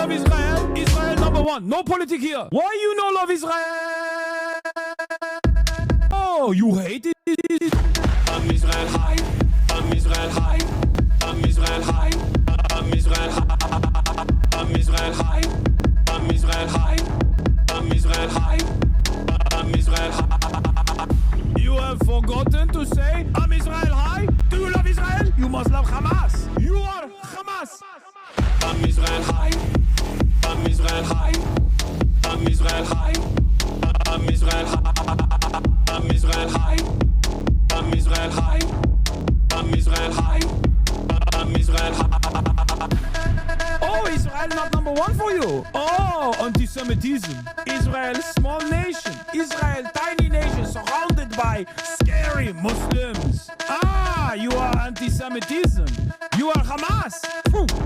love Israel? Israel number one. No politics here. Why you no love Israel? Oh, you hate it? I'm Israel high. I'm Israel high. I'm Israel high. I'm Israel high. I'm Israel high. I'm Israel high. I'm Israel high. I'm Israel high. You have forgotten to say I'm Israel high? Do you love Israel? You must love Hamas. You are Hamas. I'm Israel high. I'm Israel high. I'm Israel high. I'm Israel high. I'm Israel high. I'm Israel high. I'm Israel high. I'm Israel high. Oh, Israel not number one for you. Oh, anti-Semitism. Israel, small nation. Israel, tiny nation, surrounded by scary Muslims. Ah, you are anti-Semitism. You are Hamas.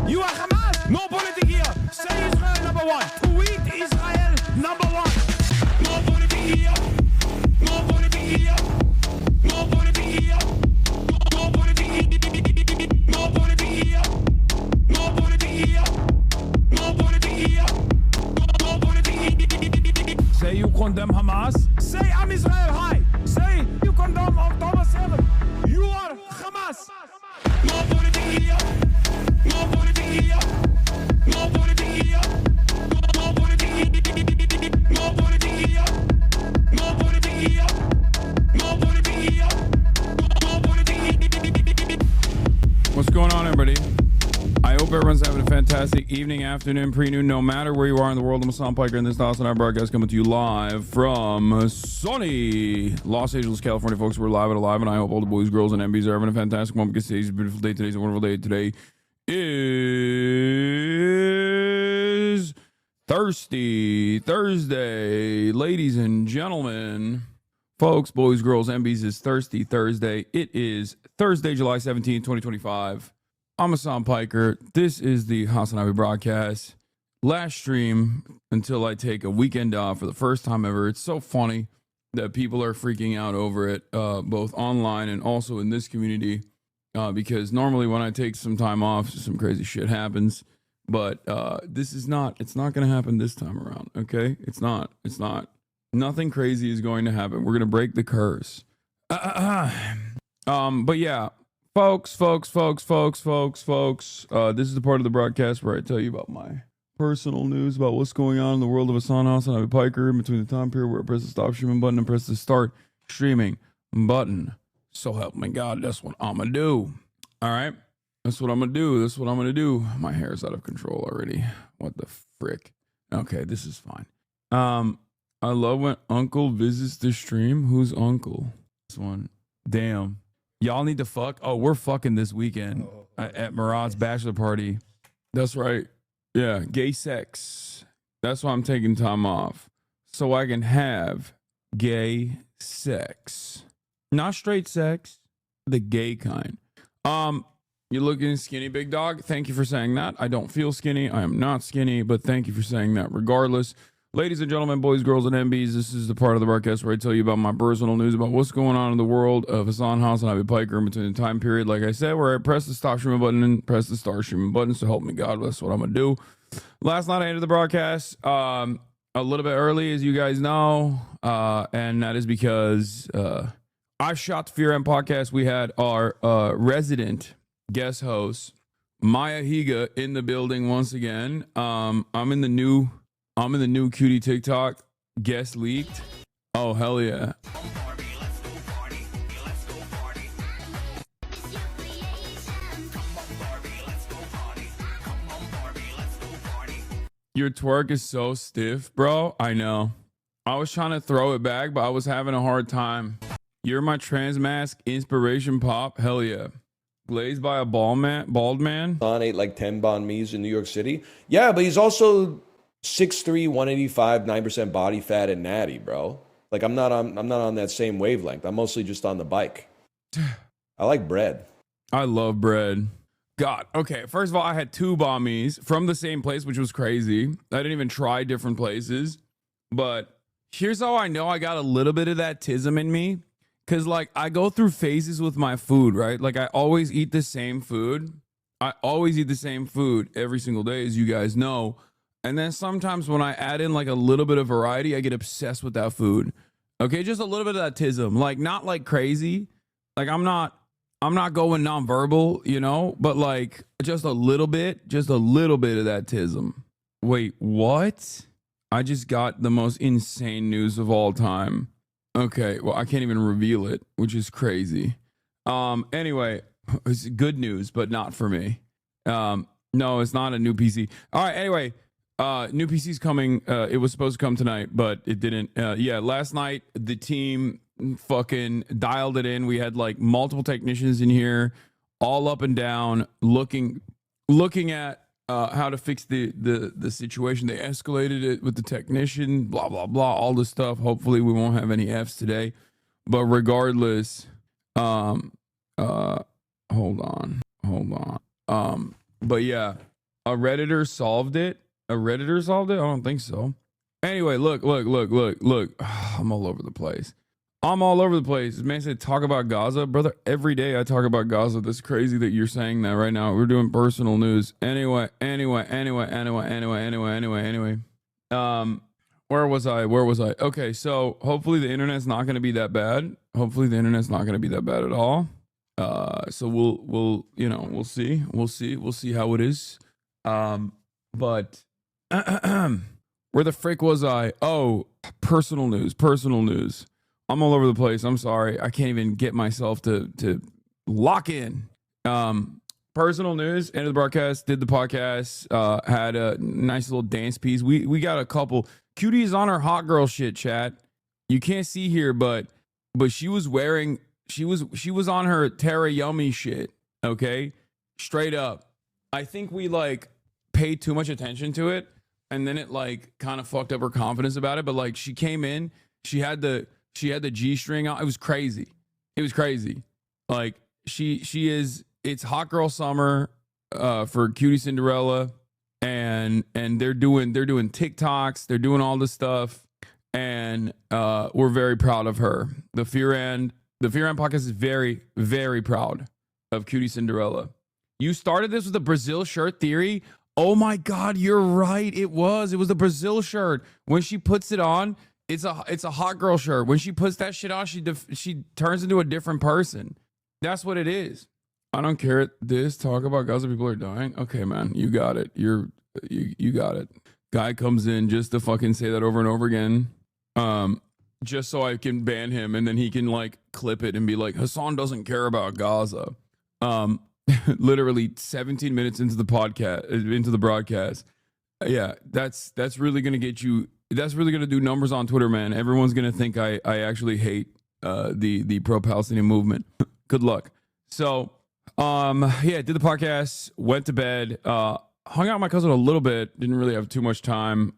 You are Hamas. No politics here. Say Israel number one. Tweet Israel number one. No politics here. No politics here. No politics here. No politics here. No politics here. No politics here. No politics here. No politics here. Say you condemn Hamas. Say I'm Israel high. Say you condemn October 7. You are Hamas. No politics here. No politics here. No politics here. No politics here. No politics here. No politics here. No politics here. No politics here. What's going on, everybody? I hope everyone's having a fantastic evening, afternoon, pre-noon, no matter where you are in the world. I'm Hassan Piker, and this is the HasanAbi broadcast coming to you live from sunny Los Angeles, California, folks. We're live and alive, and I hope all the boys, girls, and MBs are having a fantastic moment because today's a beautiful day. Today's a wonderful day. Today is Thursday, ladies and gentlemen. Folks, boys, girls, MBs, is Thirsty Thursday. It is Thursday, July 17, 2025. I'm Hassan Piker. This is the HasanAbi broadcast. Last stream until I take a weekend off for the first time ever. It's so funny that people are freaking out over it, both online and also in this community, because normally when I take some time off, some crazy shit happens. But it's not going to happen this time around, okay? It's not. Nothing crazy is going to happen. We're going to break the curse. But yeah. Folks, this is the part of the broadcast where I tell you about my personal news about what's going on in the world of HasanAbi Piker in between the time period where I press the stop streaming button and press the start streaming button. So help me God, that's what I'm going to do. All right? That's what I'm going to do. My hair is out of control already. What the frick? Okay, this is fine. I love when Uncle visits the stream. Who's Uncle? This one. Damn. Y'all need to fuck. Oh, we're fucking this weekend at Murad's bachelor party. That's right. Yeah, gay sex. That's why I'm taking time off. So I can have gay sex. Not straight sex, the gay kind. You're looking skinny, big dog. Thank you for saying that. I don't feel skinny. I am not skinny, but thank you for saying that regardless. Ladies and gentlemen, boys, girls, and MBs, this is the part of the broadcast where I tell you about my personal news about what's going on in the world of HasanAbi Piker in between the time period, like I said, where I press the stop streaming button and press the start streaming button. So help me God, that's what I'm going to do. Last night I ended the broadcast a little bit early, as you guys know, and that is because I shot the Fear M podcast. We had our resident guest host, Maya Higa, in the building once again. I'm in the new cutie TikTok guest leaked. Oh, hell yeah. Your twerk is so stiff, bro. I know. I was trying to throw it back, but I was having a hard time. You're my trans mask inspiration pop. Hell yeah. Glazed by a bald man. Don ate like 10 banh mi's in New York City. Yeah, but he's also 6'3", 185, 9% body fat and natty, bro. Like I'm not on that same wavelength. I'm mostly just on the bike. I like bread. I love bread. God. Okay. First of all, I had 2 banh mi's from the same place, which was crazy. I didn't even try different places. But here's how I know I got a little bit of that tism in me. Cause like I go through phases with my food, right? Like I always eat the same food. I always eat the same food every single day, as you guys know. And then sometimes when I add in like a little bit of variety, I get obsessed with that food. Okay, just a little bit of that tism. Like not like crazy. Like I'm not going nonverbal, you know, but like just a little bit of that tism. Wait, what? I just got the most insane news of all time. Okay, well, I can't even reveal it, which is crazy. Anyway, it's good news, but not for me. No, it's not a new PC. All right, anyway, new PC's coming. It was supposed to come tonight, but it didn't. Yeah, last night the team fucking dialed it in. We had like multiple technicians in here, all up and down, looking at how to fix the situation. They escalated it with the technician, blah blah blah, all this stuff. Hopefully we won't have any F's today, but regardless, hold on. But yeah, a Redditor solved it. I don't think so. Anyway, look. I'm all over the place. This man said, talk about Gaza. Brother, every day I talk about Gaza. That's crazy that you're saying that right now. We're doing personal news. Anyway. Where was I? Okay, so hopefully the internet's not going to be that bad. At all. So we'll see. We'll see how it is. But where the frick was I? Oh, personal news. I'm all over the place. I'm sorry. I can't even get myself to lock in. Personal news, end of the broadcast, did the podcast, had a nice little dance piece. We got a couple. Cutie's on her hot girl shit, chat. You can't see here, but she was wearing, she was on her Tara Yummy shit, okay? Straight up. I think we like paid too much attention to it, and then it like kind of fucked up her confidence about it. But like she came in, she had the G-string on. It was crazy. Like she is, it's hot girl summer for Cutie Cinderella, and they're doing TikToks, they're doing all this stuff, and we're very proud of her. The Fear and podcast is very, very proud of Cutie Cinderella. You started this with the Brazil shirt theory. Oh my God, you're right. It was the Brazil shirt. When she puts it on, it's a hot girl shirt. When she puts that shit on, she turns into a different person. That's what it is. I don't care. Talk about Gaza, people are dying. Okay, man, you got it. You got it. Guy comes in just to fucking say that over and over again, just so I can ban him, and then he can like clip it and be like, Hasan doesn't care about Gaza. Literally 17 minutes into the podcast, into the broadcast. Yeah, that's really gonna get you. That's really gonna do numbers on Twitter, man. Everyone's gonna think I actually hate the pro-Palestinian movement. Good luck. So, yeah, did the podcast, went to bed, hung out with my cousin a little bit, didn't really have too much time,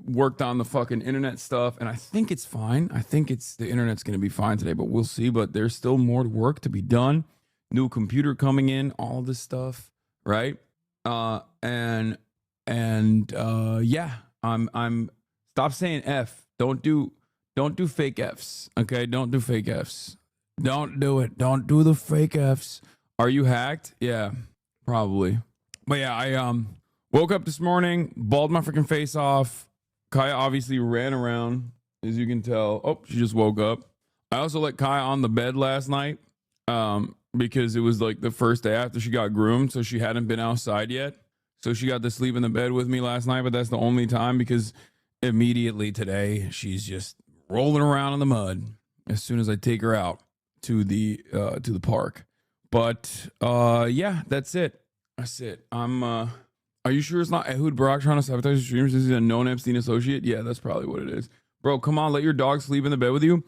worked on the fucking internet stuff, and I think it's fine. I think the internet's gonna be fine today, but we'll see. But there's still more work to be done. New computer coming in, all this stuff, right? Yeah, I'm stop saying F. Don't do fake Fs. Okay, don't do fake Fs. Don't do it. Don't do the fake Fs. Are you hacked? Yeah, probably. But yeah, I woke up this morning, balled my freaking face off. Kaya obviously ran around, as you can tell. Oh, she just woke up. I also let Kaya on the bed last night, because it was like the first day after she got groomed, so she hadn't been outside yet. So she got to sleep in the bed with me last night, but that's the only time, because immediately today she's just rolling around in the mud as soon as I take her out to the park. But yeah, that's it. Are you sure it's not Ehud Barak trying to sabotage the stream since he's a known Epstein associate? Yeah, that's probably what it is. Bro, come on, let your dog sleep in the bed with you.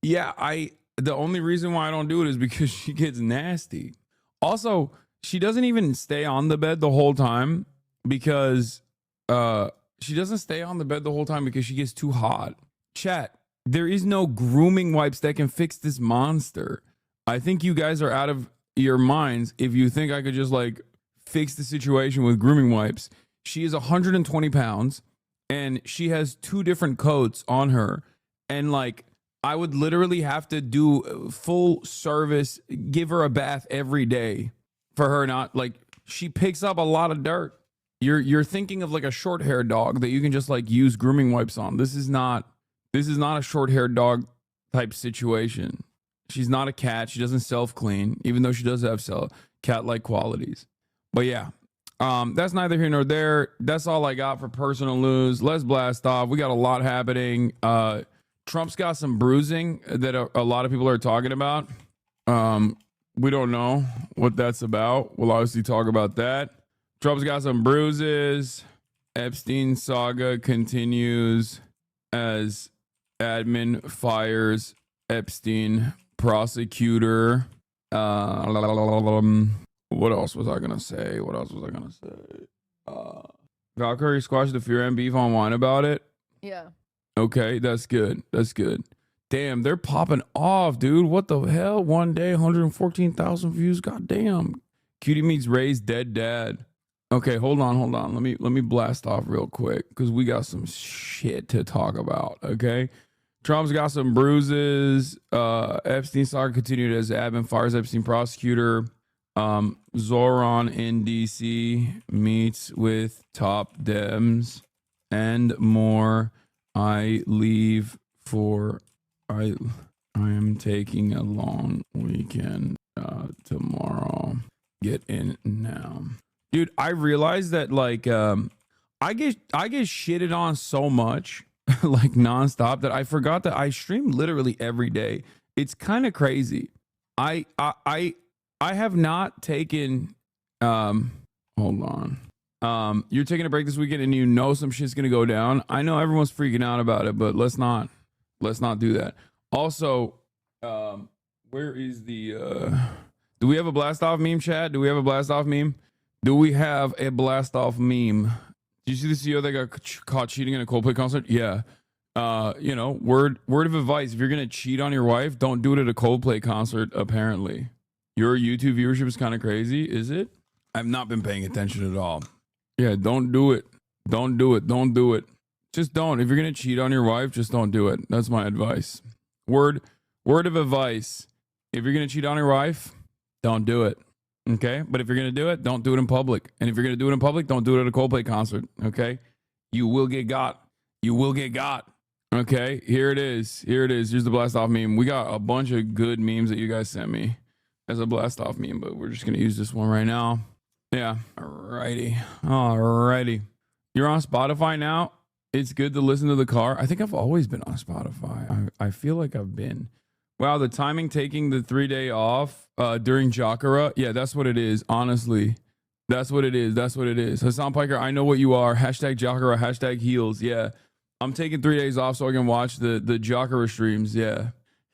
Yeah, the only reason why I don't do it is because she gets nasty. Also, she doesn't even stay on the bed the whole time because she gets too hot. Chat, there is no grooming wipes that can fix this monster. I think you guys are out of your minds if you think I could just like fix the situation with grooming wipes. She is 120 pounds and she has 2 different coats on her, and like I would literally have to do full service, give her a bath every day for her not like, she picks up a lot of dirt. you're thinking of like a short-haired dog that you can just like use grooming wipes on. This is not a short-haired dog type situation. She's not a cat. She doesn't self-clean, even though she does have cat-like qualities. But yeah, that's neither here nor there. That's all I got for personal news. Let's blast off. We got a lot happening. Trump's got some bruising that a lot of people are talking about. We don't know what that's about. We'll obviously talk about that. Trump's got some bruises. Epstein saga continues as admin fires Epstein prosecutor. What else was I gonna say? Valkyrie squashed the Fear and beef online about it. Yeah. Okay, that's good. Damn, they're popping off, dude. What the hell? One day, 114,000 views. Goddamn. Cutie meets Ray's dead dad. Okay, hold on. Let me blast off real quick because we got some shit to talk about. Okay, Trump's got some bruises. Epstein saga continued as admin fires Epstein prosecutor. ZOHRAN in DC meets with top Dems and more. I am taking a long weekend tomorrow. Get in now. Dude, I realized that like I get shitted on so much like nonstop that I forgot that I stream literally every day. It's kind of crazy. I have not taken hold on. You're taking a break this weekend and you know some shit's gonna go down. I know everyone's freaking out about it, but let's not do that. Also, where is the do we have a blast off meme, chat? Do we have a blast off meme? Did you see the CEO that got caught cheating in a Coldplay concert? Yeah. You know, word of advice: if you're gonna cheat on your wife, don't do it at a Coldplay concert. Apparently, your YouTube viewership is kind of crazy. Is it? I've not been paying attention at all. Yeah, don't do it. Don't do it. Just don't. If you're gonna cheat on your wife, just don't do it. That's my advice. Word of advice: if you're gonna cheat on your wife, don't do it. Okay, but if you're gonna do it, don't do it in public. And if you're gonna do it in public, don't do it at a Coldplay concert. Okay, you will get got. Okay, here it is. Here's the blast off meme. We got a bunch of good memes that you guys sent me as a blast off meme, but we're just gonna use this one right now. Yeah. Alrighty. You're on Spotify now. It's good to listen to the car. I think I've always been on Spotify. I feel like I've been. Wow, the timing taking the 3-day off during Jaccara. Yeah, that's what it is. Honestly, that's what it is. Hasan Piker, I know what you are. Hashtag Jaccara, hashtag heels. Yeah, I'm taking 3 days off so I can watch the Jaccara streams. Yeah,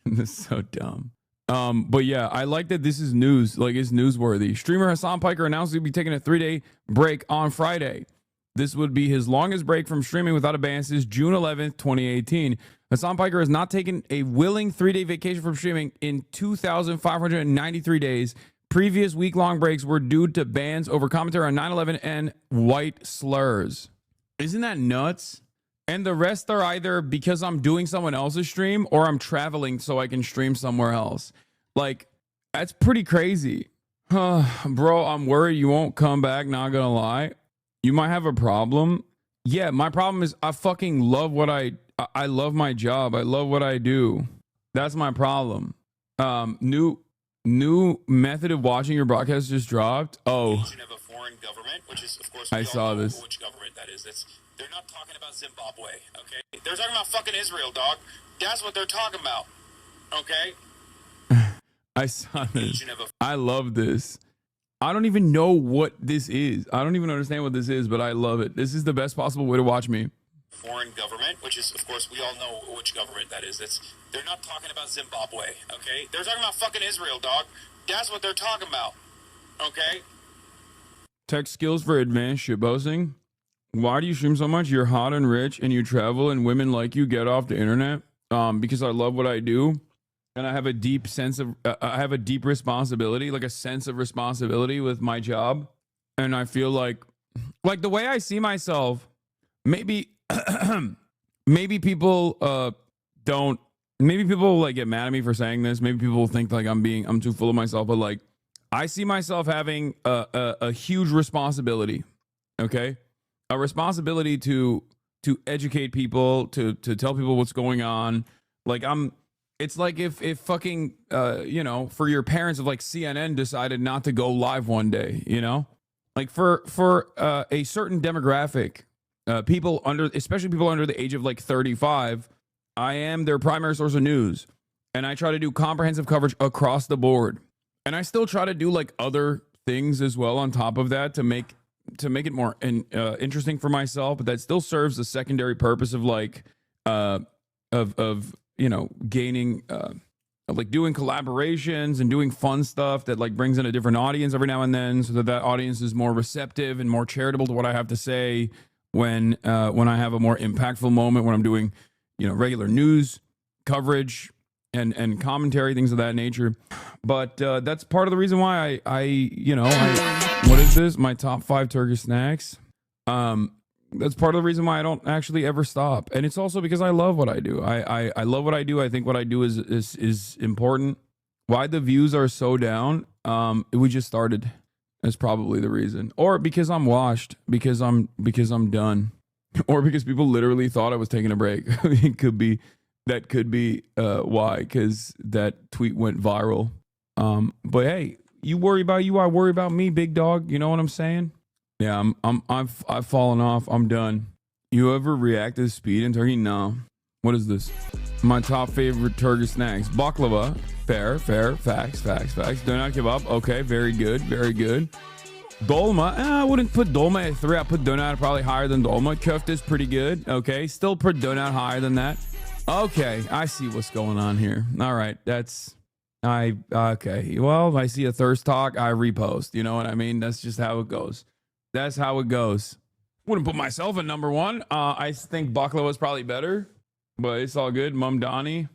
this is so dumb. But yeah, I like that this is news. Like, it's newsworthy. Streamer Hasan Piker announced he'll be taking a 3-day break on Friday. This would be his longest break from streaming without a ban since June 11th, 2018. Hasan Piker has not taken a willing 3-day vacation from streaming in 2,593 days. Previous week-long breaks were due to bans over commentary on 9/11 and white slurs. Isn't that nuts? And the rest are either because I'm doing someone else's stream or I'm traveling so I can stream somewhere else. Like, that's pretty crazy. Bro, I'm worried you won't come back, not gonna lie. You might have a problem. Yeah, my problem is I fucking love what I love my job. I love what I do. That's my problem. New method of watching your broadcast just dropped. Oh, Of a foreign government, which is, of course, I saw this. Which government that is? They're not talking about Zimbabwe, okay? They're talking about fucking Israel, dog. That's what they're talking about, okay? I saw this. I love this. I don't even know what this is. I don't even understand what this is, but I love it. This is the best possible way to watch me. Foreign government, which is, of course, we all know which government that is. They're not talking about Zimbabwe, okay? They're talking about fucking Israel, dog. That's what they're talking about, okay? Tech skills for advanced shitposting. Why do you stream so much? You're hot and rich and you travel and women like you get off the internet. Because I love what I do. And I have a deep sense of, I have a deep responsibility, like a sense of responsibility with my job. And I feel like the way I see myself, maybe, maybe people maybe people like get mad at me for saying this. Maybe people think like I'm too full of myself, but like I see myself having a huge responsibility. Okay, a responsibility to educate people, to tell people what's going on. Like it's like if fucking you know, for your parents, if like CNN decided not to go live one day, you know, like for a certain demographic, people especially people under the age of like 35, I am their primary source of news, and I try to do comprehensive coverage across the board, and I still try to do like other things as well on top of that to make it more interesting for myself, but that still serves the secondary purpose of like of you know, gaining like doing collaborations and doing fun stuff that like brings in a different audience every now and then, so that audience is more receptive and more charitable to what I have to say when I have a more impactful moment, when I'm doing, you know, regular news coverage and commentary, things of that nature. But that's part of the reason why what is this? My top 5 Turkish snacks. That's part of the reason why I don't actually ever stop. And it's also because I love what I do. I love what I do. I think what I do is important. Why the views are so down, we just started. That's probably the reason. Or because I'm washed, because I'm done. Or because people literally thought I was taking a break. It could be why, because that tweet went viral. But hey, you worry about you, I worry about me, big dog. You know what I'm saying? Yeah, I've fallen off. I'm done. You ever react to speed in Turkey? No. What is this? My top favorite Turkish snacks: baklava. Fair. Facts. Donut kebab. Okay, very good. Dolma. I wouldn't put dolma at 3. I put donut probably higher than dolma. Köfte is pretty good. Okay, still put donut higher than that. Okay, I see what's going on here. All right, okay. Well, I see a thirst talk, I repost. You know what I mean? That's just how it goes. Wouldn't put myself at number 1. I think baklava is probably better, but it's all good. Mumdani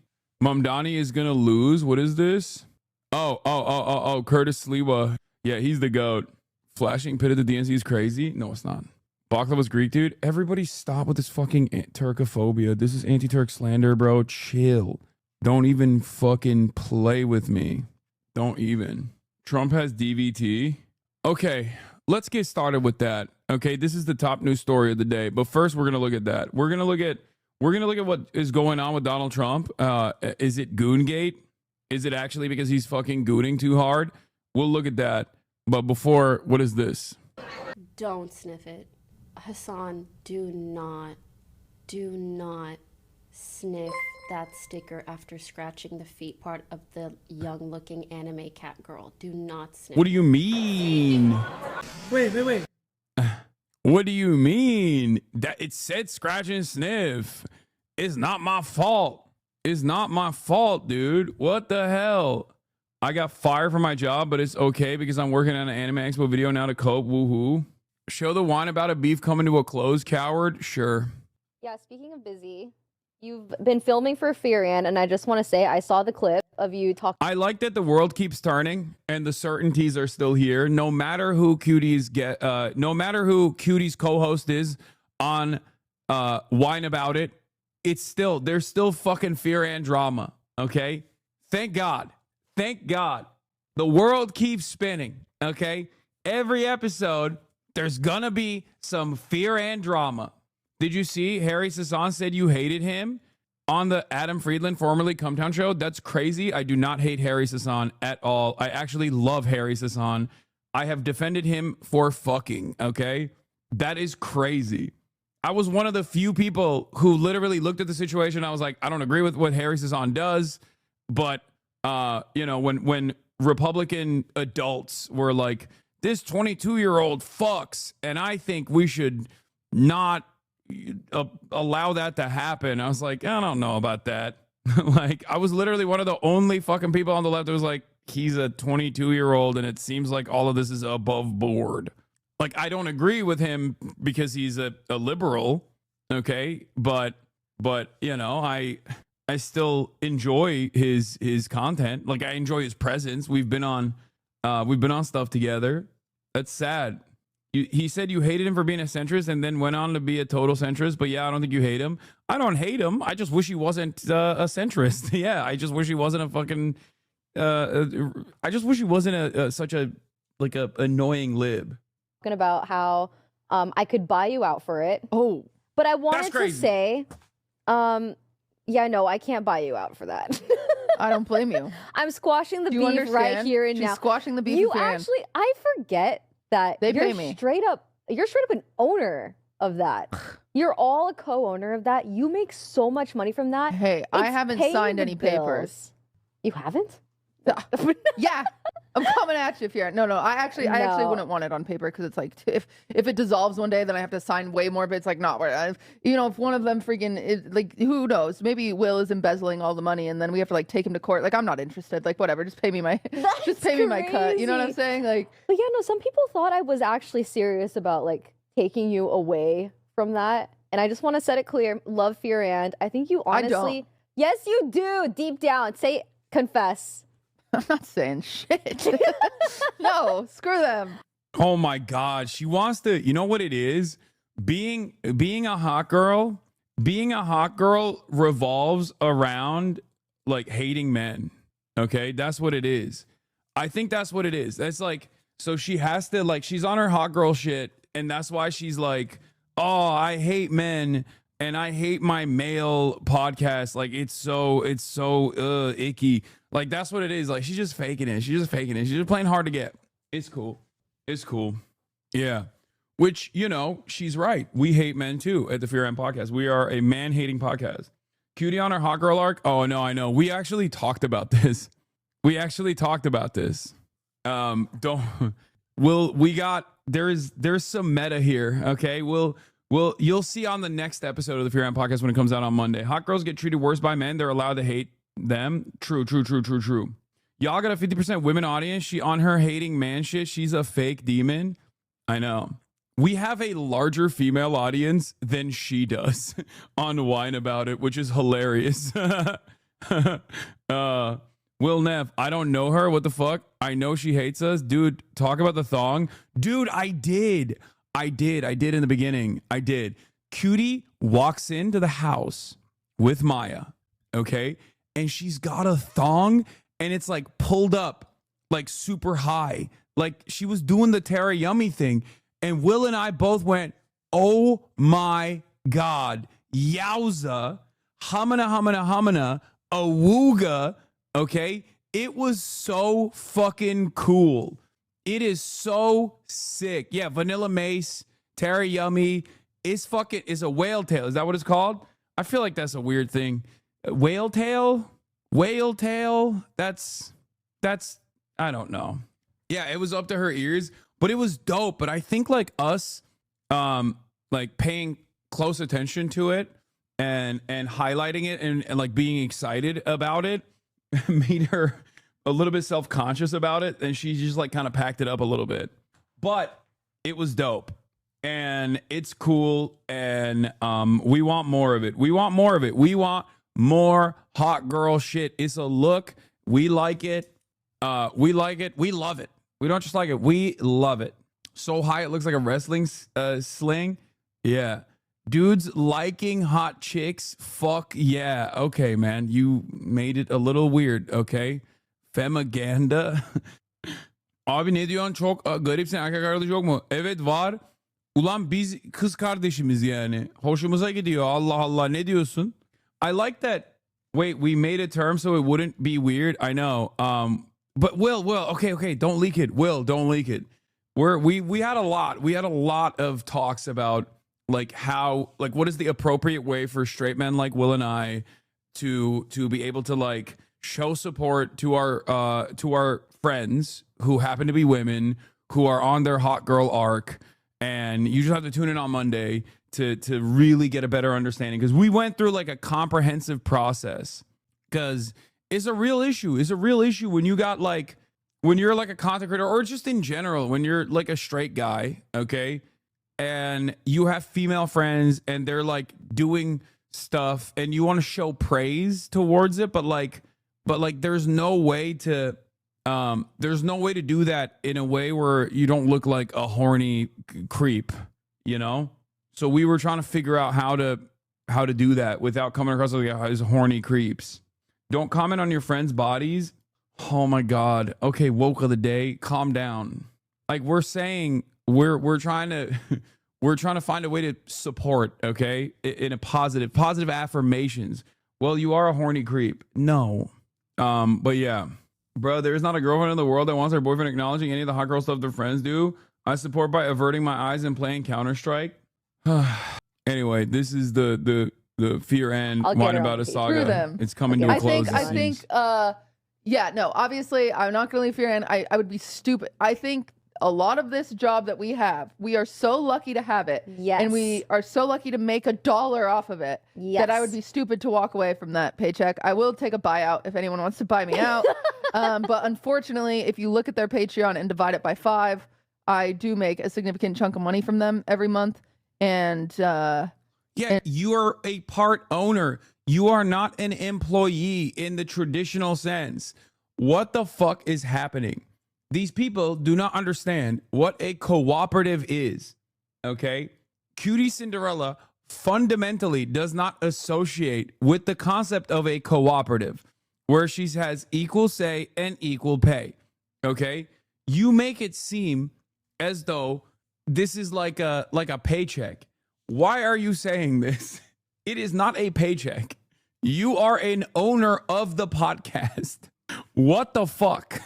is gonna lose. What is this? Oh, Curtis Sliwa. Yeah, he's the GOAT. Flashing pit at the DNC is crazy. No, it's not. Baklava's Greek, dude. Everybody stop with this fucking Turkophobia. This is anti-Turk slander, bro. Chill. Don't even fucking play with me. Don't even. Trump has DVT. Okay, let's get started with that. Okay, this is the top news story of the day. But first, we're gonna look at that. We're gonna look at what is going on with Donald Trump. Is it Goongate? Is it actually because he's fucking gooning too hard? We'll look at that. But before, what is this? Don't sniff it. Hasan, do not sniff that sticker after scratching the feet part of the young-looking anime cat girl. Do not sniff. What do you mean? Wait. What do you mean? That it said scratch and sniff. It's not my fault. It's not my fault, dude. What the hell? I got fired from my job, but it's okay because I'm working on an Anime Expo video now to cope. Woohoo. Show the wine about a beef coming to a close, coward. Sure. Yeah, speaking of busy, you've been filming for Furion, and I just want to say I saw the clip of you talking. I like that the world keeps turning and the certainties are still here. No matter who Cutie's co-host is on Wine About It, there's still fucking fear and drama. Okay? Thank God. The world keeps spinning. Okay? Every episode, there's gonna be some fear and drama. Did you see Harry Sasan said you hated him on the Adam Friedland, formerly Cumtown show? That's crazy. I do not hate Harry Sasan at all. I actually love Harry Sasan. I have defended him for fucking, okay? That is crazy. I was one of the few people who literally looked at the situation. I was like, I don't agree with what Harry Sasan does, but when Republican adults were like, this 22-year-old fucks, and I think we should not allow that to happen. I was like, I don't know about that. Like, I was literally one of the only fucking people on the left that was like, he's a 22-year-old, and it seems like all of this is above board. Like, I don't agree with him because he's a liberal, okay? But I still enjoy his content. Like, I enjoy his presence. We've been on stuff together. That's sad. He said you hated him for being a centrist and then went on to be a total centrist. But yeah, I don't think you hate him. I don't hate him. I just wish he wasn't a centrist. Yeah, I just wish he wasn't a fucking. I just wish he wasn't such a annoying lib. Talking about how I could buy you out for it. Oh, But I wanted to crazy. say, yeah, no, I can't buy you out for that. I don't blame you. I'm squashing the Do you beef right understand? here and She's now. squashing the beef. You with Fran. actually, I forget that They you're pay me. you're straight up an owner of that. You're all a co-owner of that. You make so much money from that. Hey, I It's haven't paying signed the any papers. bills. You haven't? Yeah, I'm coming at you, Fiona. No, I actually No. wouldn't want it on paper because it's like if it dissolves one day, then I have to sign way more. But it's like not where if one of them freaking is like, who knows? Maybe Will is embezzling all the money, and then we have to like take him to court. Like, I'm not interested. Like, whatever, just pay me my That's my cut. You know what I'm crazy. saying? Like, But yeah, no, some people thought I was actually serious about like taking you away from that. And I just want to set it clear. Love, fear, and I think you I don't. honestly, yes, you do. Deep down, confess. I'm not saying shit. No, screw them. Oh my God. She wants to, you know what it is? Being a hot girl revolves around like hating men. Okay. That's what it is. I think that's what it is. That's like, so she has to like, she's on her hot girl shit. And that's why she's like, oh, I hate men and I hate my male podcast. Like it's so icky. Like that's what it is. Like she's just faking it. She's just playing hard to get. It's cool. Yeah. Which, she's right. We hate men too at the Fear and Podcast. We are a man hating podcast. Cutie on our hot girl arc. Oh no, I know. We actually talked about this. There's some meta here. Okay. You'll see on the next episode of the Fear and Podcast when it comes out on Monday. Hot girls get treated worse by men. They're allowed to hate them. True. Y'all got a 50% women audience. She on her hating man shit. She's a fake demon. I know. We have a larger female audience than she does on Wine About It, which is hilarious. Will Neff, I don't know her. What the fuck? I know she hates us. Dude, talk about the thong. Dude, I did in the beginning. I did. Cutie walks into the house with Maya, okay? And she's got a thong and it's like pulled up like super high. Like she was doing the Tara Yummy thing. And Will and I both went, oh my God, yowza, hamana, awooga, okay? It was so fucking cool. It is so sick. Yeah, Vanilla Mace, Tara Yummy, is a whale tail. Is that what it's called? I feel like that's a weird thing. Whale tail? That's, I don't know. Yeah, it was up to her ears, but it was dope. But I think like us, like paying close attention to it and highlighting it and like being excited about it made her a little bit self-conscious about it. And she just like kind of packed it up a little bit, but it was dope and it's cool. And we want more of it. We want more hot girl shit. It's a look. We like it. We love it. We don't just like it. We love it. So high it looks like a wrestling sling. Yeah. Dudes liking hot chicks. Fuck yeah. Okay, man. You made it a little weird. Okay. Femaganda. Abi ne diyorsun? Çok garipsin. Erkek arkadaşı yok mu? Evet var. Ulan biz kız kardeşimiz yani. Hoşumuza gidiyor. Allah Allah. Ne diyorsun? I like that. Wait, we made a term so it wouldn't be weird. I know. But Will, okay, don't leak it. Will, don't leak it. We had a lot of talks about like how, like what is the appropriate way for straight men like Will and I to be able to like show support to our friends who happen to be women who are on their hot girl arc. And you just have to tune in on Monday to really get a better understanding, because we went through like a comprehensive process, because it's a real issue. It's a real issue when you got like, when you're like a content creator or just in general, when you're like a straight guy, okay, and you have female friends and they're like doing stuff and you want to show praise towards it, but like there's no way to do that in a way where you don't look like a horny creep, you know? So we were trying to figure out how to do that without coming across like as horny creeps. Don't comment on your friends' bodies. Oh my God. Okay, woke of the day. Calm down. Like we're saying, we're trying to We're trying to find a way to support, okay, in a positive affirmations. Well, you are a horny creep. No. But yeah, bro, there is not a girlfriend in the world that wants her boyfriend acknowledging any of the hot girl stuff their friends do. I support by averting my eyes and playing Counter-Strike. Anyway, this is the fear and wine about a saga. It's coming to a close. I think, yeah, no, obviously, I'm not going to leave fear and I would be stupid. I think a lot of this job that we have, we are so lucky to have it. Yes. And we are so lucky to make $1 off of it. Yes. That I would be stupid to walk away from that paycheck. I will take a buyout if anyone wants to buy me out. But unfortunately, if you look at their Patreon and divide it by 5, I do make a significant chunk of money from them every month. And you are a part owner. You are not an employee in the traditional sense. What the fuck is happening? These people do not understand what a cooperative is. Okay? Cutie Cinderella fundamentally does not associate with the concept of a cooperative where she has equal say and equal pay. Okay? You make it seem as though this is like a paycheck. Why are you saying this? It is not a paycheck. You are an owner of the podcast. What the fuck?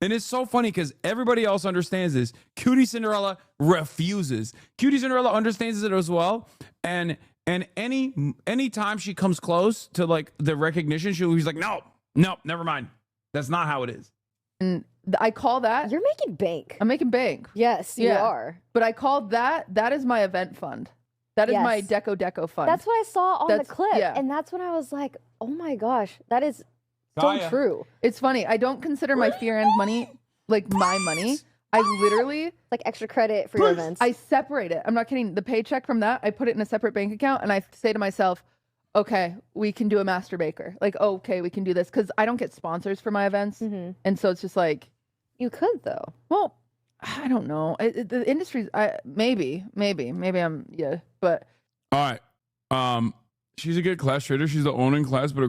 And it's so funny because everybody else understands this. Cutie Cinderella refuses. Cutie Cinderella understands it as well. And any time she comes close to like the recognition, she's like, no, never mind. That's not how it is. And I call that. You're making bank. I'm making bank. Yes, you are. But I called that is my event fund. That is my Deco fund. That's what I saw on the clip. Yeah. And that's when I was like, oh my gosh, that is so true. It's funny. I don't consider my fear and money like my money. I literally like extra credit for your events. I separate it. I'm not kidding. The paycheck from that, I put it in a separate bank account and I say to myself, okay, we can do a master baker. Like, okay, we can do this. Because I don't get sponsors for my events. And so it's just like. You could though. Well, I don't know. The industry's maybe I'm but all right. She's a good class trader. She's the owning class, but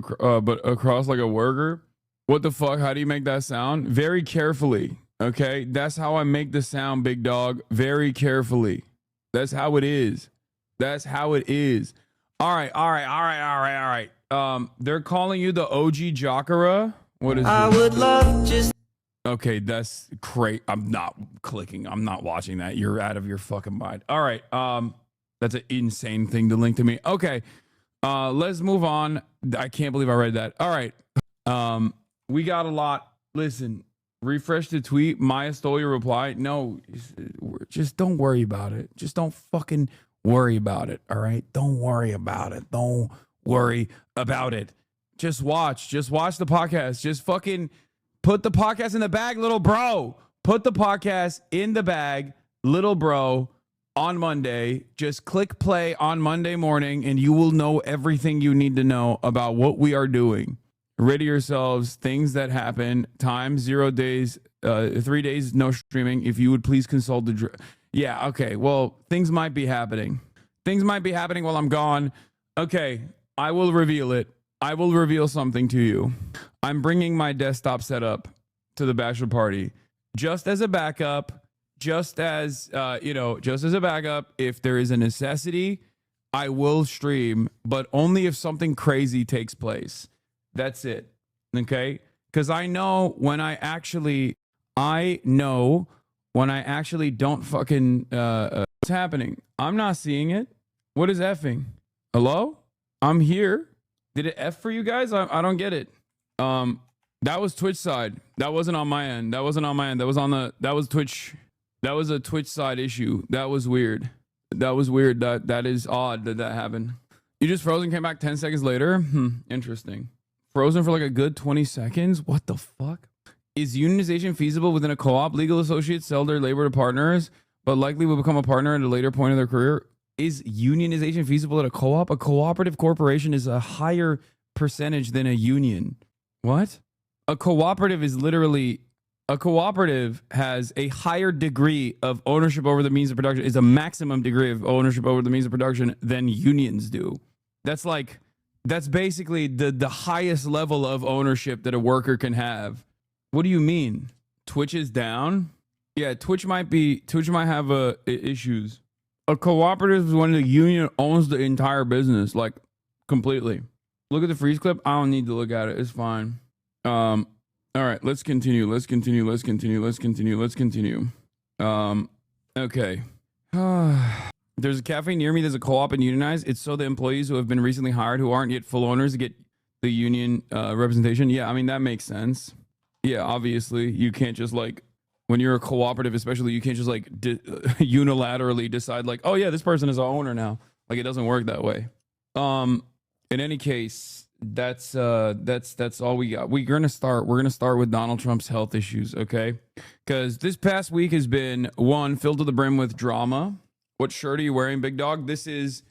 across like a worker. What the fuck? How do you make that sound? Very carefully. Okay, that's how I make the sound, big dog. Very carefully. That's how it is. That's how it is. All right. They're calling you the OG Jokera. What is? I would love just. Okay, that's great. I'm not clicking. I'm not watching that. You're out of your fucking mind. All right. That's an insane thing to link to me. Okay. Let's move on. I can't believe I read that. All right. We got a lot. Listen, refresh the tweet. Maya stole your reply. No, just don't worry about it. Just don't fucking worry about it. All right. Don't worry about it. Don't worry about it. Just watch the podcast. Just fucking put the podcast in the bag, little bro. Put the podcast in the bag, little bro, on Monday. Just click play on Monday morning and you will know everything you need to know about what we are doing. Ready yourselves, things that happen, time, 0 days, 3 days, no streaming. If you would please consult the... Yeah, okay. Well, things might be happening. Things might be happening while I'm gone. Okay, I will reveal it. I will reveal something to you. I'm bringing my desktop setup to the bachelor party just as a backup, just as a backup. If there is a necessity, I will stream, but only if something crazy takes place. That's it. Okay? Because I know when I actually don't fucking, what's happening? I'm not seeing it. What is effing? Hello? I'm here. Did it F for you guys? I don't get it. That was Twitch side. That wasn't on my end. That was Twitch. That was a Twitch side issue. That was weird. That is odd that happened. You just frozen, came back 10 seconds later? Interesting. Frozen for like a good 20 seconds? What the fuck? Is unionization feasible within a co-op? Legal associates sell their labor to partners, but likely will become a partner at a later point of their career. Is unionization feasible at a co-op? A cooperative corporation is a higher percentage than a union. What? A cooperative has a higher degree of ownership over the means of production, is a maximum degree of ownership over the means of production than unions do. That's basically the highest level of ownership that a worker can have. What do you mean? Twitch is down? Yeah, Twitch might have issues. A cooperative is when the union owns the entire business, like completely. Look at the freeze clip. I don't need to look at it. It's fine. All right, let's continue. Okay. There's a cafe near me. There's a co-op and unionized. It's so the employees who have been recently hired who aren't yet full owners get the union representation. Yeah, I mean, that makes sense. Yeah, obviously, you can't just like, when you're a cooperative, especially, you can't just like unilaterally decide like, oh yeah, this person is our owner now. Like, it doesn't work that way. In any case, that's all we got. We're gonna start with Donald Trump's health issues, okay? Because this past week has been one filled to the brim with drama. What shirt are you wearing, big dog? This is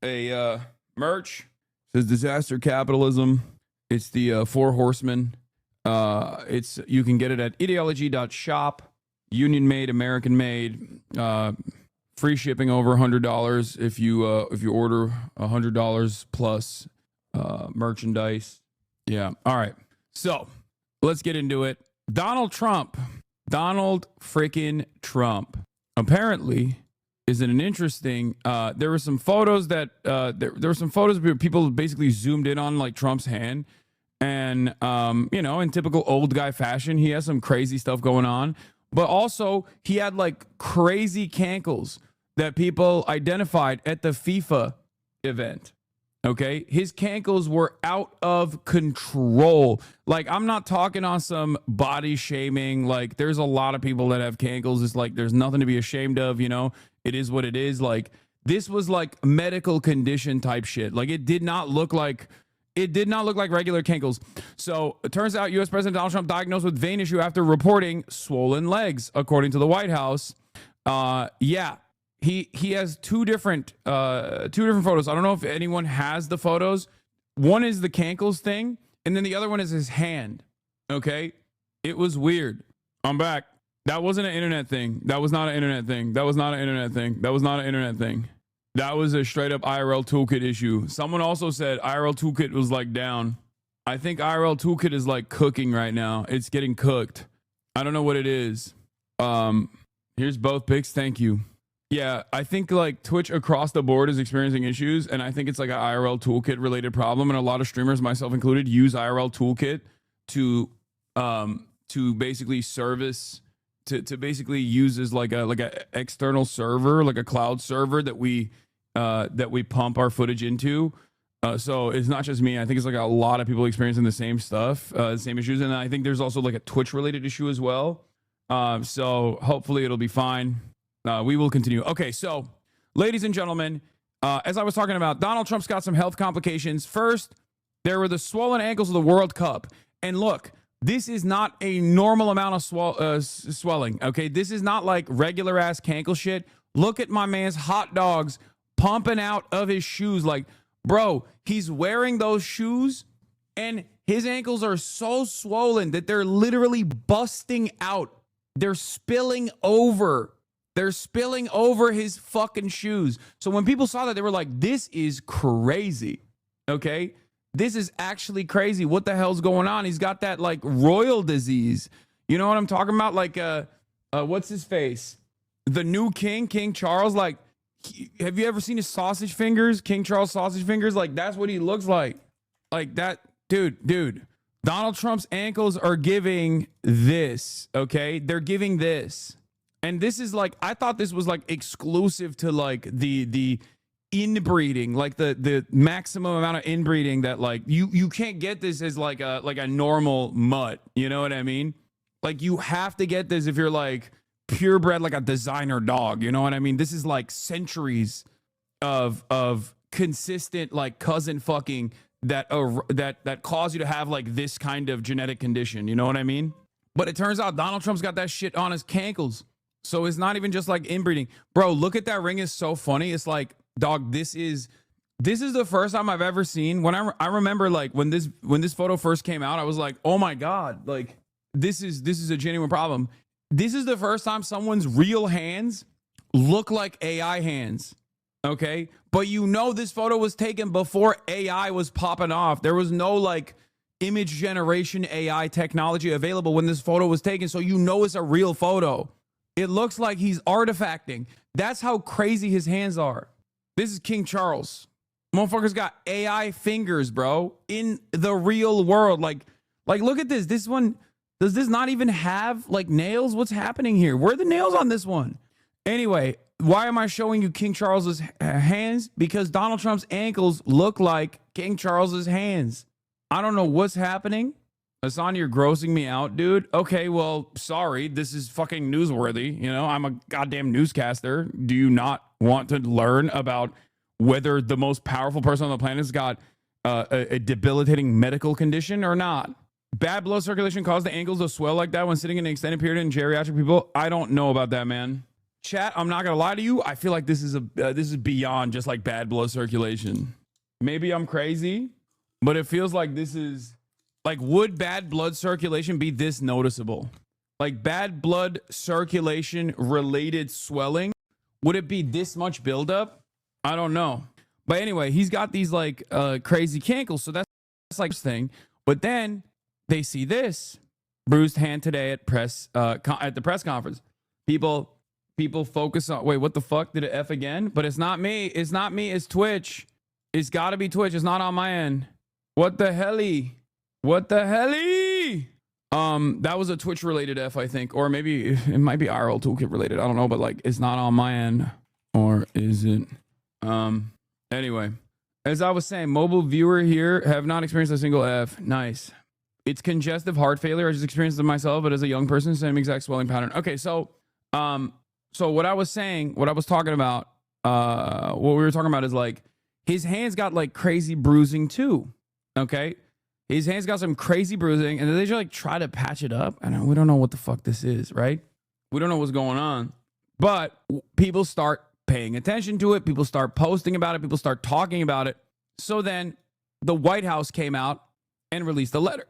a merch. It says disaster capitalism. It's the Four Horsemen. You can get it at ideology.shop. Union made, American made. Free shipping over $100 if you order $100 plus merchandise. Yeah. All right. So let's get into it. Donald freaking Trump apparently is in an interesting. There were some photos that there were some photos where people basically zoomed in on like Trump's hand, and in typical old guy fashion, he has some crazy stuff going on, but also he had like crazy cankles that people identified at the FIFA event. Okay, his cankles were out of control. Like, I'm not talking on some body shaming. Like, there's a lot of people that have cankles. It's like there's nothing to be ashamed of. It is what it is. Like, this was like medical condition type shit. Like, it did not look like regular cankles. So it turns out U.S. President Donald Trump diagnosed with vein issue after reporting swollen legs, according to the White House. Yeah. He has two different photos. I don't know if anyone has the photos. One is the cankles thing, and then the other one is his hand. Okay, it was weird. I'm back. That wasn't an internet thing. That was not an internet thing. That was not an internet thing. That was not an internet thing. That was a straight up IRL toolkit issue. Someone also said IRL toolkit was like down. I think IRL toolkit is like cooking right now. It's getting cooked. I don't know what it is. Here's both pics. Thank you. Yeah, I think like Twitch across the board is experiencing issues, and I think it's like an IRL toolkit related problem. And a lot of streamers, myself included, use IRL toolkit to basically service to basically use as like a external server, like a cloud server that we pump our footage into. So it's not just me. I think it's like a lot of people experiencing the same stuff, the same issues, and I think there's also like a Twitch related issue as well. So hopefully it'll be fine. We will continue. Okay, so ladies and gentlemen, as I was talking about, Donald Trump's got some health complications. First, there were the swollen ankles of the World Cup. And look, this is not a normal amount of swelling, okay? This is not like regular ass cankle shit. Look at my man's hot dogs pumping out of his shoes. Like, bro, he's wearing those shoes and his ankles are so swollen that they're literally busting out. They're spilling over. They're spilling over his fucking shoes. So when people saw that, they were like, this is crazy. Okay? This is actually crazy. What the hell's going on? He's got that like royal disease. You know what I'm talking about? Like, what's his face? The new king, King Charles. Like, have you ever seen his sausage fingers? King Charles sausage fingers? Like, that's what he looks like. Like that, dude. Donald Trump's ankles are giving this, okay? They're giving this. And this is like, I thought this was like exclusive to like the inbreeding, like the maximum amount of inbreeding that like you can't get this as like a normal mutt. You know what I mean? Like, you have to get this if you're like purebred, like a designer dog. You know what I mean? This is like centuries of consistent like cousin fucking that cause you to have like this kind of genetic condition. You know what I mean? But it turns out Donald Trump's got that shit on his cankles. So it's not even just like inbreeding. Bro, look at that ring. It's so funny. It's like, dog, this is the first time I've ever seen. When I remember like when this photo first came out, I was like, oh my God, like this is a genuine problem. This is the first time someone's real hands look like AI hands. Okay? But this photo was taken before AI was popping off. There was no like image generation AI technology available when this photo was taken. So it's a real photo. It looks like he's artifacting. That's how crazy his hands are. This is King Charles. Motherfucker's got AI fingers, bro, in the real world. Like look at this. This one, does this not even have like nails? What's happening here? Where are the nails on this one? Anyway, why am I showing you King Charles's hands? Because Donald Trump's ankles look like King Charles's hands. I don't know what's happening. Hasan, you're grossing me out, dude. Okay, well, sorry. This is fucking newsworthy. You know, I'm a goddamn newscaster. Do you not want to learn about whether the most powerful person on the planet has got a debilitating medical condition or not? Bad blood circulation caused the ankles to swell like that when sitting in an extended period in geriatric people. I don't know about that, man. Chat, I'm not gonna lie to you. I feel like this is beyond just like bad blood circulation. Maybe I'm crazy, but it feels like this is like, would bad blood circulation be this noticeable? Like bad blood circulation related swelling, would it be this much buildup? I don't know. But anyway, he's got these like crazy cankles, so that's like this thing. But then they see this bruised hand today at at the press conference. People focus on, wait, what the fuck? Did it F again? But it's not me. It's not me. It's Twitch. It's got to be Twitch. It's not on my end. What the helly? What the helly? That was a Twitch related F, I think, or maybe it might be IRL toolkit related. I don't know, but like it's not on my end, or is it? Anyway, as I was saying, mobile viewer here have not experienced a single F. Nice. It's congestive heart failure. I just experienced it myself, but as a young person, same exact swelling pattern. Okay, so what I was saying, what I was talking about, what we were talking about is like his hands got like crazy bruising too. Okay. His hands got some crazy bruising, and then they just like try to patch it up. And we don't know what the fuck this is, right? We don't know what's going on. But people start paying attention to it. People start posting about it. People start talking about it. So then the White House came out and released a letter.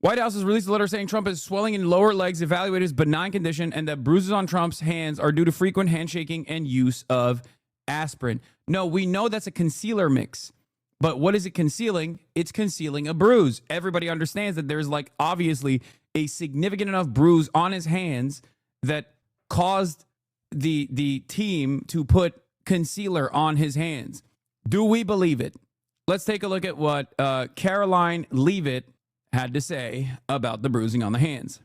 White House has released a letter saying Trump is swelling in lower legs, evaluated as benign condition, and that bruises on Trump's hands are due to frequent handshaking and use of aspirin. No, we know that's a concealer mix. But what is it concealing? It's concealing a bruise. Everybody understands that there's like obviously a significant enough bruise on his hands that caused the team to put concealer on his hands. Do we believe it? Let's take a look at what Caroline Leavitt had to say about the bruising on the hands.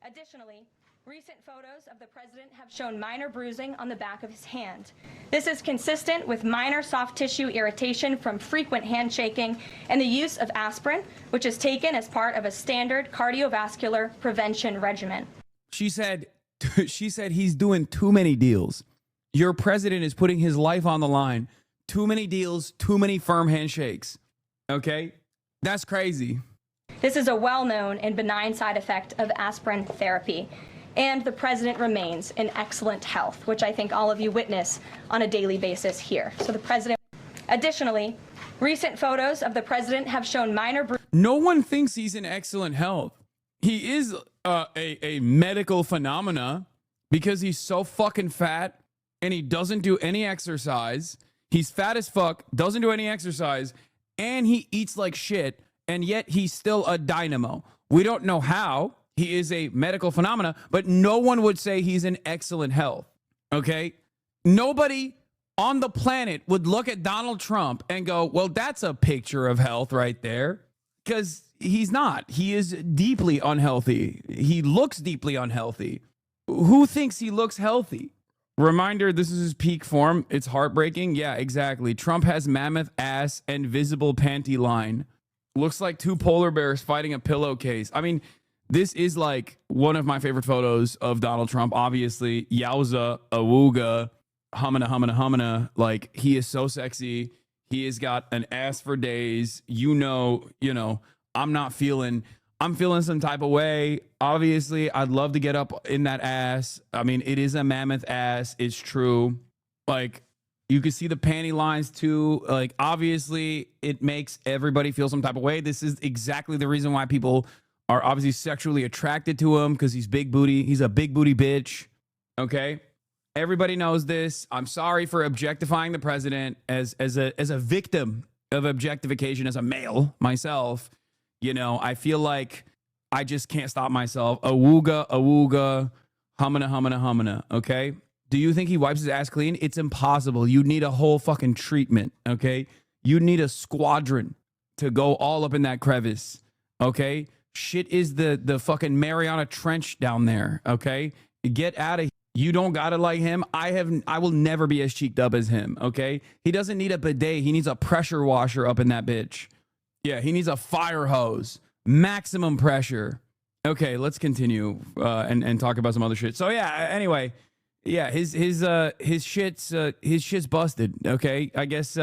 Additionally, recent photos of the president have shown minor bruising on the back of his hand. This is consistent with minor soft tissue irritation from frequent handshaking and the use of aspirin, which is taken as part of a standard cardiovascular prevention regimen. She said he's doing too many deals. Your president is putting his life on the line. Too many deals, too many firm handshakes. Okay? That's crazy. This is a well-known and benign side effect of aspirin therapy. And the president remains in excellent health, which I think all of you witness on a daily basis here. So the president, additionally, recent photos of the president have shown minor No one thinks he's in excellent health. He is a medical phenomena because he's so fucking fat and he doesn't do any exercise. He's fat as fuck, doesn't do any exercise, and he eats like shit, and yet he's still a dynamo. We don't know how. He is a medical phenomena, but no one would say he's in excellent health, okay? Nobody on the planet would look at Donald Trump and go, well, that's a picture of health right there, because he's not. He is deeply unhealthy. He looks deeply unhealthy. Who thinks he looks healthy? Reminder, this is his peak form. It's heartbreaking. Yeah, exactly. Trump has mammoth ass and visible panty line. Looks like two polar bears fighting a pillowcase. I mean, this is like one of my favorite photos of Donald Trump. Obviously, yowza, awooga, humana, humana, humana. Like, he is so sexy. He has got an ass for days. You know, I'm feeling some type of way. Obviously, I'd love to get up in that ass. I mean, it is a mammoth ass. It's true. Like, you can see the panty lines too. Like, obviously, it makes everybody feel some type of way. This is exactly the reason why people are obviously sexually attracted to him, because he's big booty. He's a big booty bitch. Okay? Everybody knows this. I'm sorry for objectifying the president as a victim of objectification as a male myself. I feel like I just can't stop myself. Awooga, awooga, Humana, okay? Do you think he wipes his ass clean? It's impossible. You need a whole fucking treatment, okay? You need a squadron to go all up in that crevice, okay? Shit is the fucking Mariana Trench down there, okay? Get out of here. You don't gotta like him. I will never be as cheeked up as him, okay? He doesn't need a bidet. He needs a pressure washer up in that bitch. Yeah, he needs a fire hose. Maximum pressure. Okay, let's continue and talk about some other shit. So yeah, anyway, yeah, his shit's busted. Okay, I guess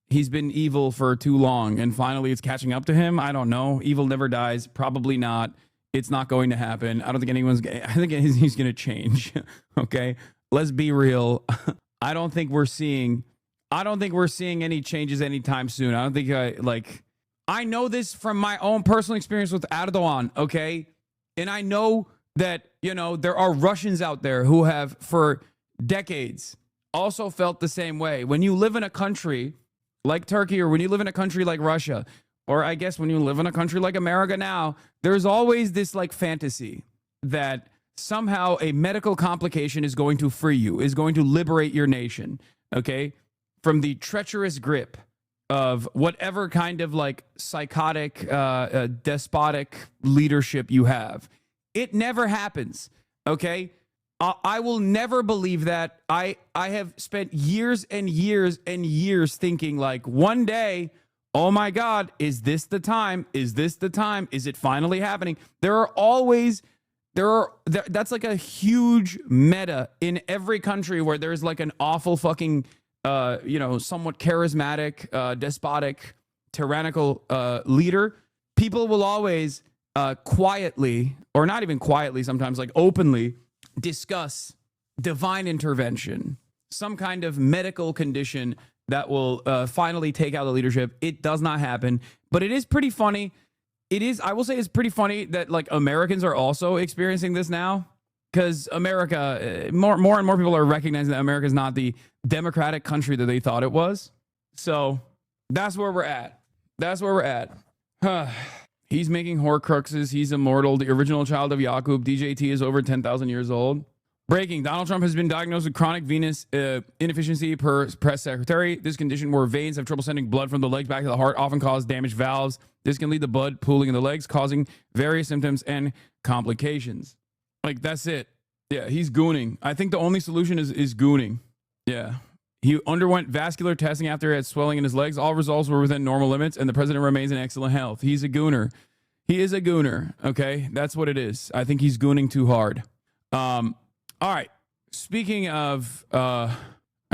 he's been evil for too long, and finally it's catching up to him. I don't know. Evil never dies. Probably not. It's not going to happen. I don't think anyone's. I think he's going to change. Okay, let's be real. I don't think we're seeing any changes anytime soon. I don't think I know this from my own personal experience with Erdogan, okay? And I know that, there are Russians out there who have, for decades, also felt the same way. When you live in a country like Turkey, or when you live in a country like Russia, or I guess when you live in a country like America now, there's always this fantasy that somehow a medical complication is going to free you, is going to liberate your nation, okay? From the treacherous grip of whatever kind of psychotic, despotic leadership you have. It never happens, okay? I will never believe that. I have spent years and years and years thinking one day, oh my God, is this the time? Is this the time? Is it finally happening? That's a huge meta in every country where there's an awful fucking somewhat charismatic, despotic, tyrannical leader. People will always quietly, or not even quietly, sometimes openly discuss divine intervention, some kind of medical condition that will finally take out the leadership. It does not happen, but it is pretty funny. I will say it's pretty funny that Americans are also experiencing this now. Because America, more and more people are recognizing that America is not the democratic country that they thought it was. So that's where we're at. He's making Horcruxes. He's immortal. The original child of Yakub. DJT is over 10,000 years old. Breaking. Donald Trump has been diagnosed with chronic venous inefficiency per press secretary. This condition, where veins have trouble sending blood from the legs back to the heart, often cause damaged valves. This can lead to blood pooling in the legs, causing various symptoms and complications. That's it. Yeah, he's gooning. I think the only solution is gooning. Yeah. He underwent vascular testing after he had swelling in his legs. All results were within normal limits, and the president remains in excellent health. He's a gooner. He is a gooner, okay? That's what it is. I think he's gooning too hard. All right. Speaking of, I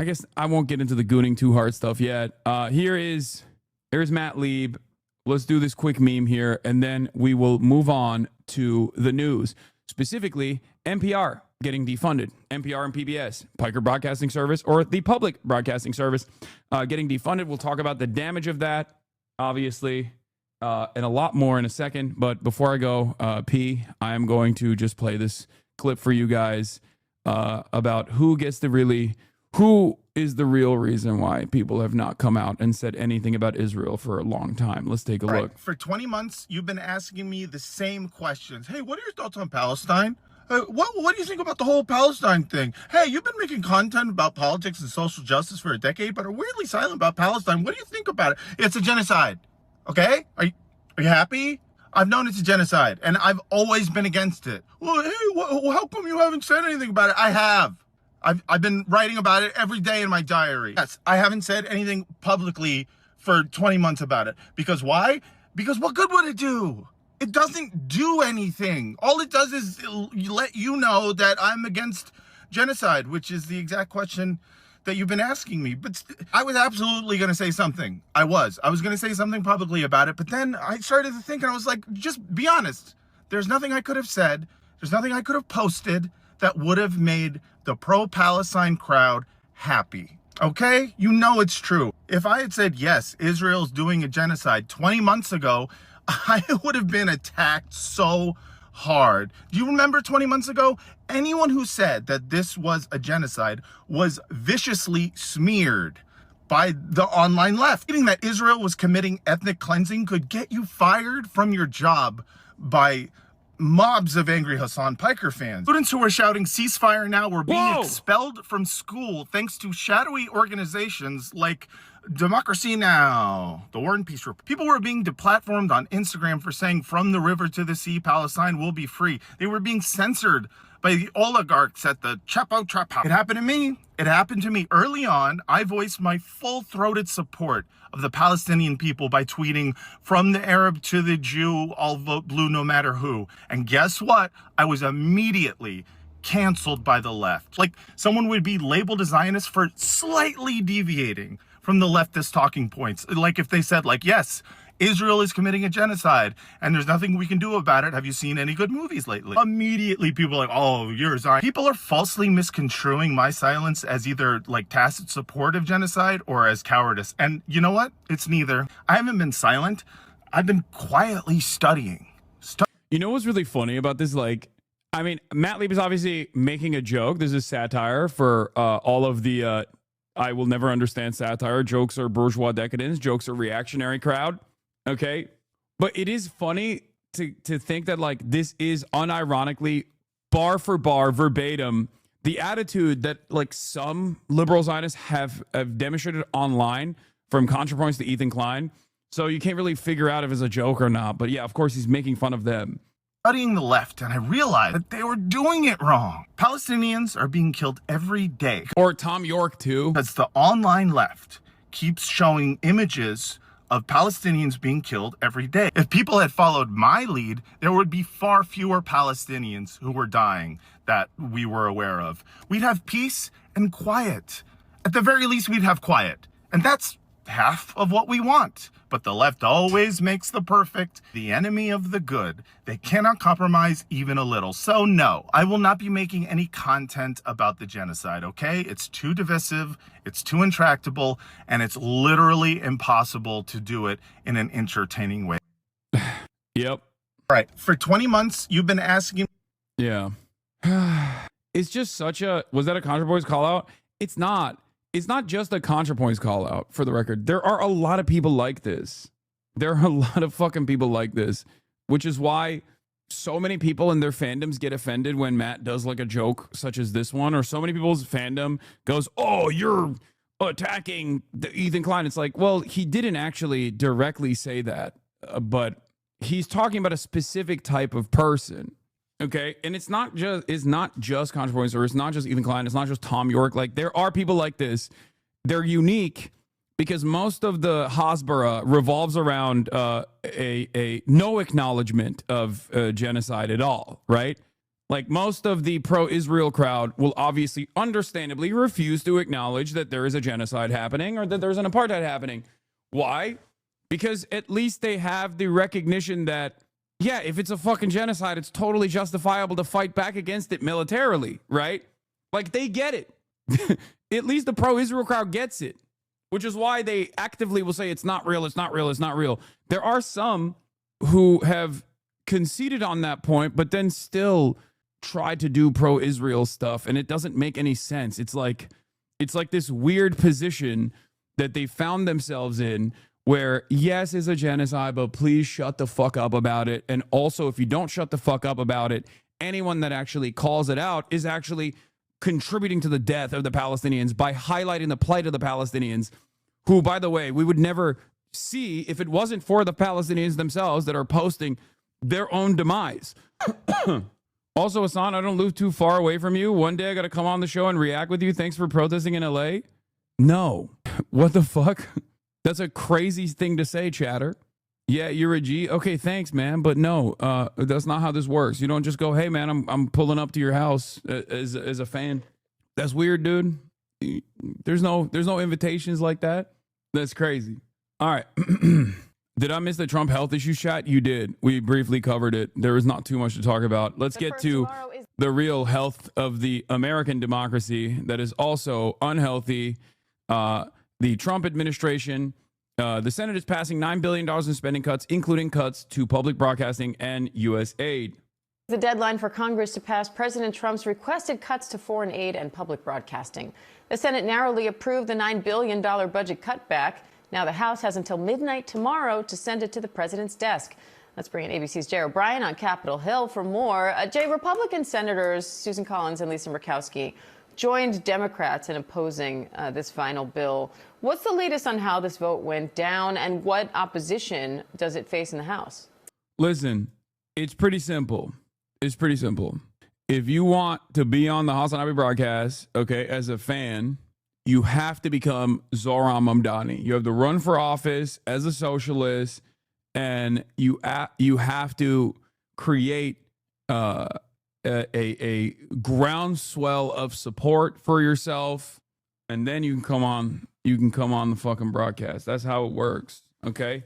guess I won't get into the gooning too hard stuff yet. Here's Matt Lieb. Let's do this quick meme here, and then we will move on to the news. Specifically, NPR getting defunded. NPR and PBS, Piker Broadcasting Service, or the Public Broadcasting Service, getting defunded. We'll talk about the damage of that, obviously, and a lot more in a second. But before I go, I am going to just play this clip for you guys about who is the real reason why people have not come out and said anything about Israel for a long time. Let's take a look. For 20 months, you've been asking me the same questions. Hey, what are your thoughts on Palestine? What do you think about the whole Palestine thing? Hey, you've been making content about politics and social justice for a decade, but are weirdly silent about Palestine. What do you think about it? It's a genocide. Okay? Are you happy? I've known it's a genocide, and I've always been against it. Well, hey, how come you haven't said anything about it? I have. I've been writing about it every day in my diary. Yes, I haven't said anything publicly for 20 months about it. Because why? Because what good would it do? It doesn't do anything. All it does is let you know that I'm against genocide, which is the exact question that you've been asking me. But I was absolutely going to say something. I was going to say something publicly about it. But then I started to think, and I was like, just be honest. There's nothing I could have said. There's nothing I could have posted that would have made the pro-Palestine crowd happy. Okay? You know it's true. If I had said, yes, Israel's doing a genocide 20 months ago, I would have been attacked so hard. Do you remember 20 months ago? Anyone who said that this was a genocide was viciously smeared by the online left. Thinking that Israel was committing ethnic cleansing could get you fired from your job by mobs of angry Hassan Piker fans. Students who were shouting ceasefire now were being Whoa! expelled from school thanks to shadowy organizations like Democracy Now!, the War and Peace Report. People were being deplatformed on Instagram for saying from the river to the sea, Palestine will be free. They were being censored by the oligarchs at the Chapo Trap House. It happened to me. It happened to me early on. I voiced my full-throated support of the Palestinian people by tweeting, from the Arab to the Jew, I'll vote blue no matter who. And guess what? I was immediately canceled by the left. Like, someone would be labeled a Zionist for slightly deviating from the leftist talking points. Like if they said, like, yes, Israel is committing a genocide and there's nothing we can do about it. Have you seen any good movies lately? Immediately people are like, oh, you're a Zionist. People are falsely misconstruing my silence as either like tacit support of genocide or as cowardice. And you know what? It's neither. I haven't been silent. I've been quietly studying. You know what's really funny about this? Like, I mean, Matt Lieb is obviously making a joke. This is satire for all of the I will never understand satire. Jokes are bourgeois decadence. Jokes are reactionary crowd. Okay. But it is funny to think that like this is unironically bar for bar verbatim the attitude that like some liberal Zionists have demonstrated online from ContraPoints to Ethan Klein. So you can't really figure out if it's a joke or not. But yeah, of course he's making fun of them. Studying the left, and I realized that they were doing it wrong. Palestinians are being killed every day. Or Tom York too. Because the online left keeps showing images of Palestinians being killed every day. If people had followed my lead, there would be far fewer Palestinians who were dying that we were aware of. We'd have peace and quiet. At the very least, we'd have quiet. And that's half of what we want. But the left always makes the perfect, the enemy of the good. They cannot compromise even a little. So no, I will not be making any content about the genocide, okay? It's too divisive, it's too intractable, and it's literally impossible to do it in an entertaining way. Yep. All right, for 20 months, you've been asking... Yeah. It's just such a... Was that a ContraPoints call out? It's not. It's not just a ContraPoints call out, for the record. There are a lot of people like this. There are a lot of fucking people like this, which is why so many people in their fandoms get offended when Matt does like a joke such as this one, or so many people's fandom goes, oh, you're attacking the Ethan Klein. It's like, well, he didn't actually directly say that, but he's talking about a specific type of person. Okay, and it's not just ContraPoints, or it's not just Ethan Klein, it's not just Tom York. Like, there are people like this. They're unique because most of the Hasbara revolves around a no acknowledgement of genocide at all, right? Like, most of the pro-Israel crowd will obviously, understandably, refuse to acknowledge that there is a genocide happening or that there's an apartheid happening. Why? Because at least they have the recognition that, yeah, if it's a fucking genocide, it's totally justifiable to fight back against it militarily, right? Like, they get it. At least the pro-Israel crowd gets it, which is why they actively will say it's not real, it's not real, it's not real. There are some who have conceded on that point, but then still try to do pro-Israel stuff, and it doesn't make any sense. It's like this weird position that they found themselves in, where, yes, it's a genocide, but please shut the fuck up about it. And also, if you don't shut the fuck up about it, anyone that actually calls it out is actually contributing to the death of the Palestinians by highlighting the plight of the Palestinians, who, by the way, we would never see if it wasn't for the Palestinians themselves that are posting their own demise. Also, Hasan, I don't live too far away from you. One day I got to come on the show and react with you. Thanks for protesting in LA. No. What the fuck? That's a crazy thing to say, chatter. Yeah, you're a G. Okay, thanks, man. But no, that's not how this works. You don't just go, hey, man, I'm pulling up to your house as a fan. That's weird, dude. There's no invitations like that. That's crazy. All right. Did I miss the Trump health issue chat? You did. We briefly covered it. There is not too much to talk about. Let's get to the real health of the American democracy that is also unhealthy. The Trump administration, the Senate is passing $9 billion in spending cuts, including cuts to public broadcasting and U.S. aid. The deadline for Congress to pass President Trump's requested cuts to foreign aid and public broadcasting. The Senate narrowly approved the $9 billion budget cutback. Now the House has until midnight tomorrow to send it to the president's desk. Let's bring in ABC's Jay O'Brien on Capitol Hill for more. Jay, Republican Senators Susan Collins and Lisa Murkowski joined Democrats in opposing this final bill. What's the latest on how this vote went down, and what opposition does it face in the House? Listen, it's pretty simple. It's pretty simple. If you want to be on the HasanAbi broadcast, okay, as a fan, you have to become ZOHRAN Mamdani. You have to run for office as a socialist, and you have to create a groundswell of support for yourself, and then you can come on the fucking broadcast. That's how it works. Okay,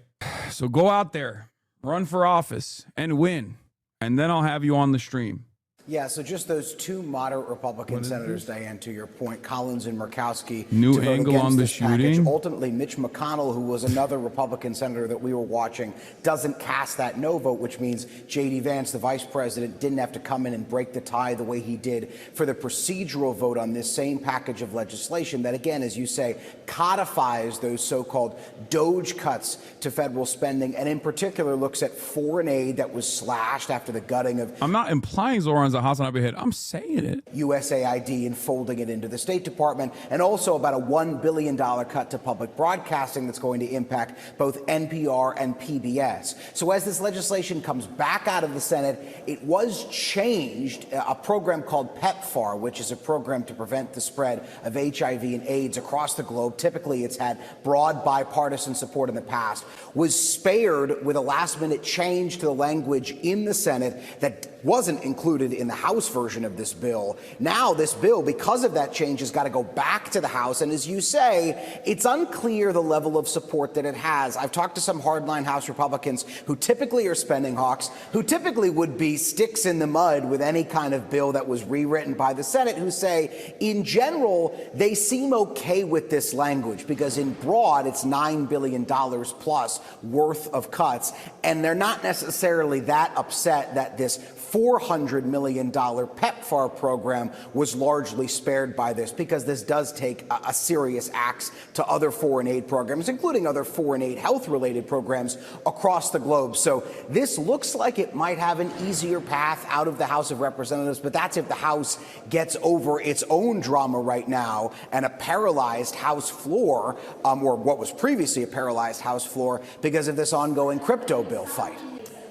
so go out there, run for office, and win, and then I'll have you on the stream. Yeah, so just those two moderate Republican senators, Diane, to your point, Collins and Murkowski. New to vote angle against on the this package. shooting. Ultimately, Mitch McConnell, who was another Republican senator that we were watching, doesn't cast that no vote, which means J.D. Vance, the vice president, didn't have to come in and break the tie the way he did for the procedural vote on this same package of legislation that, again, as you say, codifies those so-called DOGE cuts to federal spending, and in particular looks at foreign aid that was slashed after the gutting of... I'm not implying Zoran's a HasanAbi head. I'm saying it. USAID and folding it into the State Department, and also about a $1 billion cut to public broadcasting that's going to impact both NPR and PBS. So as this legislation comes back out of the Senate, it was changed, a program called PEPFAR, which is a program to prevent the spread of HIV and AIDS across the globe. Typically, it's had broad bipartisan support in the past, was spared with a last-minute change to the language in the Senate that wasn't included in the House version of this bill. Now this bill, because of that change, has got to go back to the House. And as you say, it's unclear the level of support that it has. I've talked to some hardline House Republicans who typically are spending hawks, who typically would be sticks in the mud with any kind of bill that was rewritten by the Senate, who say, in general, they seem okay with this language because in broad, it's $9 billion plus worth of cuts. And they're not necessarily that upset that this $400 million PEPFAR program was largely spared by this, because this does take a serious axe to other foreign aid programs, including other foreign aid health-related programs across the globe. So this looks like it might have an easier path out of the House of Representatives, but that's if the House gets over its own drama right now and a paralyzed House floor, or what was previously a paralyzed House floor, because of this ongoing crypto bill fight.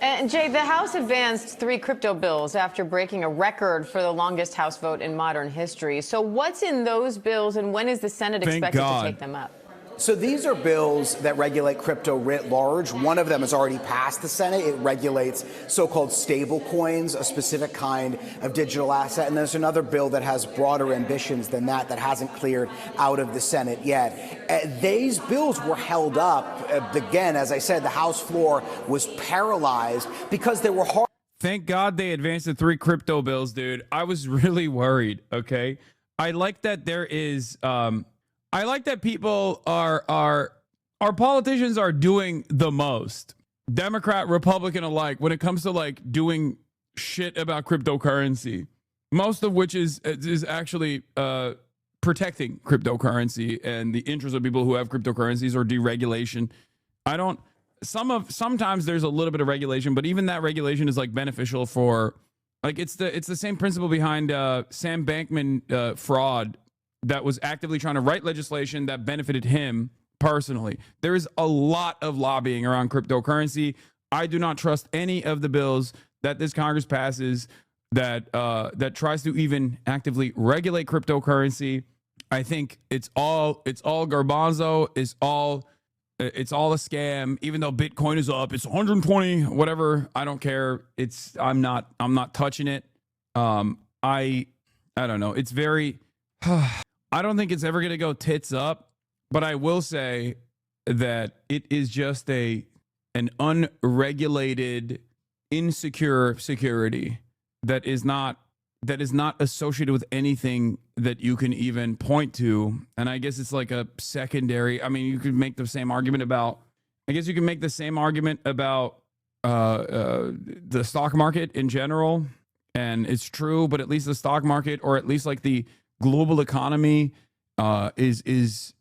And Jay, the House advanced 3 crypto bills after breaking a record for the longest House vote in modern history. So what's in those bills, and when is the Senate expected to take them up? So these are bills that regulate crypto writ large. One of them has already passed the Senate. It regulates so-called stable coins, a specific kind of digital asset. And there's another bill that has broader ambitions than that hasn't cleared out of the Senate yet. These bills were held up. Again, as I said, the House floor was paralyzed because there were hard. Thank God they advanced the 3 crypto bills, dude. I was really worried, okay? I like that there is... I like that people our politicians are doing the most, Democrat, Republican alike, when it comes to like doing shit about cryptocurrency, most of which is actually protecting cryptocurrency and the interests of people who have cryptocurrencies, or deregulation. Sometimes there's a little bit of regulation, but even that regulation is like beneficial for, like, it's the same principle behind Sam Bankman fraud that was actively trying to write legislation that benefited him personally. There is a lot of lobbying around cryptocurrency. I do not trust any of the bills that this Congress passes that tries to even actively regulate cryptocurrency. I think it's all garbanzo. It's all a scam. Even though Bitcoin is up, it's 120, whatever. I don't care. I'm not touching it. I don't know. It's very. I don't think it's ever going to go tits up, but I will say that it is just an unregulated, insecure security that is not associated with anything that you can even point to. And I guess it's like a secondary. I mean, you could make the same argument about. I guess you can make the same argument about the stock market in general, and it's true. But at least the stock market, or at least like the global economy, is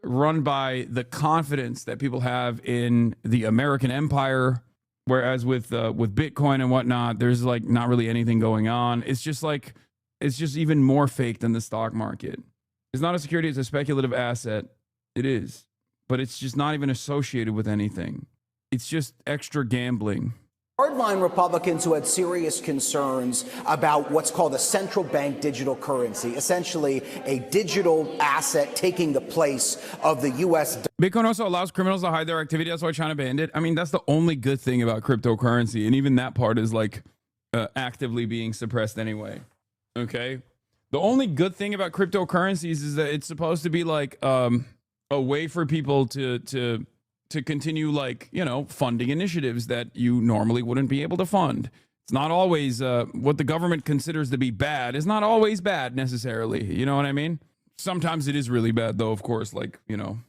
run by the confidence that people have in the American empire, Whereas with Bitcoin and whatnot, there's like not really anything going on. It's just even more fake than the stock market. It's not a security, it's a speculative asset. It is. But it's just not even associated with anything. It's just extra gambling. Hardline Republicans who had serious concerns about what's called a central bank digital currency, essentially a digital asset taking the place of the U.S. Bitcoin also allows criminals to hide their activity. That's why China banned it. I mean, that's the only good thing about cryptocurrency. And even that part is like actively being suppressed anyway. Okay. The only good thing about cryptocurrencies is that it's supposed to be like a way for people to continue, like, you know, funding initiatives that you normally wouldn't be able to fund. It's not always what the government considers to be bad is not always bad necessarily. You know what I mean? Sometimes it is really bad, though, of course. Like, you know,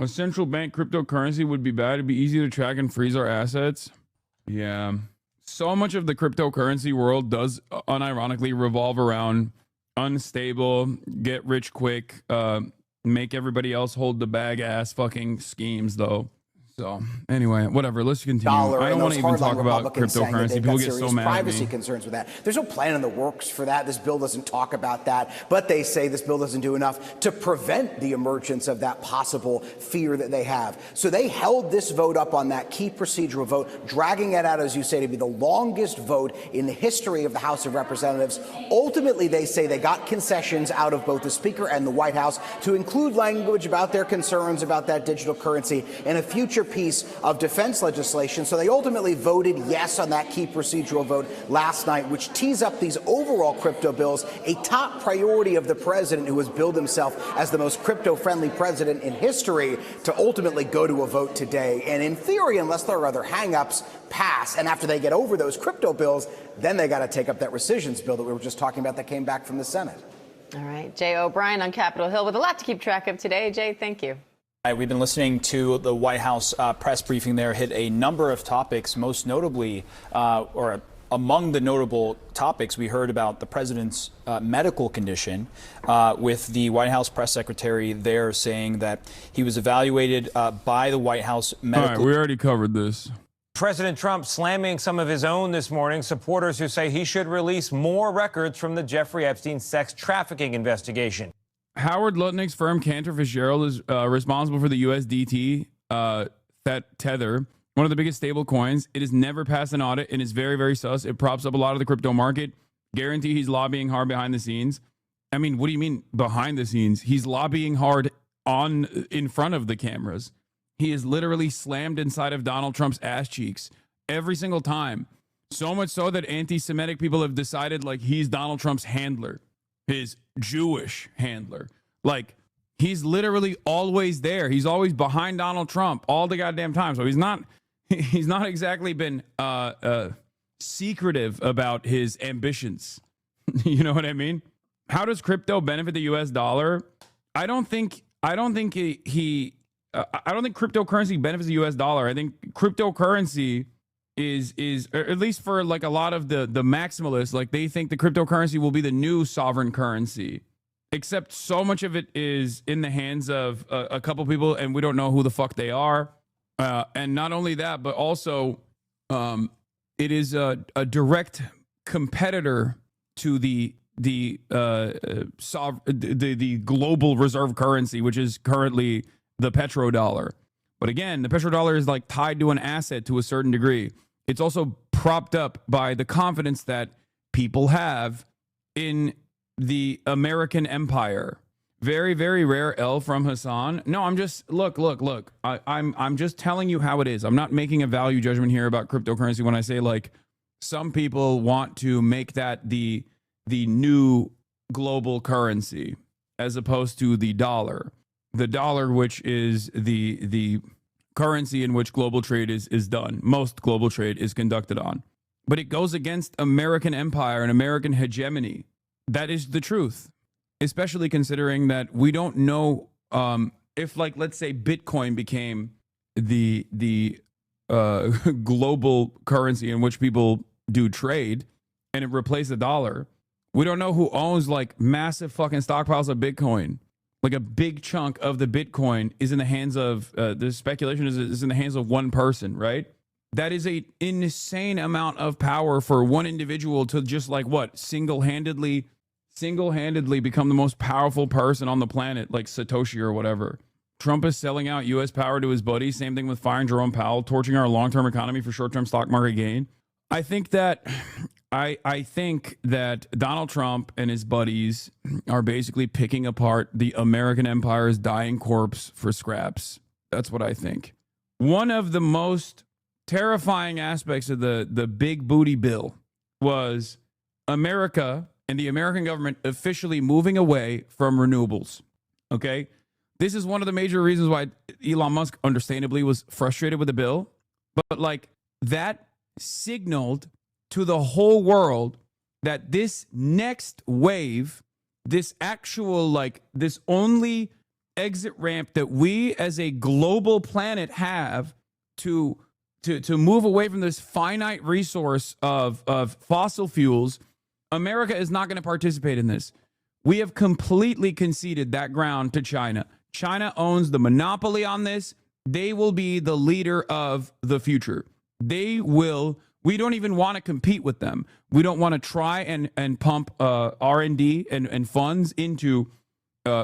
a central bank cryptocurrency would be bad. It'd be easy to track and freeze our assets. Yeah. So much of the cryptocurrency world does unironically revolve around unstable, get rich quick, make everybody else hold the bag ass fucking schemes, though. So anyway, whatever. Let's continue. I don't want to even talk about cryptocurrency. People get so mad at me. Privacy concerns with that. There's no plan in the works for that. This bill doesn't talk about that, but they say this bill doesn't do enough to prevent the emergence of that possible fear that they have. So they held this vote up on that key procedural vote, dragging it out, as you say, to be the longest vote in the history of the House of Representatives. Ultimately, they say they got concessions out of both the Speaker and the White House to include language about their concerns about that digital currency in a future piece of defense legislation. So they ultimately voted yes on that key procedural vote last night, which tees up these overall crypto bills, a top priority of the president, who has billed himself as the most crypto-friendly president in history, to ultimately go to a vote today. And in theory, unless there are other hangups, pass. And after they get over those crypto bills, then they got to take up that rescissions bill that we were just talking about that came back from the Senate. All right. Jay O'Brien on Capitol Hill with a lot to keep track of today. Jay, thank you. We've been listening to the White House press briefing there, hit a number of topics, most notably, or among the notable topics, we heard about the president's medical condition, with the White House press secretary there saying that he was evaluated by the White House medical. All right, we already covered this. President Trump slamming some of his own this morning, supporters who say he should release more records from the Jeffrey Epstein sex trafficking investigation. Howard Lutnick's firm Cantor Fitzgerald is responsible for the USDT, that Tether, one of the biggest stable coins. It has never passed an audit and is very, very sus. It props up a lot of the crypto market. Guarantee he's lobbying hard behind the scenes. I mean, what do you mean behind the scenes? He's lobbying hard in front of the cameras. He is literally slammed inside of Donald Trump's ass cheeks every single time. So much so that anti-Semitic people have decided, like, he's Donald Trump's handler, his Jewish handler. Like, he's literally always there. He's always behind Donald Trump all the goddamn time. So he's not exactly been secretive about his ambitions. You know what I mean? How does crypto benefit the US dollar? I don't think cryptocurrency benefits the US dollar. I think cryptocurrency is or at least for like a lot of the maximalists, like they think the cryptocurrency will be the new sovereign currency, except so much of it is in the hands of a couple people and we don't know who the fuck they are. And not only that, but also it is a direct competitor to the global reserve currency, which is currently the petrodollar. But again, the petrodollar is like tied to an asset to a certain degree. It's also propped up by the confidence that people have in the American empire. Very, very rare L from Hasan. No, I'm just look. I'm just telling you how it is. I'm not making a value judgment here about cryptocurrency when I say, like, some people want to make that the new global currency as opposed to the dollar. The dollar, which is the currency in which global trade is done. Most global trade is conducted on. But it goes against American empire and American hegemony. That is the truth. Especially considering that we don't know if, like, let's say Bitcoin became the global currency in which people do trade and it replaced the dollar. We don't know who owns, like, massive fucking stockpiles of Bitcoin. Like, a big chunk of the Bitcoin is in the hands of, the speculation is in the hands of one person, right? That is an insane amount of power for one individual to just like what? Single-handedly become the most powerful person on the planet, like Satoshi or whatever. Trump is selling out U.S. power to his buddies. Same thing with firing Jerome Powell, torching our long-term economy for short-term stock market gain. I think that Donald Trump and his buddies are basically picking apart the American empire's dying corpse for scraps. That's what I think. One of the most terrifying aspects of the big booty bill was America and the American government officially moving away from renewables. Okay? This is one of the major reasons why Elon Musk understandably was frustrated with the bill. But like that signaled to the whole world that this next wave, this actual like this only exit ramp that we as a global planet have to move away from this finite resource of fossil fuels, America is not going to participate in this. We have completely conceded that ground to China. China owns the monopoly on this. They will be the leader of the future. They will. We don't even want to compete with them. We don't want to try and pump R&D and funds into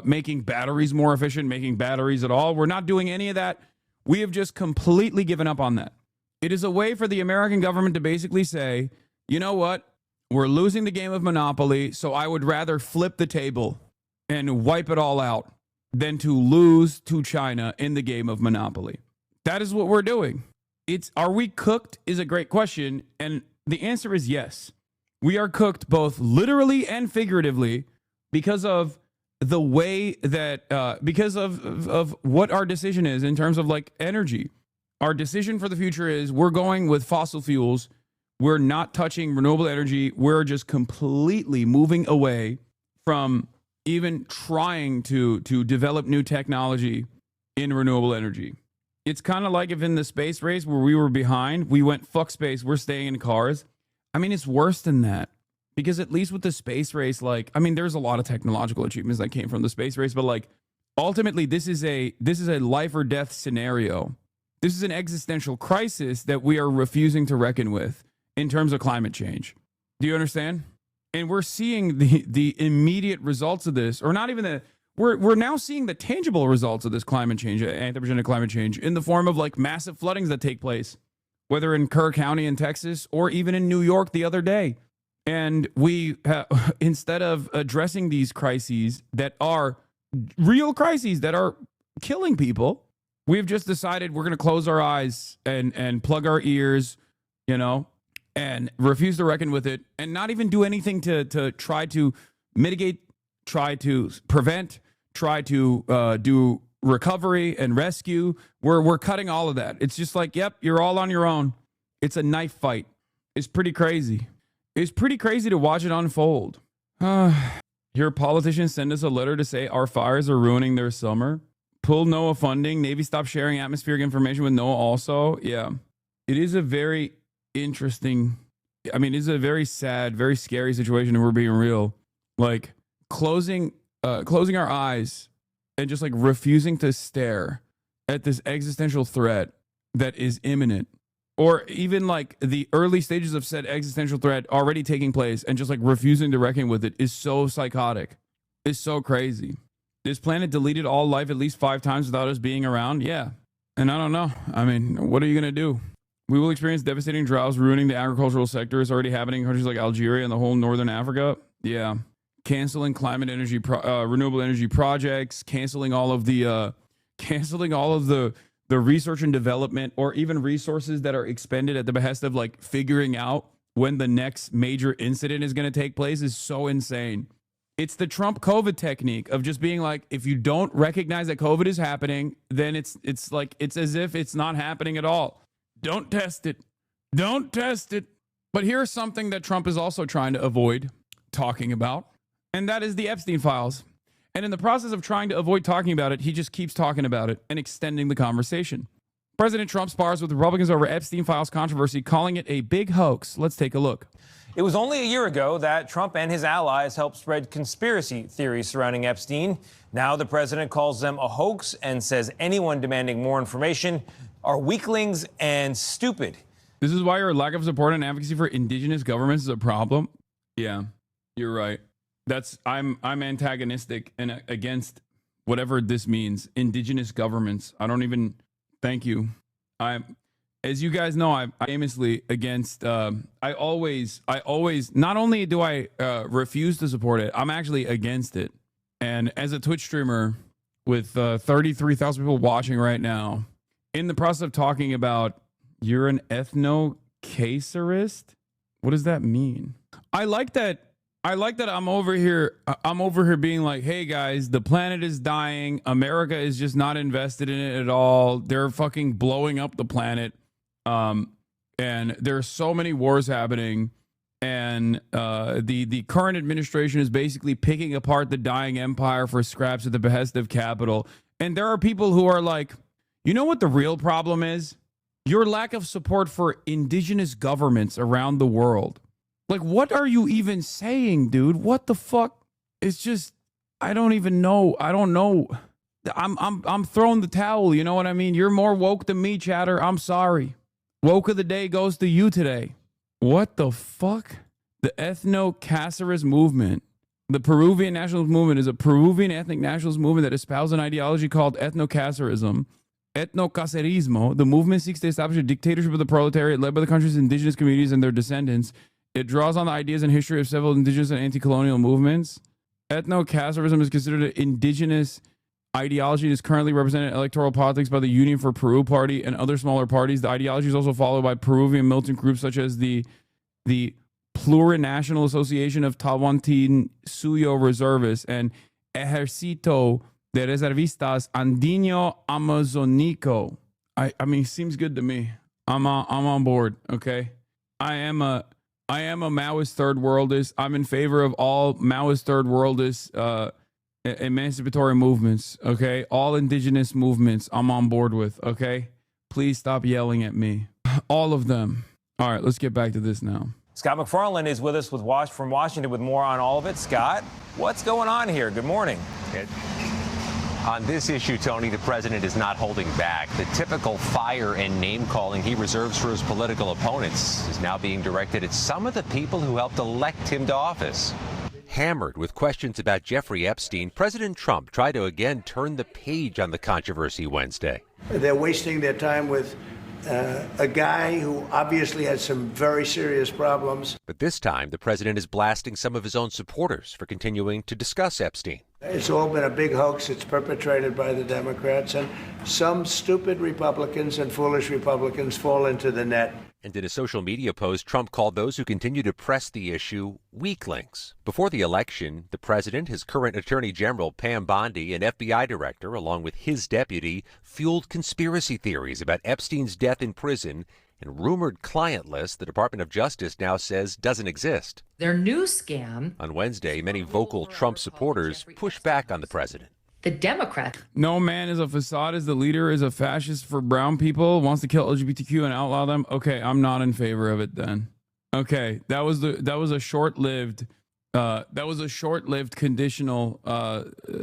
making batteries more efficient, making batteries at all. We're not doing any of that. We have just completely given up on that. It is a way for the American government to basically say, you know what? We're losing the game of monopoly, so I would rather flip the table and wipe it all out than to lose to China in the game of monopoly. That is what we're doing. Are we cooked is a great question, and the answer is yes. We are cooked both literally and figuratively because of the way that, because of what our decision is in terms of like energy. Our decision for the future is we're going with fossil fuels. We're not touching renewable energy. We're just completely moving away from even trying to develop new technology in renewable energy. It's kind of like if in the space race where we were behind, we went, fuck space, we're staying in cars. I mean, it's worse than that. Because at least with the space race, like, I mean, there's a lot of technological achievements that came from the space race, but like, ultimately, this is a life or death scenario. This is an existential crisis that we are refusing to reckon with in terms of climate change. Do you understand? And we're seeing the immediate results of this, or not even we're now seeing the tangible results of this climate change, anthropogenic climate change, in the form of like massive floodings that take place, whether in Kerr County in Texas or even in New York the other day. And we, instead of addressing these crises that are real crises that are killing people, we've just decided we're going to close our eyes and plug our ears, you know, and refuse to reckon with it and not even do anything to try to mitigate, try to prevent, try to do recovery and rescue. We're cutting all of that. It's just like, yep, you're all on your own. It's a knife fight. It's pretty crazy. It's pretty crazy to watch it unfold. Your politicians send us a letter to say our fires are ruining their summer. Pull NOAA funding. Navy stop sharing atmospheric information with NOAA also. Yeah. It is a very interesting, I mean, it's a very sad, very scary situation if we're being real. Like closing our eyes and just like refusing to stare at this existential threat that is imminent. Or even like the early stages of said existential threat already taking place and just like refusing to reckon with it is so psychotic. It's so crazy. This planet deleted all life at least 5 times without us being around. Yeah. And I don't know. I mean, what are you going to do? We will experience devastating droughts ruining the agricultural sector. It's already happening in countries like Algeria and the whole northern Africa. Yeah. Canceling climate energy, renewable energy projects, canceling all of the research and development or even resources that are expended at the behest of like figuring out when the next major incident is going to take place is so insane. It's the Trump COVID technique of just being like, if you don't recognize that COVID is happening, then it's like, it's as if it's not happening at all. Don't test it. Don't test it. But here's something that Trump is also trying to avoid talking about, and that is the Epstein files. And in the process of trying to avoid talking about it, he just keeps talking about it and extending the conversation. President Trump spars with Republicans over Epstein files controversy, calling it a big hoax. Let's take a look. It was only a year ago that Trump and his allies helped spread conspiracy theories surrounding Epstein. Now the president calls them a hoax and says anyone demanding more information are weaklings and stupid. This is why your lack of support and advocacy for indigenous governments is a problem. Yeah, you're right. I'm antagonistic and against whatever this means. Indigenous governments. I don't even. Thank you. As you guys know, I'm famously against. I always. Not only do I refuse to support it, I'm actually against it. And as a Twitch streamer with 33,000 people watching right now, in the process of talking about you're an ethno-caserist. What does that mean? I like that I'm over here being like, hey guys, the planet is dying. America is just not invested in it at all. They're fucking blowing up the planet. And there's so many wars happening. And the current administration is basically picking apart the dying empire for scraps at the behest of capital. And there are people who are like, you know what the real problem is? Your lack of support for indigenous governments around the world. Like, what are you even saying, dude? What the fuck? It's just, I don't even know. I don't know. I'm throwing the towel. You know what I mean? You're more woke than me, chatter. I'm sorry. Woke of the day goes to you today. What the fuck? The ethno-cacerist movement. The Peruvian nationalist movement is a Peruvian ethnic nationalist movement that espouses an ideology called ethno-cacerism. Ethno-cacerismo. The movement seeks to establish a dictatorship of the proletariat led by the country's indigenous communities and their descendants. It draws on the ideas and history of several indigenous and anti-colonial movements. Ethno-cacerism is considered an indigenous ideology and is currently represented in electoral politics by the Union for Peru Party and other smaller parties. The ideology is also followed by Peruvian militant groups such as the Plurinational Association of Tahuantin Suyo Reservists and Ejército de Reservistas Andino Amazonico. I mean, seems good to me. I'm on board. Okay, I am a Maoist third worldist. I'm in favor of all Maoist third worldist emancipatory movements. Okay, all indigenous movements. I'm on board with. Okay, please stop yelling at me. All of them. All right, let's get back to this now. Scott McFarland is with us from Washington with more on all of it. Scott, what's going on here? Good morning. On this issue, Tony, the president is not holding back. The typical fire and name-calling he reserves for his political opponents is now being directed at some of the people who helped elect him to office. Hammered with questions about Jeffrey Epstein, President Trump tried to again turn the page on the controversy Wednesday. They're wasting their time with a guy who obviously has some very serious problems. But this time, the president is blasting some of his own supporters for continuing to discuss Epstein. It's all been a big hoax. It's perpetrated by the Democrats, and some stupid Republicans and foolish Republicans fall into the net. And in a social media post, Trump called those who continue to press the issue weaklings. Before the election, the president, his current Attorney General Pam Bondi, and FBI director, along with his deputy, fueled conspiracy theories about Epstein's death in prison and rumored client lists the Department of Justice now says doesn't exist. Their new scam. On Wednesday, many vocal Trump supporters pushed back on the president. The Democrat. No man is a facade as the leader is a fascist for brown people, wants to kill LGBTQ and outlaw them. Okay, I'm not in favor of it then. Okay, that was a short-lived conditional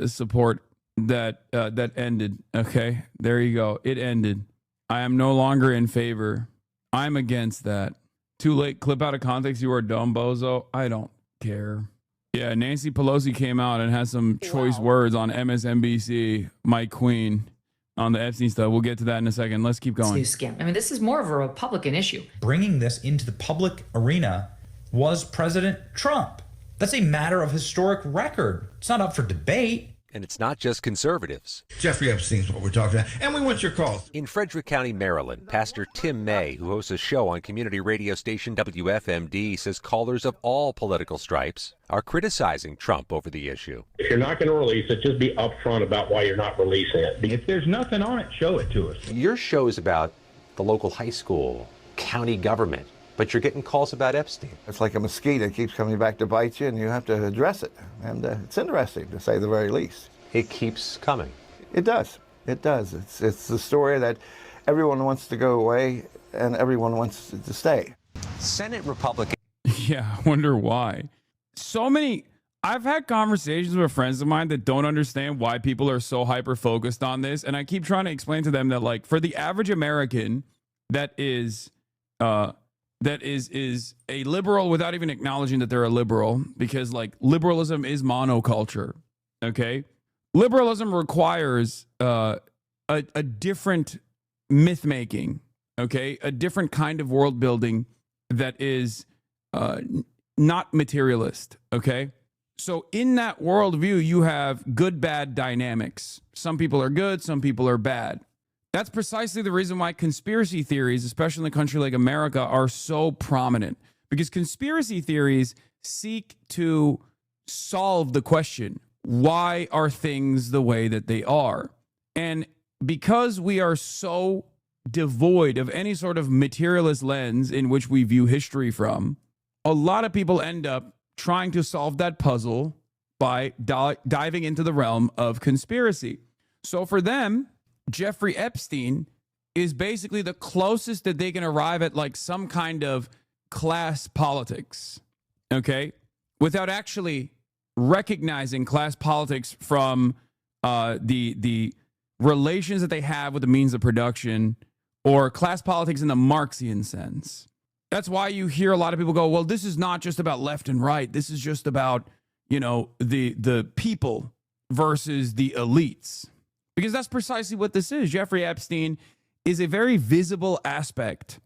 support that ended. Okay, there you go. It ended. I am no longer in favor. I'm against that. Too late. Clip out of context. You are dumb, bozo. I don't care. Yeah, Nancy Pelosi came out and has some choice words on MSNBC, my queen, on the Epstein stuff. We'll get to that in a second. Let's keep going. New scam. I mean, this is more of a Republican issue. Bringing this into the public arena was President Trump. That's a matter of historic record. It's not up for debate. And it's not just conservatives. Jeffrey Epstein's what we're talking about, and we want your calls. In Frederick County, Maryland, Pastor Tim May, who hosts a show on community radio station WFMD, says callers of all political stripes are criticizing Trump over the issue. If you're not going to release it, just be upfront about why you're not releasing it. If there's nothing on it, show it to us. Your show is about the local high school, county government, but you're getting calls about Epstein. It's like a mosquito. It keeps coming back to bite you, and you have to address it. And it's interesting, to say the very least. It keeps coming. It does. It does. It's the story that everyone wants to go away, and everyone wants to stay. Senate Republican. Yeah, I wonder why. So many. I've had conversations with friends of mine that don't understand why people are so hyper-focused on this, and I keep trying to explain to them that, like, for the average American that is that is a liberal without even acknowledging that they're a liberal, because like liberalism is monoculture. Okay, liberalism requires a different myth making. Okay, a different kind of world building that is not materialist. Okay, so in that worldview, you have good bad dynamics. Some people are good, some people are bad. That's precisely the reason why conspiracy theories, especially in a country like America, are so prominent. Because conspiracy theories seek to solve the question, why are things the way that they are? And because we are so devoid of any sort of materialist lens in which we view history from, a lot of people end up trying to solve that puzzle by diving into the realm of conspiracy. So for them, Jeffrey Epstein is basically the closest that they can arrive at like some kind of class politics, okay, without actually recognizing class politics from the relations that they have with the means of production, or class politics in the Marxian sense. That's why you hear a lot of people go, well, this is not just about left and right. This is just about, you know, the people versus the elites. Because that's precisely what this is. Jeffrey Epstein is a very visible aspect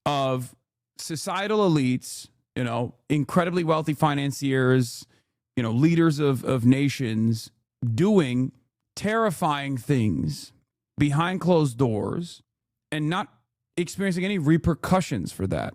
of societal elites, you know, incredibly wealthy financiers, you know, leaders of nations doing terrifying things behind closed doors and not experiencing any repercussions for that.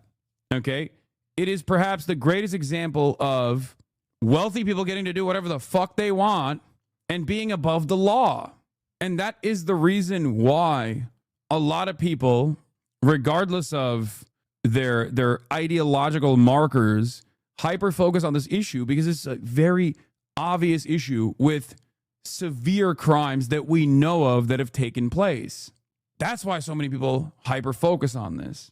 Okay? It is perhaps the greatest example of wealthy people getting to do whatever the fuck they want and being above the law. And that is the reason why a lot of people, regardless of their ideological markers, hyper focus on this issue, because it's a very obvious issue with severe crimes that we know of that have taken place. That's why so many people hyper focus on this.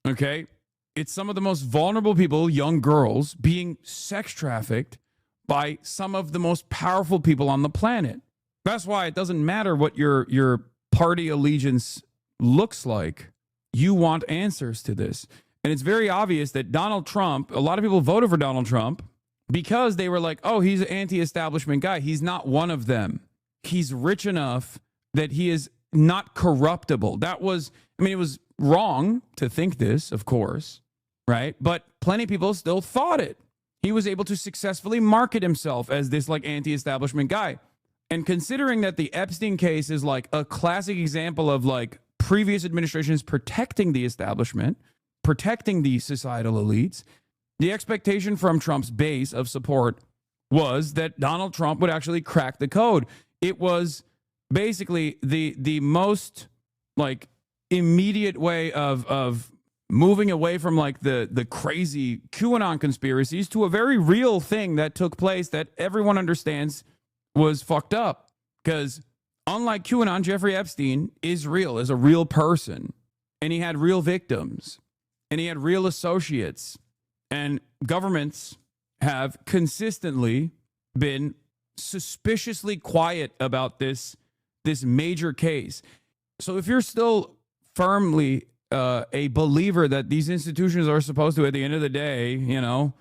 Okay? It's some of the most vulnerable people, young girls, being sex trafficked by some of the most powerful people on the planet. That's why it doesn't matter what your party allegiance looks like. You want answers to this. And it's very obvious that Donald Trump, a lot of people voted for Donald Trump because they were like, oh, he's an anti-establishment guy. He's not one of them. He's rich enough that he is not corruptible. That was, I mean, it was wrong to think this, of course, right? But plenty of people still thought it. He was able to successfully market himself as this like anti-establishment guy. And considering that the Epstein case is like a classic example of like previous administrations protecting the establishment, protecting the societal elites, the expectation from Trump's base of support was that Donald Trump would actually crack the code. It was basically the most like immediate way of moving away from like the crazy QAnon conspiracies to a very real thing that took place that everyone understands was fucked up. Because unlike QAnon, Jeffrey Epstein is real, is a real person. And he had real victims. And he had real associates. And governments have consistently been suspiciously quiet about this major case. So if you're still firmly a believer that these institutions are supposed to, at the end of the day, you know,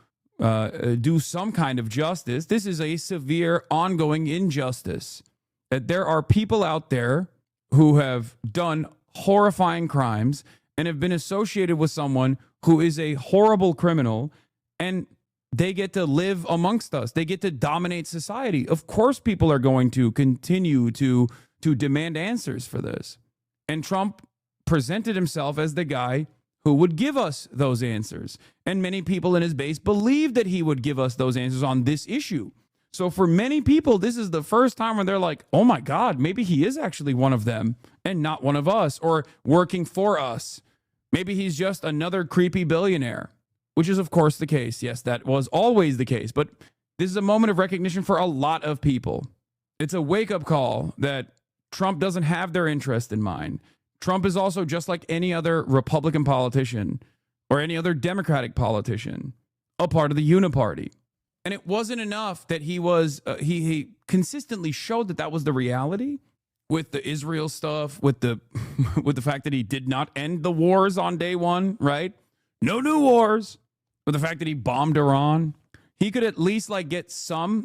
do some kind of justice, this is a severe ongoing injustice. That there are people out there who have done horrifying crimes and have been associated with someone who is a horrible criminal, and they get to live amongst us. They get to dominate society. Of course, people are going to continue to demand answers for this. And Trump presented himself as the guy who would give us those answers. And many people in his base believed that he would give us those answers on this issue. So for many people, this is the first time when they're like, oh my God, maybe he is actually one of them and not one of us, or working for us. Maybe he's just another creepy billionaire, which is of course the case. Yes, that was always the case. But this is a moment of recognition for a lot of people. It's a wake-up call that Trump doesn't have their interest in mind. Trump is also just like any other Republican politician or any other Democratic politician, a part of the uniparty. And it wasn't enough that he was, he consistently showed that that was the reality with the Israel stuff, with the fact that he did not end the wars on day one, right? no new wars. With the fact that he bombed Iran, he could at least like get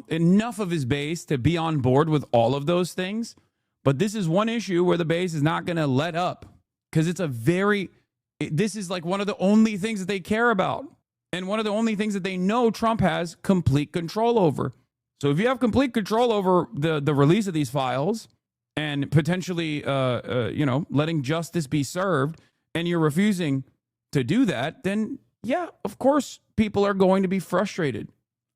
enough of his base to be on board with all of those things. But this is one issue where the base is not going to let up, because this is like one of the only things that they care about. And one of the only things that they know Trump has complete control over. So if you have complete control over the release of these files and potentially, letting justice be served, and you're refusing to do that, then yeah, of course, people are going to be frustrated.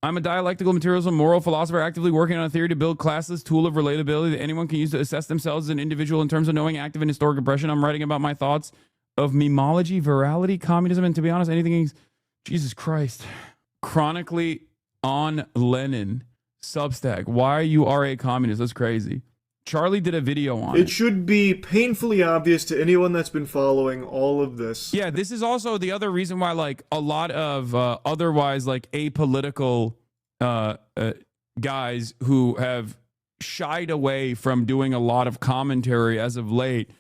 I'm a dialectical materialism moral philosopher actively working on a theory to build classless tool of relatability that anyone can use to assess themselves as an individual in terms of knowing active and historic oppression. I'm writing about my thoughts of memology, virality, communism, and to be honest, anything. Jesus Christ. Chronically on Lenin, Substack. Why you are a communist? That's crazy. Charlie did a video on it. It should be painfully obvious to anyone that's been following all of this. Yeah, this is also the other reason why, like, a lot of otherwise, like, apolitical guys who have shied away from doing a lot of commentary as of late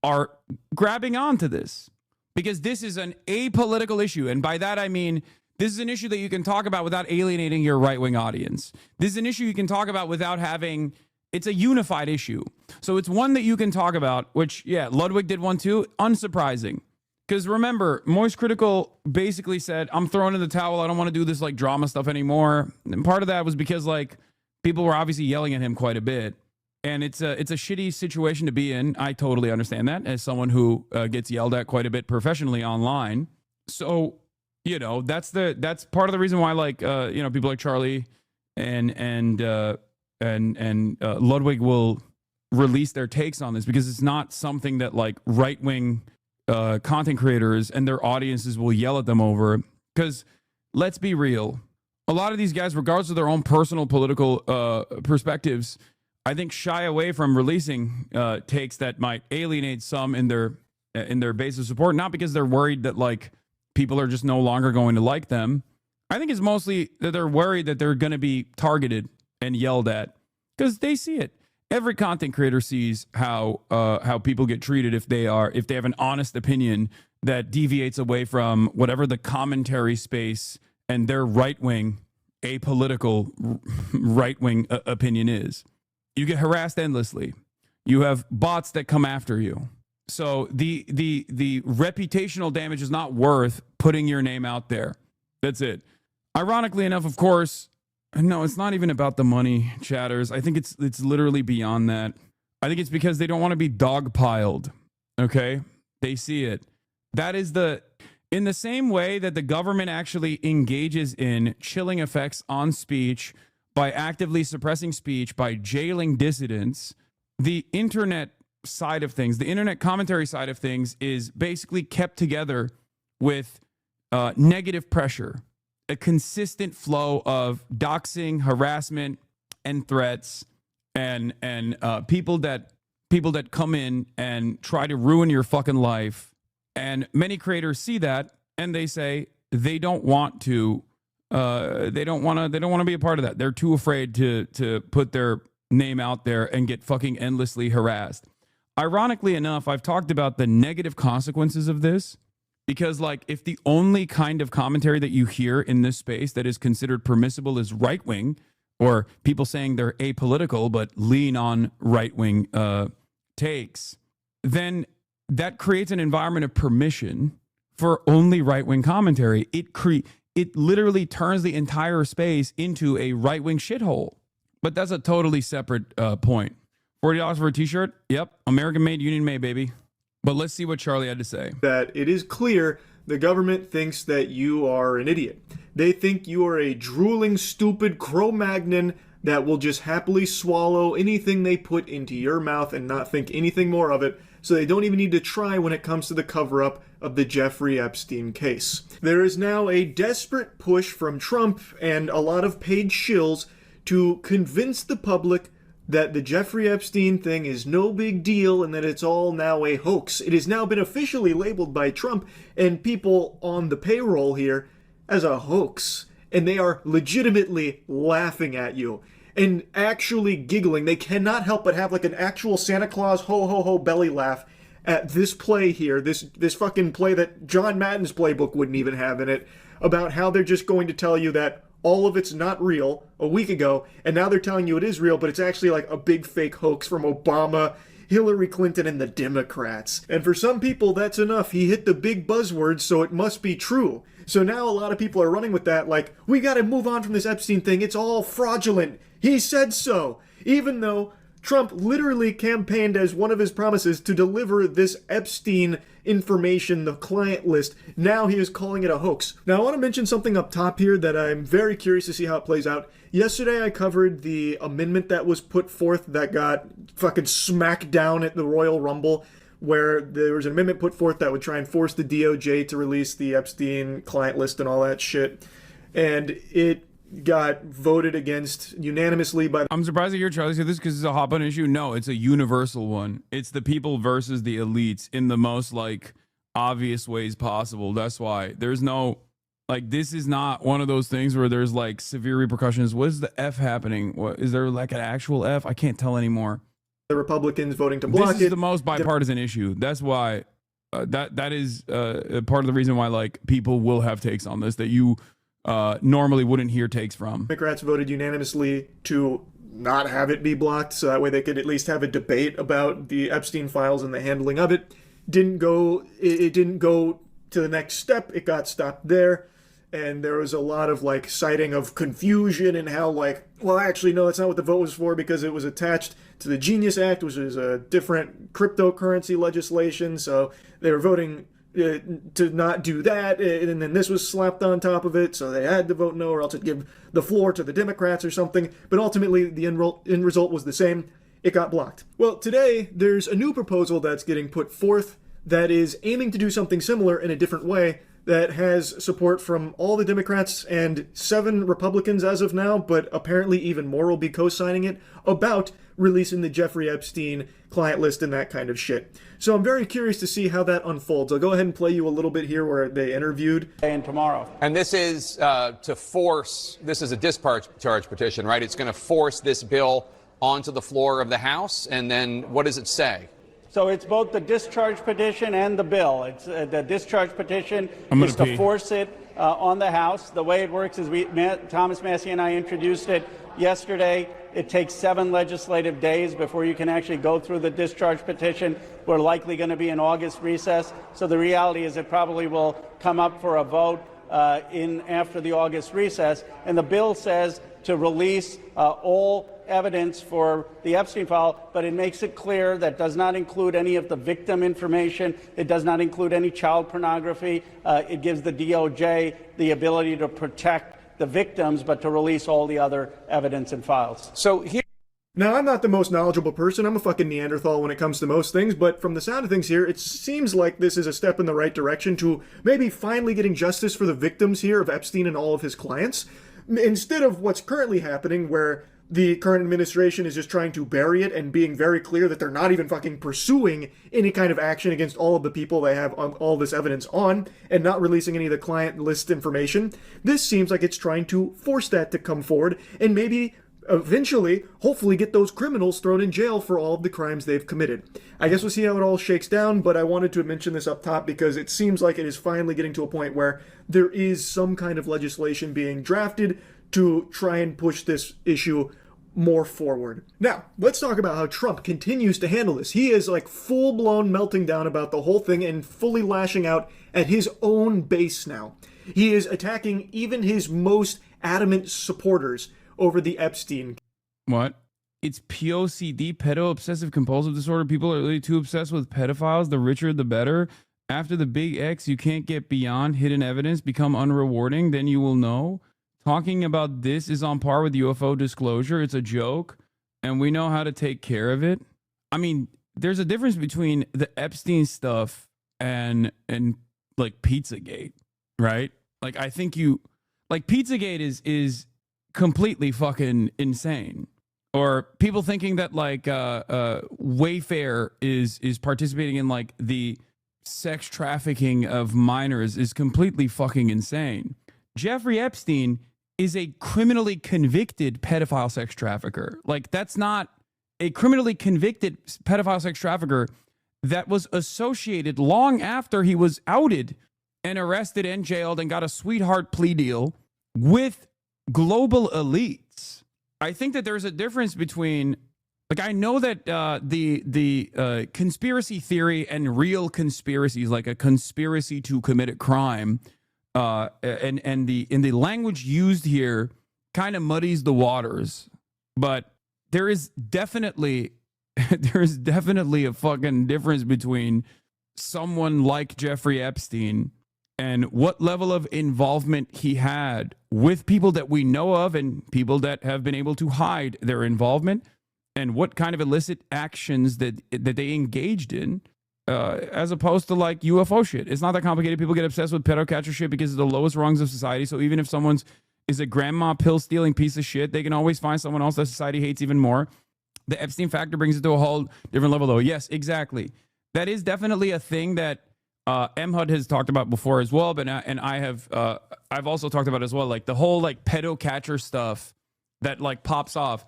are grabbing onto this. Because this is an apolitical issue. And by that, I mean, this is an issue that you can talk about without alienating your right-wing audience. This is an issue you can talk about without having... It's a unified issue. So it's one that you can talk about, which, yeah, Ludwig did one too. Unsurprising. Because remember, Moist Critical basically said, I'm throwing in the towel. I don't want to do this like drama stuff anymore. And part of that was because like people were obviously yelling at him quite a bit. And it's a shitty situation to be in. I totally understand that as someone who gets yelled at quite a bit professionally online. So, that's part of the reason why like, people like Charlie and Ludwig will release their takes on this, because it's not something that like right-wing content creators and their audiences will yell at them over. Because let's be real, a lot of these guys, regardless of their own personal political perspectives, I think shy away from releasing takes that might alienate some in their base of support, not because they're worried that like people are just no longer going to like them. I think it's mostly that they're worried that they're going to be targeted and yelled at, because they see it. Every content creator sees how people get treated if they have an honest opinion that deviates away from whatever the commentary space and their right-wing, apolitical right-wing opinion is. You get harassed endlessly. You have bots that come after you. So the reputational damage is not worth putting your name out there. That's it. Ironically enough, of course, no, it's not even about the money, chatters. I think it's literally beyond that. I think it's because they don't want to be dogpiled. Okay? They see it. That is in the same way that the government actually engages in chilling effects on speech by actively suppressing speech, by jailing dissidents, the internet side of things, the internet commentary side of things is basically kept together with negative pressure. A consistent flow of doxing, harassment, and threats, and people that come in and try to ruin your fucking life. And many creators see that and they say they don't want to be a part of that. They're too afraid to put their name out there and get fucking endlessly harassed. Ironically enough, I've talked about the negative consequences of this. Because, like, if the only kind of commentary that you hear in this space that is considered permissible is right-wing, or people saying they're apolitical but lean on right-wing takes, then that creates an environment of permission for only right-wing commentary. It literally turns the entire space into a right-wing shithole. But that's a totally separate point. $40 for a t-shirt? Yep. American-made, union-made, baby. But let's see what Charlie had to say. That it is clear the government thinks that you are an idiot. They think you are a drooling, stupid Cro-Magnon that will just happily swallow anything they put into your mouth and not think anything more of it, so they don't even need to try when it comes to the cover-up of the Jeffrey Epstein case. There is now a desperate push from Trump and a lot of paid shills to convince the public that the Jeffrey Epstein thing is no big deal and that it's all now a hoax. It has now been officially labeled by Trump and people on the payroll here as a hoax. And they are legitimately laughing at you and actually giggling. They cannot help but have like an actual Santa Claus ho ho ho belly laugh at this play here, this fucking play that John Madden's playbook wouldn't even have in it, about how they're just going to tell you that all of it's not real a week ago, and now they're telling you it is real, but it's actually like a big fake hoax from Obama, Hillary Clinton, and the Democrats. And for some people, that's enough. He hit the big buzzwords, so it must be true. So now a lot of people are running with that, like, we gotta move on from this Epstein thing. It's all fraudulent. He said so. Even though Trump literally campaigned as one of his promises to deliver this Epstein information, the client list. Now he is calling it a hoax. Now I want to mention something up top here that I'm very curious to see how it plays out. Yesterday I covered the amendment that was put forth that got fucking smacked down at the Royal Rumble, where there was an amendment put forth that would try and force the DOJ to release the Epstein client list and all that shit. And it got voted against unanimously by... I'm surprised that you're Charlie said this because it's a hot button issue. No, it's a universal one. It's the people versus the elites in the most like obvious ways possible. That's why there's no like, this is not one of those things where there's like severe repercussions. What is the F happening? What is there like an actual F? I can't tell anymore. The Republicans voting to block it. This is the most bipartisan issue. That's why that is part of the reason why like people will have takes on this that you normally wouldn't hear takes from. Democrats voted unanimously to not have it be blocked, so that way they could at least have a debate about the Epstein files and the handling of it. It didn't go to the next step. It got stopped there. And there was a lot of like citing of confusion and how like, well, actually, no, that's not what the vote was for because it was attached to the Genius Act, which is a different cryptocurrency legislation. So they were voting to not do that. And then this was slapped on top of it. So they had to vote no or else it'd give the floor to the Democrats or something. But ultimately, the end result was the same. It got blocked. Well, today, there's a new proposal that's getting put forth that is aiming to do something similar in a different way, that has support from all the Democrats and 7 Republicans as of now, but apparently even more will be co-signing it, about releasing the Jeffrey Epstein client list and that kind of shit. So I'm very curious to see how that unfolds. I'll go ahead and play you a little bit here where they interviewed. And tomorrow. And this is to force, this is a discharge petition, right? It's going to force this bill onto the floor of the House, and then what does it say? So it's both the discharge petition and the bill. It's the discharge petition is to force it on the House. The way it works is Thomas Massie and I introduced it yesterday. It takes 7 legislative days before you can actually go through the discharge petition. We're likely going to be in August recess. So the reality is it probably will come up for a vote after the August recess. And the bill says to release all evidence for the Epstein file, but it makes it clear that does not include any of the victim information. It does not include any child pornography. It gives the DOJ the ability to protect the victims, but to release all the other evidence and files. So here. Now, I'm not the most knowledgeable person. I'm a fucking Neanderthal when it comes to most things, but from the sound of things here, it seems like this is a step in the right direction to maybe finally getting justice for the victims here of Epstein and all of his clients, instead of what's currently happening where the current administration is just trying to bury it and being very clear that they're not even fucking pursuing any kind of action against all of the people they have all this evidence on and not releasing any of the client list information. This seems like it's trying to force that to come forward and maybe eventually, hopefully, get those criminals thrown in jail for all of the crimes they've committed. I guess we'll see how it all shakes down, but I wanted to mention this up top because it seems like it is finally getting to a point where there is some kind of legislation being drafted to try and push this issue more forward. Now, let's talk about how Trump continues to handle this. He is like full-blown melting down about the whole thing and fully lashing out at his own base now. He is attacking even his most adamant supporters over the Epstein. What? It's POCD, pedo obsessive compulsive disorder. People are really too obsessed with pedophiles. The richer, the better. After the big X, you can't get beyond hidden evidence, become unrewarding, then you will know. Talking about this is on par with UFO disclosure. It's a joke, and we know how to take care of it. I mean, there's a difference between the Epstein stuff and like Pizzagate, right? Like, I think like Pizzagate is completely fucking insane. Or people thinking that like Wayfair is participating in like the sex trafficking of minors is completely fucking insane. Jeffrey Epstein is a criminally convicted pedophile sex trafficker. Like, that's not a criminally convicted pedophile sex trafficker that was associated long after he was outed and arrested and jailed and got a sweetheart plea deal with global elites. I think that there's a difference between, like, I know that the conspiracy theory and real conspiracies, like a conspiracy to commit a crime, and the language used here kind of muddies the waters. But there is definitely a fucking difference between someone like Jeffrey Epstein and what level of involvement he had with people that we know of and people that have been able to hide their involvement, and what kind of illicit actions that they engaged in, as opposed to like UFO shit. It's not that complicated. People get obsessed with pedo catcher shit because it's the lowest rungs of society. So even if someone's is a grandma pill stealing piece of shit, they can always find someone else that society hates even more. The Epstein factor brings it to a whole different level, though. Yes, exactly. That is definitely a thing that MHUD has talked about before as well, but I've also talked about as well, like the whole like pedo catcher stuff that like pops off.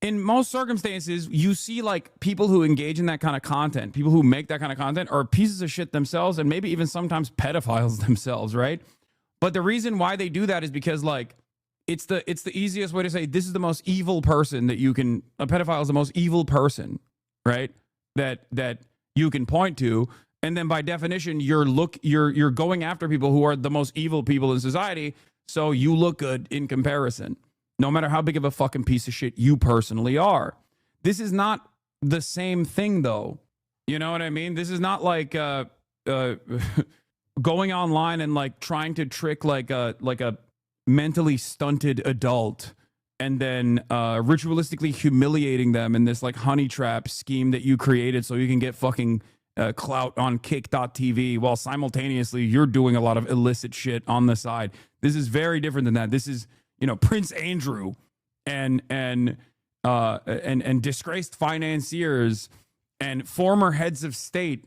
In most circumstances, you see like people who engage in that kind of content, people who make that kind of content are pieces of shit themselves, and maybe even sometimes pedophiles themselves, right? But the reason why they do that is because like it's the easiest way to say this is the most evil person that you can. A pedophile is the most evil person, right? That you can point to. And then by definition, you're going after people who are the most evil people in society, so you look good in comparison, no matter how big of a fucking piece of shit you personally are. This is not the same thing, though. You know what I mean? This is not like going online and like trying to trick like a mentally stunted adult and then ritualistically humiliating them in this like honey trap scheme that you created so you can get fucking clout on kick.tv while simultaneously you're doing a lot of illicit shit on the side. This is very different than that. This is, you know, Prince Andrew and disgraced financiers and former heads of state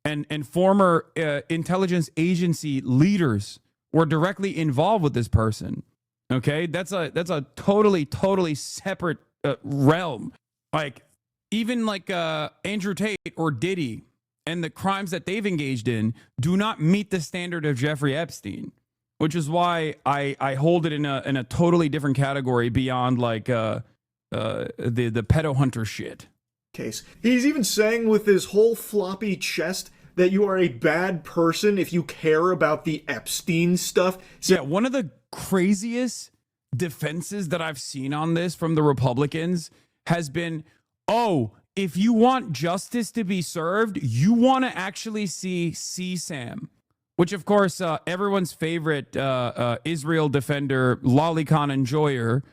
and former intelligence agency leaders were directly involved with this person. Okay, that's a totally separate realm. Like even like Andrew Tate or Diddy and the crimes that they've engaged in do not meet the standard of Jeffrey Epstein, which is why I hold it in a totally different category beyond like the pedo hunter shit. Case. He's even saying with his whole floppy chest that you are a bad person if you care about the Epstein stuff. So, yeah, one of the craziest defenses that I've seen on this from the Republicans has been, oh, if you want justice to be served, you want to actually see CSAM, which, of course, everyone's favorite Israel defender, lolicon enjoyer,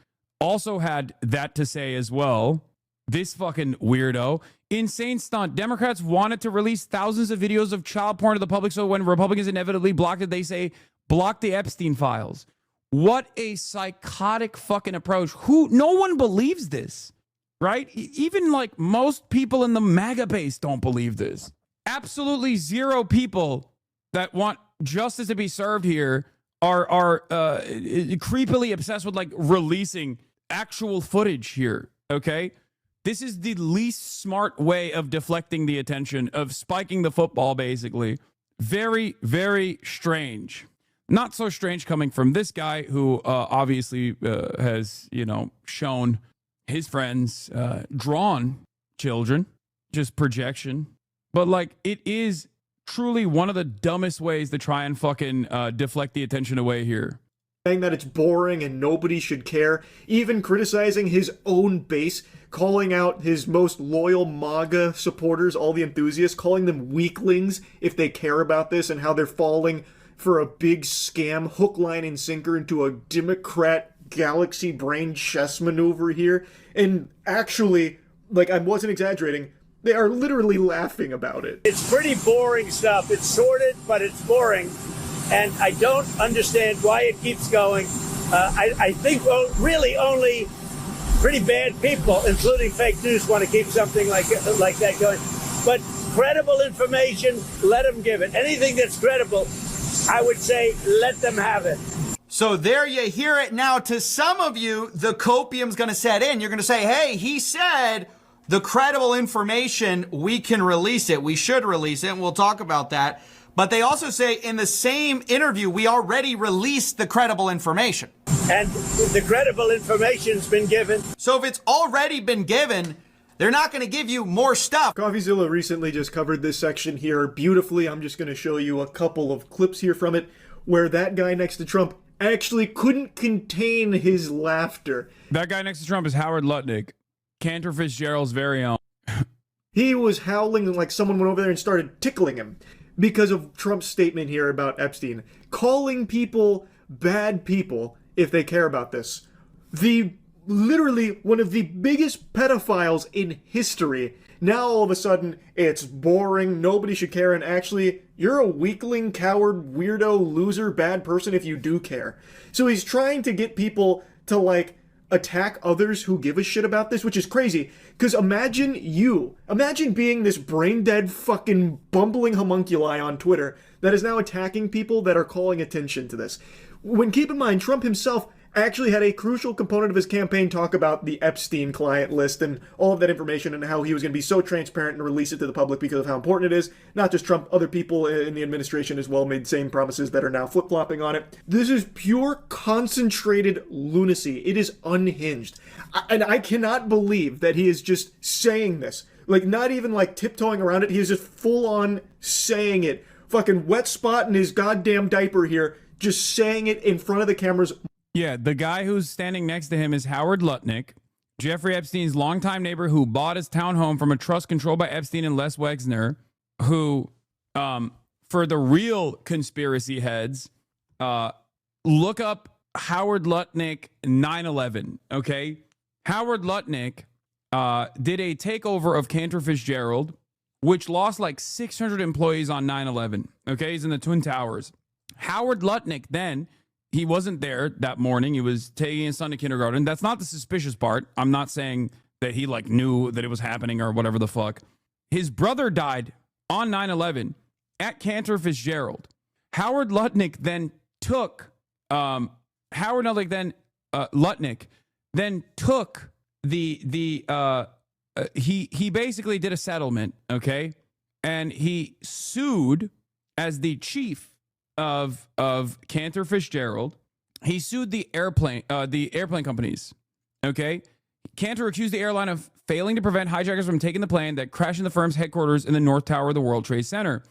also had that to say as well. This fucking weirdo. Insane stunt. Democrats wanted to release thousands of videos of child porn to the public, so when Republicans inevitably blocked it, they say, block the Epstein files. What a psychotic fucking approach. No one believes this, right? Even like most people in the MAGA base don't believe this. Absolutely zero people that want justice to be served here are creepily obsessed with like releasing actual footage here, okay? This is the least smart way of deflecting the attention, of spiking the football, basically. Very, very strange. Not so strange coming from this guy who obviously has, you know, shown his friends drawn children, just projection. But like, it is truly one of the dumbest ways to try and fucking deflect the attention away here. Saying that it's boring and nobody should care, even criticizing his own base, calling out his most loyal MAGA supporters, all the enthusiasts, calling them weaklings if they care about this and how they're falling for a big scam, hook, line, and sinker into a Democrat galaxy brain chess maneuver here. And actually, like, I wasn't exaggerating, they are literally laughing about it. It's pretty boring stuff. It's sordid, but it's boring. And I don't understand why it keeps going. I think really only pretty bad people, including fake news, want to keep something like that going. But credible information, let them give it. Anything that's credible, I would say let them have it. So there you hear it. Now, to some of you, the copium's going to set in. You're going to say, hey, he said the credible information, we can release it. We should release it, and we'll talk about that. But they also say in the same interview, we already released the credible information. And the credible information's been given. So if it's already been given, they're not going to give you more stuff. CoffeeZilla recently just covered this section here beautifully. I'm just going to show you a couple of clips here from it where that guy next to Trump actually couldn't contain his laughter. That guy next to Trump is Howard Lutnick, Cantor Fitzgerald's very own. He was howling like someone went over there and started tickling him because of Trump's statement here about Epstein, calling people bad people if they care about this. Literally one of the biggest pedophiles in history. Now all of a sudden it's boring, nobody should care, and actually you're a weakling, coward, weirdo, loser, bad person if you do care. So he's trying to get people to like attack others who give a shit about this, which is crazy. Because imagine being this brain dead fucking bumbling homunculi on Twitter that is now attacking people that are calling attention to this. When keep in mind, Trump himself actually had a crucial component of his campaign talk about the Epstein client list and all of that information and how he was going to be so transparent and release it to the public because of how important it is. Not just Trump, other people in the administration as well made same promises that are now flip-flopping on it. This is pure concentrated lunacy. It is unhinged. And I cannot believe that he is just saying this. Like, not even like tiptoeing around it. He is just full-on saying it. Fucking wet spot in his goddamn diaper here, just saying it in front of the cameras. Yeah, the guy who's standing next to him is Howard Lutnick, Jeffrey Epstein's longtime neighbor who bought his townhome from a trust controlled by Epstein and Les Wexner, who, for the real conspiracy heads, look up Howard Lutnick 9/11, okay? Howard Lutnick did a takeover of Cantor Fitzgerald, which lost like 600 employees on 9/11, okay? He's in the Twin Towers. Howard Lutnick then... He wasn't there that morning. He was taking his son to kindergarten. That's not the suspicious part. I'm not saying that he like knew that it was happening or whatever the fuck. His brother died on 9/11 at Cantor Fitzgerald. Howard Lutnick then took Lutnick then took he basically did a settlement, okay? And he sued as the chief of Cantor Fitzgerald. He sued the airplane companies. Okay, Cantor accused the airline of failing to prevent hijackers from taking the plane that crashed in the firm's headquarters in the North Tower of the World Trade Center.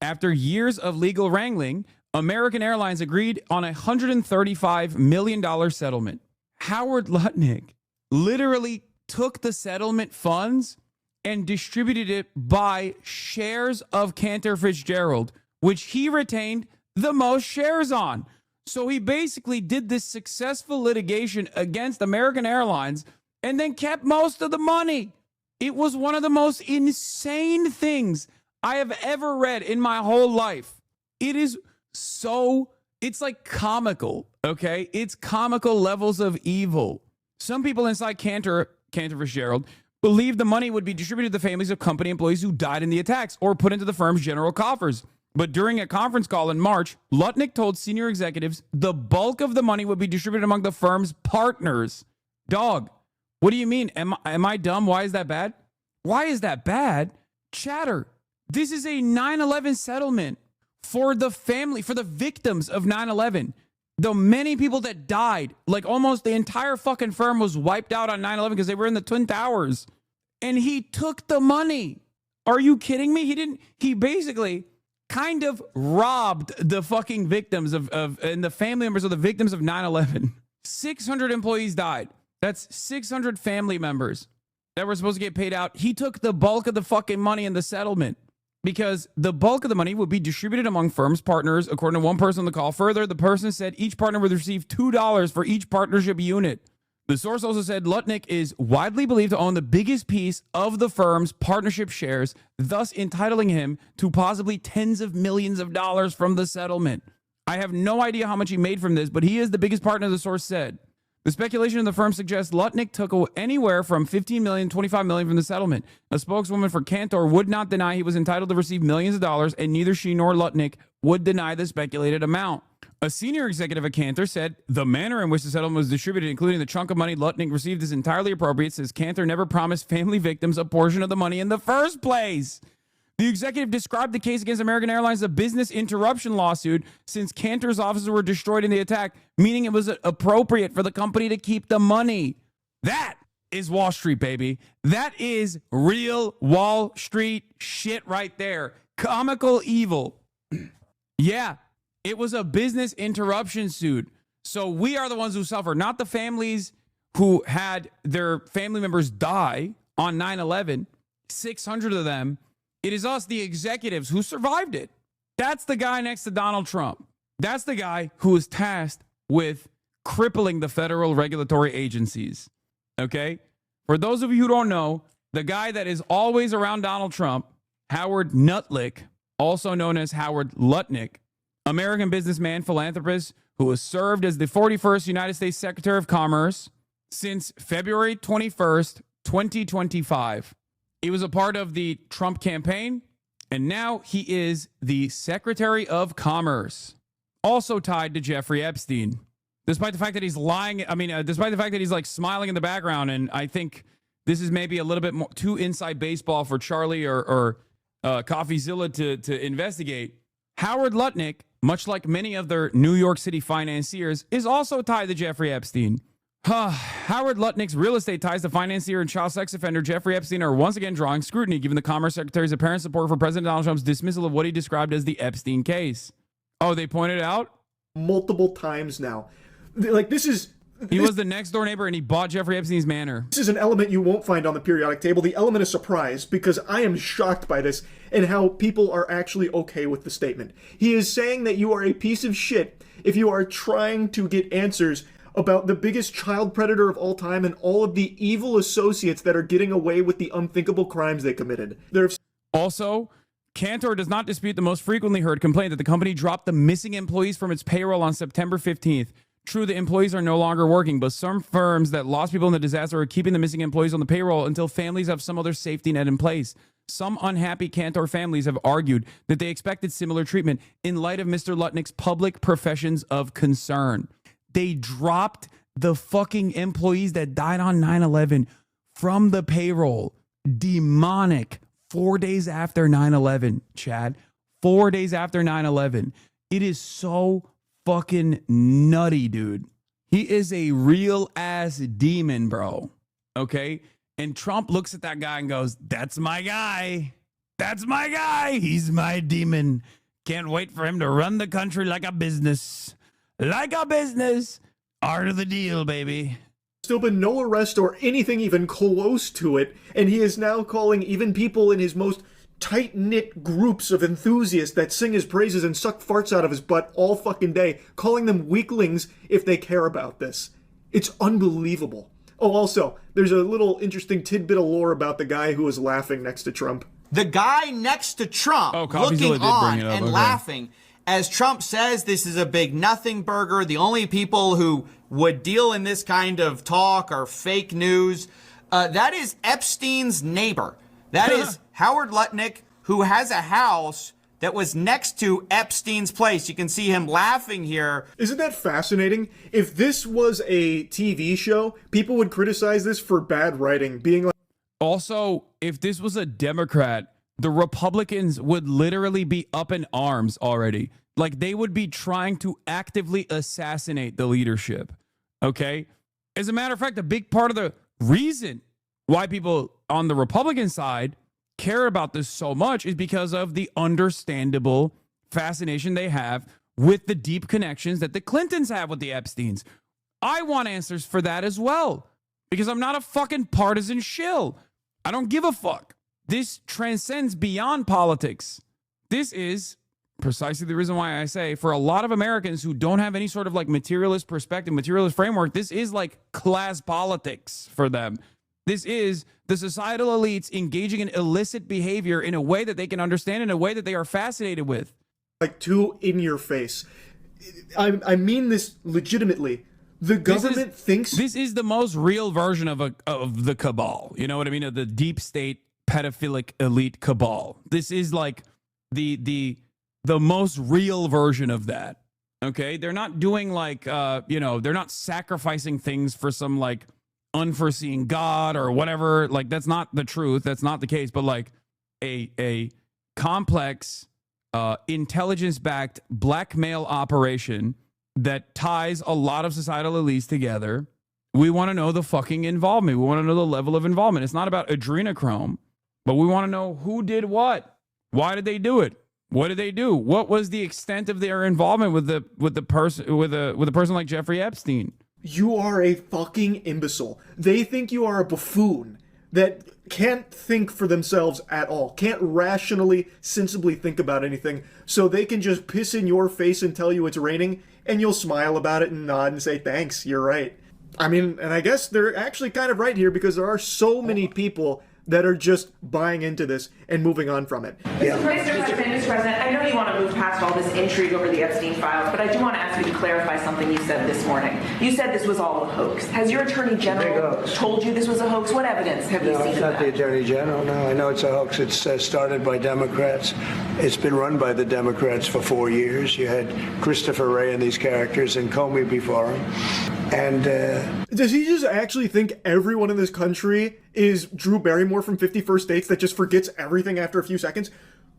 After years of legal wrangling, American Airlines agreed on a $135 million settlement. Howard Lutnick literally took the settlement funds and distributed it by shares of Cantor Fitzgerald, which he retained the most shares on. So he basically did this successful litigation against American Airlines and then kept most of the money. It was one of the most insane things I have ever read in my whole life. It is it's like comical, okay? It's comical levels of evil. Some people inside Cantor Fitzgerald believed the money would be distributed to the families of company employees who died in the attacks or put into the firm's general coffers. But during a conference call in March, Lutnick told senior executives the bulk of the money would be distributed among the firm's partners. Dog, what do you mean? Am I dumb? Why is that bad? Why is that bad? Chatter. This is a 9/11 settlement for the family, for the victims of 9/11. The many people that died, like almost the entire fucking firm was wiped out on 9/11 because they were in the Twin Towers. And he took the money. Are you kidding me? He basically kind of robbed the fucking victims and the family members of the victims of 9/11. 600 employees died. That's 600 family members that were supposed to get paid out. He took the bulk of the fucking money in the settlement because the bulk of the money would be distributed among firms' partners, according to one person on the call. Further, the person said each partner would receive $2 for each partnership unit. The source also said Lutnick is widely believed to own the biggest piece of the firm's partnership shares, thus entitling him to possibly tens of millions of dollars from the settlement. I have no idea how much he made from this, but he is the biggest partner, the source said. The speculation in the firm suggests Lutnick took anywhere from $15 million, $25 million from the settlement. A spokeswoman for Cantor would not deny he was entitled to receive millions of dollars, and neither she nor Lutnick would deny the speculated amount. A senior executive at Cantor said the manner in which the settlement was distributed, including the chunk of money Lutnick received, is entirely appropriate, since Cantor never promised family victims a portion of the money in the first place. The executive described the case against American Airlines as a business interruption lawsuit, since Cantor's offices were destroyed in the attack, meaning it was appropriate for the company to keep the money. That is Wall Street, baby. That is real Wall Street shit right there. Comical evil. Yeah, it was a business interruption suit. So we are the ones who suffer, not the families who had their family members die on 9/11, 600 of them. It is us, the executives, who survived it. That's the guy next to Donald Trump. That's the guy who was tasked with crippling the federal regulatory agencies. Okay? For those of you who don't know, the guy that is always around Donald Trump, Howard Nutlick, also known as Howard Lutnick, American businessman, philanthropist, who has served as the 41st United States Secretary of Commerce since February 21st, 2025. He was a part of the Trump campaign, and now he is the Secretary of Commerce, also tied to Jeffrey Epstein. Despite the fact that he's lying, despite the fact that he's like smiling in the background, and I think this is maybe a little bit more too inside baseball for Charlie or CoffeeZilla to investigate. Howard Lutnick, much like many of their New York City financiers, is also tied to Jeffrey Epstein. Howard Lutnick's real estate ties to financier and child sex offender Jeffrey Epstein are once again drawing scrutiny, given the Commerce Secretary's apparent support for President Donald Trump's dismissal of what he described as the Epstein case. Oh, they pointed out? Multiple times now. Like, he was the next door neighbor and he bought Jeffrey Epstein's manor. This is an element you won't find on the periodic table, the element of surprise, because I am shocked by this and how people are actually okay with the statement. He is saying that you are a piece of shit if you are trying to get answers about the biggest child predator of all time and all of the evil associates that are getting away with the unthinkable crimes they committed. Also, Cantor does not dispute the most frequently heard complaint that the company dropped the missing employees from its payroll on September 15th. True, the employees are no longer working, but some firms that lost people in the disaster are keeping the missing employees on the payroll until families have some other safety net in place. Some unhappy Cantor families have argued that they expected similar treatment in light of Mr. Lutnick's public professions of concern. They dropped the fucking employees that died on 9/11 from the payroll. Demonic. 4 days after 9/11, Chad. 4 days after 9/11. It is so fucking nutty, dude. He is a real ass demon, bro. Okay? And Trump looks at that guy and goes, "That's my guy. That's my guy. He's my demon. Can't wait for him to run the country like a business. Like a business. Art of the deal, baby." Still been no arrest or anything even close to it, and he is now calling even people in his most tight-knit groups of enthusiasts that sing his praises and suck farts out of his butt all fucking day, calling them weaklings if they care about this. It's unbelievable. Oh, also, there's a little interesting tidbit of lore about the guy who was laughing next to Trump. The guy next to Trump looking on and laughing as Trump says this is a big nothing burger. The only people who would deal in this kind of talk are fake news. That is Epstein's neighbor. That is Howard Lutnick, who has a house that was next to Epstein's place. You can see him laughing here. Isn't that fascinating? If this was a TV show, people would criticize this for bad writing, being like... Also, if this was a Democrat, the Republicans would literally be up in arms already. Like, they would be trying to actively assassinate the leadership. Okay? As a matter of fact, a big part of the reason why people on the Republican side care about this so much is because of the understandable fascination they have with the deep connections that the Clintons have with the Epsteins. I want answers for that as well, because I'm not a fucking partisan shill. I don't give a fuck. This transcends beyond politics. This is precisely the reason why I say, for a lot of Americans who don't have any sort of like materialist perspective, materialist framework, this is like class politics for them. This is the societal elites engaging in illicit behavior in a way that they can understand, in a way that they are fascinated with. Like, too in your face. I mean this legitimately. The government thinks this is the most real version of the cabal. You know what I mean? Of the deep state pedophilic elite cabal. This is like the most real version of that. Okay, they're not doing like they're not sacrificing things for some like unforeseen god or whatever. Like that's not the truth. That's not the case. But like a complex intelligence-backed blackmail operation that ties a lot of societal elites together. We want to know the fucking involvement. We want to know the level of involvement. It's not about adrenochrome, but we want to know who did what. Why did they do it? What did they do? What was the extent of their involvement with a person like Jeffrey Epstein? You are a fucking imbecile. They think you are a buffoon that can't think for themselves at all, can't rationally, sensibly think about anything, so they can just piss in your face and tell you it's raining, and you'll smile about it and nod and say, thanks, you're right. I mean, and I guess they're actually kind of right here because there are so many people that are just buying into this and moving on from it. Mr. President, I know you want to move past all this intrigue over the Epstein files, but I do want to ask you to clarify something you said this morning. You said this was all a hoax. Has your Attorney General told you this was a hoax? What evidence have you seen of that? No, it's not the Attorney General. No, I know it's a hoax. It's started by Democrats. It's been run by the Democrats for 4 years. You had Christopher Wray and these characters and Comey before him. And does he just actually think everyone in this country is Drew Barrymore from 50 First Dates that just forgets everything after a few seconds?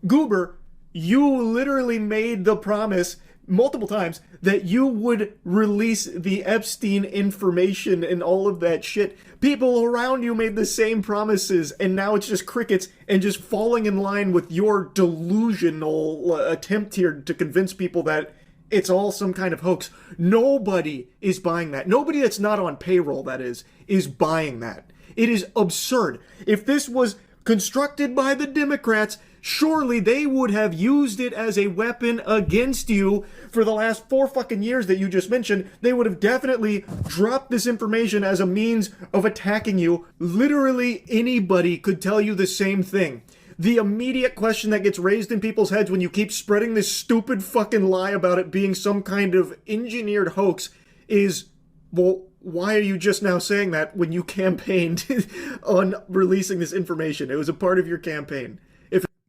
Goober, you literally made the promise multiple times that you would release the Epstein information and all of that shit. People around you made the same promises, and now it's just crickets and just falling in line with your delusional attempt here to convince people that it's all some kind of hoax. Nobody is buying that. Nobody that's not on payroll, that is buying that. It is absurd. If this was constructed by the Democrats, surely they would have used it as a weapon against you for the last 4 fucking years that you just mentioned. They would have definitely dropped this information as a means of attacking you. Literally anybody could tell you the same thing. The immediate question that gets raised in people's heads when you keep spreading this stupid fucking lie about it being some kind of engineered hoax is, well, why are you just now saying that when you campaigned on releasing this information? It was a part of your campaign.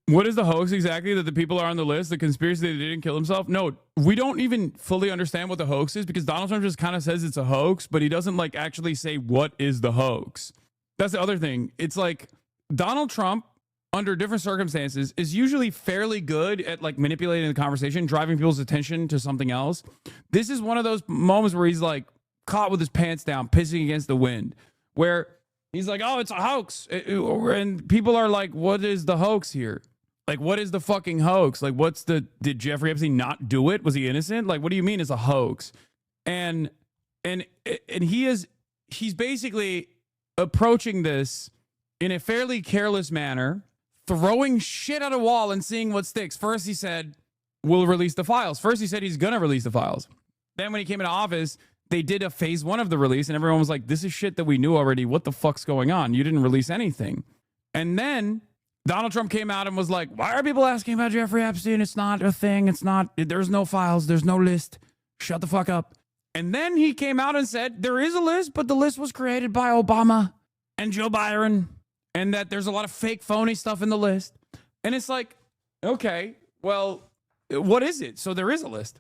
What is the hoax exactly? That the people are on the list, the conspiracy that he didn't kill himself? No, we don't even fully understand what the hoax is because Donald Trump just kind of says it's a hoax, but he doesn't like actually say what is the hoax. That's the other thing. It's like Donald Trump, under different circumstances, is usually fairly good at like manipulating the conversation, driving people's attention to something else. This is one of those moments where he's like caught with his pants down, pissing against the wind, where he's like, oh, it's a hoax. And people are like, what is the hoax here? Like, what is the fucking hoax? Like, did Jeffrey Epstein not do it? Was he innocent? Like, what do you mean it's a hoax? And he's basically approaching this in a fairly careless manner, throwing shit at a wall and seeing what sticks. First, he said, we'll release the files. First, he said he's going to release the files. Then when he came into office, they did a phase 1 of the release, and everyone was like, this is shit that we knew already. What the fuck's going on? You didn't release anything. And then Donald Trump came out and was like, why are people asking about Jeffrey Epstein? It's not a thing. It's not. There's no files. There's no list. Shut the fuck up. And then he came out and said, there is a list, but the list was created by Obama and Joe Biden, and that there's a lot of fake, phony stuff in the list. And it's like, okay, well, what is it? So there is a list.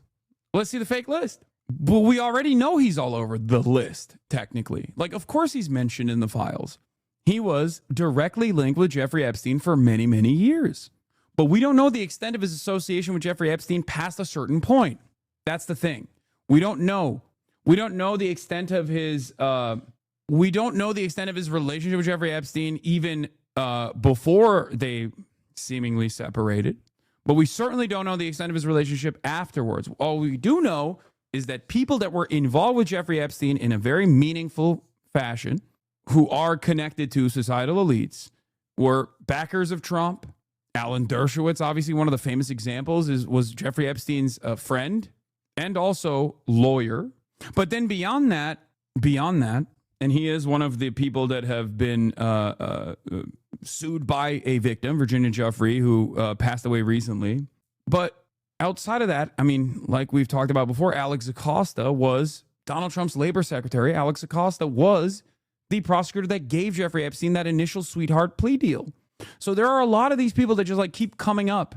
Let's see the fake list. But we already know he's all over the list, technically. Like, of course he's mentioned in the files. He was directly linked with Jeffrey Epstein for many, many years. But we don't know the extent of his association with Jeffrey Epstein past a certain point. That's the thing. We don't know. We don't know the extent of his relationship with Jeffrey Epstein even before they seemingly separated. But we certainly don't know the extent of his relationship afterwards. All we do know is that people that were involved with Jeffrey Epstein in a very meaningful fashion, who are connected to societal elites, were backers of Trump. Alan Dershowitz, obviously one of the famous examples, was Jeffrey Epstein's friend and also lawyer. But then beyond that, and he is one of the people that have been sued by a victim, Virginia Giuffre, who passed away recently. But outside of that, I mean, like we've talked about before, Alex Acosta was Donald Trump's labor secretary, Alex Acosta, was the prosecutor that gave Jeffrey Epstein that initial sweetheart plea deal. So there are a lot of these people that just like keep coming up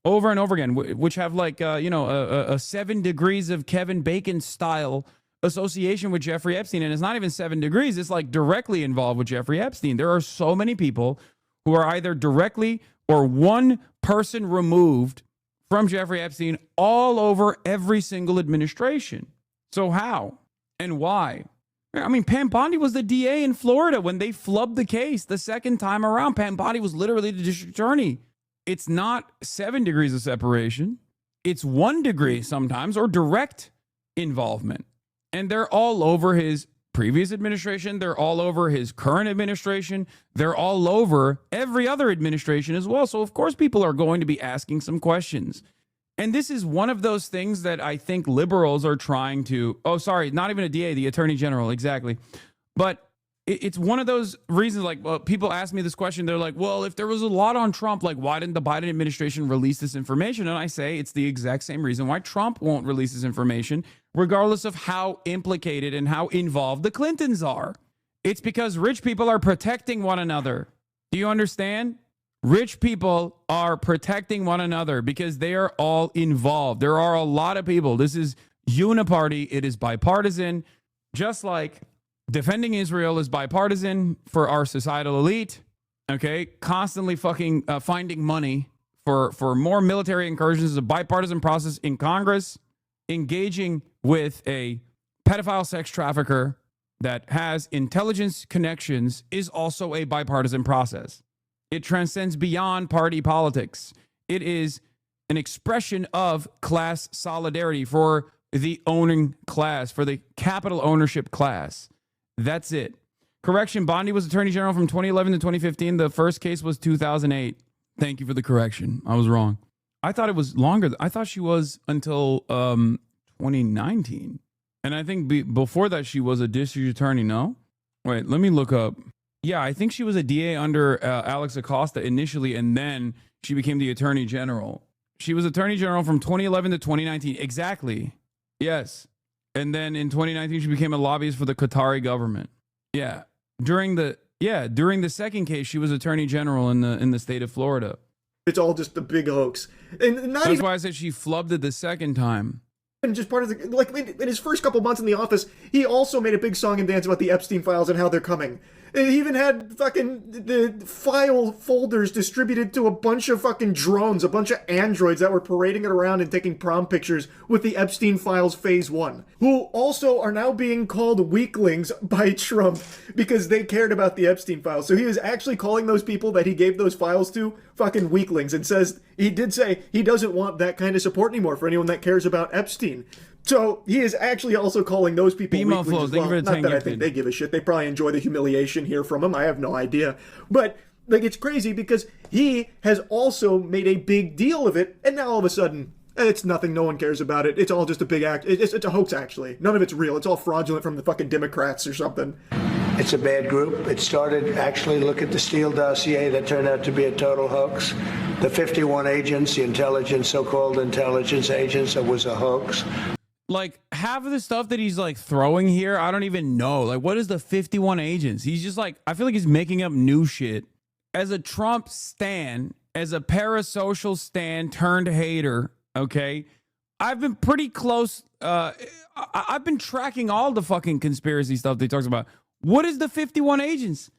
over and over again, which have like, a 7 degrees of Kevin Bacon style association with Jeffrey Epstein. And it's not even 7 degrees. It's like directly involved with Jeffrey Epstein. There are so many people who are either directly or one person removed from Jeffrey Epstein all over every single administration. So how and why? I mean, Pam Bondi was the DA in Florida when they flubbed the case the second time around. Pam Bondi was literally the district attorney. It's not 7 degrees of separation. It's 1 degree sometimes, or direct involvement. And they're all over his previous administration. They're all over his current administration. They're all over every other administration as well. So, of course, people are going to be asking some questions. And this is one of those things that I think liberals are trying to, not even a DA, the attorney general, exactly. But it's one of those reasons, like, well, people ask me this question. They're like, well, if there was a lot on Trump, like, why didn't the Biden administration release this information? And I say it's the exact same reason why Trump won't release this information, regardless of how implicated and how involved the Clintons are. It's because rich people are protecting one another. Do you understand? Rich people are protecting one another because they are all involved. There are a lot of people. This is uniparty. It is bipartisan, just like defending Israel is bipartisan for our societal elite. Okay, constantly fucking finding money for more military incursions is a bipartisan process in Congress. Engaging with a pedophile sex trafficker that has intelligence connections is also a bipartisan process. It transcends beyond party politics. It is an expression of class solidarity for the owning class, for the capital ownership class. That's it. Correction, Bondi was Attorney General from 2011 to 2015. The first case was 2008. Thank you for the correction. I was wrong. I thought it was longer. I thought she was until 2019. And I think before that, she was a district attorney, no? Wait, let me look up. Yeah, I think she was a DA under Alex Acosta initially, and then she became the Attorney General. She was Attorney General from 2011 to 2019. Exactly. Yes. And then in 2019, she became a lobbyist for the Qatari government. Yeah. During the second case, she was Attorney General in the state of Florida. It's all just a big hoax. And that's why I said she flubbed it the second time. And just part of the, like, in his first couple months in the office, he also made a big song and dance about the Epstein files and how they're coming. He even had fucking the file folders distributed to a bunch of fucking drones, a bunch of androids that were parading it around and taking prom pictures with the Epstein files phase 1, who also are now being called weaklings by Trump because they cared about the Epstein files. So he was actually calling those people that he gave those files to fucking weaklings, and he did say he doesn't want that kind of support anymore for anyone that cares about Epstein. So he is actually also calling those people weaklings as well. Not that I think they give a shit. They probably enjoy the humiliation here from him. I have no idea. But like, it's crazy because he has also made a big deal of it, and now all of a sudden it's nothing. No one cares about it. It's all just a big act. It's a hoax, actually. None of it's real. It's all fraudulent from the fucking Democrats or something. It's a bad group. It started, actually, look at the Steele dossier that turned out to be a total hoax. The 51 agents, the intelligence, so-called intelligence agents, it was a hoax. Like, half of the stuff that he's like throwing here, I don't even know. Like, what is the 51 agents? He's just like, I feel like he's making up new shit. As a Trump stan, as a parasocial stan turned hater, okay, I've been pretty close. I've been tracking all the fucking conspiracy stuff that he talks about. What is the 51 agents?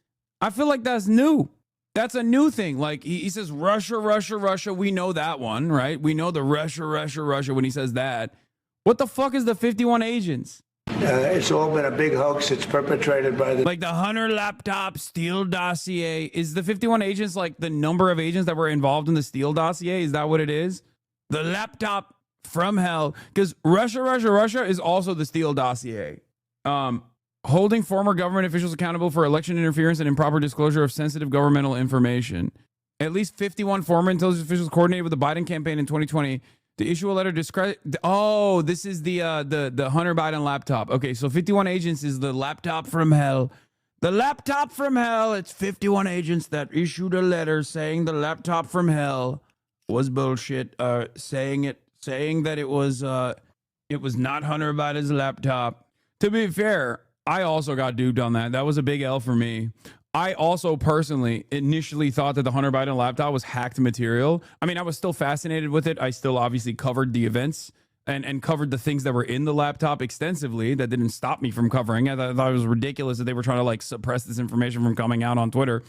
I feel like that's new. That's a new thing. Like, he says Russia, Russia, Russia. We know that one, right? We know the Russia, Russia, Russia when he says that. What the fuck is the 51 agents? It's all been a big hoax. It's perpetrated by the... Like the Hunter laptop, Steele dossier. Is the 51 agents like the number of agents that were involved in the Steele dossier? Is that what it is? The laptop from hell. Because Russia, Russia, Russia is also the Steele dossier. Holding former government officials accountable for election interference and improper disclosure of sensitive governmental information. At least 51 former intelligence officials coordinated with the Biden campaign in 2020 to issue a letter describing. Oh, this is the Hunter Biden laptop. Okay, so 51 agents is the laptop from hell. The laptop from hell. It's 51 agents that issued a letter saying the laptop from hell was bullshit. Saying that it was not Hunter Biden's laptop To be fair, I also got duped on that. That was a big L for me. I also personally initially thought that the Hunter Biden laptop was hacked material. I mean, I was still fascinated with it. I still obviously covered the events and covered the things that were in the laptop extensively. That didn't stop me from covering it. I thought it was ridiculous that they were trying to like suppress this information from coming out on Twitter.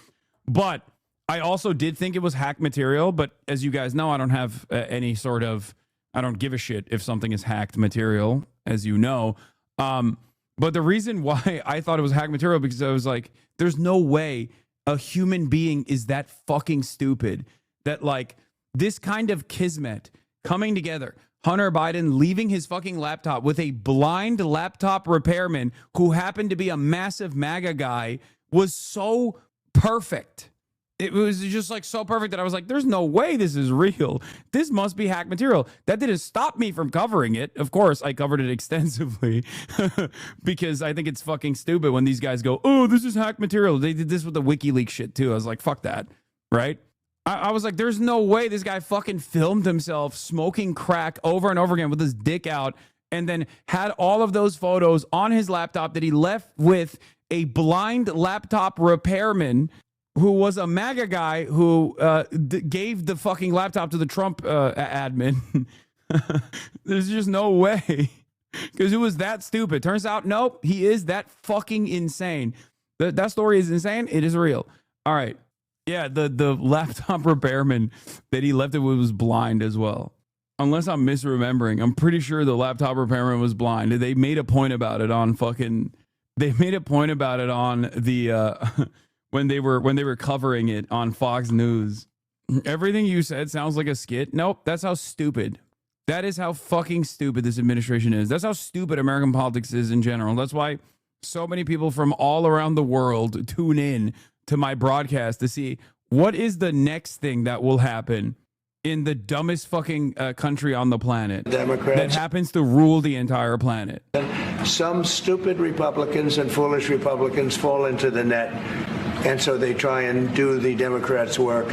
But I also did think it was hack material. But as you guys know, I don't have any sort of, I don't give a shit if something is hacked material, as you know. But the reason why I thought it was hack material, because I was like, there's no way a human being is that fucking stupid that like this kind of kismet coming together. Hunter Biden leaving his fucking laptop with a blind laptop repairman who happened to be a massive MAGA guy was so perfect. It was just like so perfect that I was like, there's no way this is real. This must be hack material. That didn't stop me from covering it. Of course, I covered it extensively because I think it's fucking stupid when these guys go, oh, this is hack material. They did this with the WikiLeaks shit too. I was like, fuck that. Right? I was like, there's no way this guy fucking filmed himself smoking crack over and over again with his dick out and then had all of those photos on his laptop that he left with a blind laptop repairman who was a MAGA guy who gave the fucking laptop to the Trump admin. There's just no way. Because it was that stupid. Turns out, nope, he is that fucking insane. That story is insane. It is real. All right. Yeah, the laptop repairman that he left it with was blind as well. Unless I'm misremembering. I'm pretty sure the laptop repairman was blind. They made a point about it on fucking... They made a point about it on the... when they were covering it on Fox News. Everything you said sounds like a skit. Nope, that's how stupid. That is how fucking stupid this administration is. That's how stupid American politics is in general. That's why so many people from all around the world tune in to my broadcast to see what is the next thing that will happen in the dumbest fucking country on the planet. Democrats. That happens to rule the entire planet. Some stupid Republicans and foolish Republicans fall into the net. And so they try and do the Democrats' work.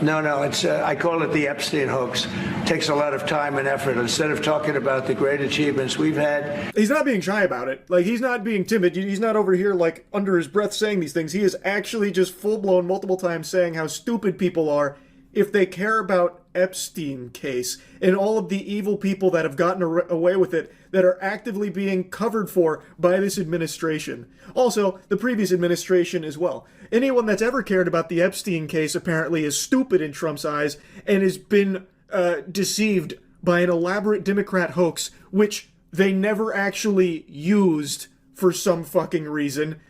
No, it's I call it the Epstein hoax. It takes a lot of time and effort. Instead of talking about the great achievements we've had. He's not being shy about it. Like, he's not being timid. He's not over here, like, under his breath saying these things. He is actually just full-blown multiple times saying how stupid people are if they care about Epstein case and all of the evil people that have gotten away with it that are actively being covered for by this administration. Also, the previous administration as well. Anyone that's ever cared about the Epstein case apparently is stupid in Trump's eyes and has been deceived by an elaborate Democrat hoax, which they never actually used for some fucking reason.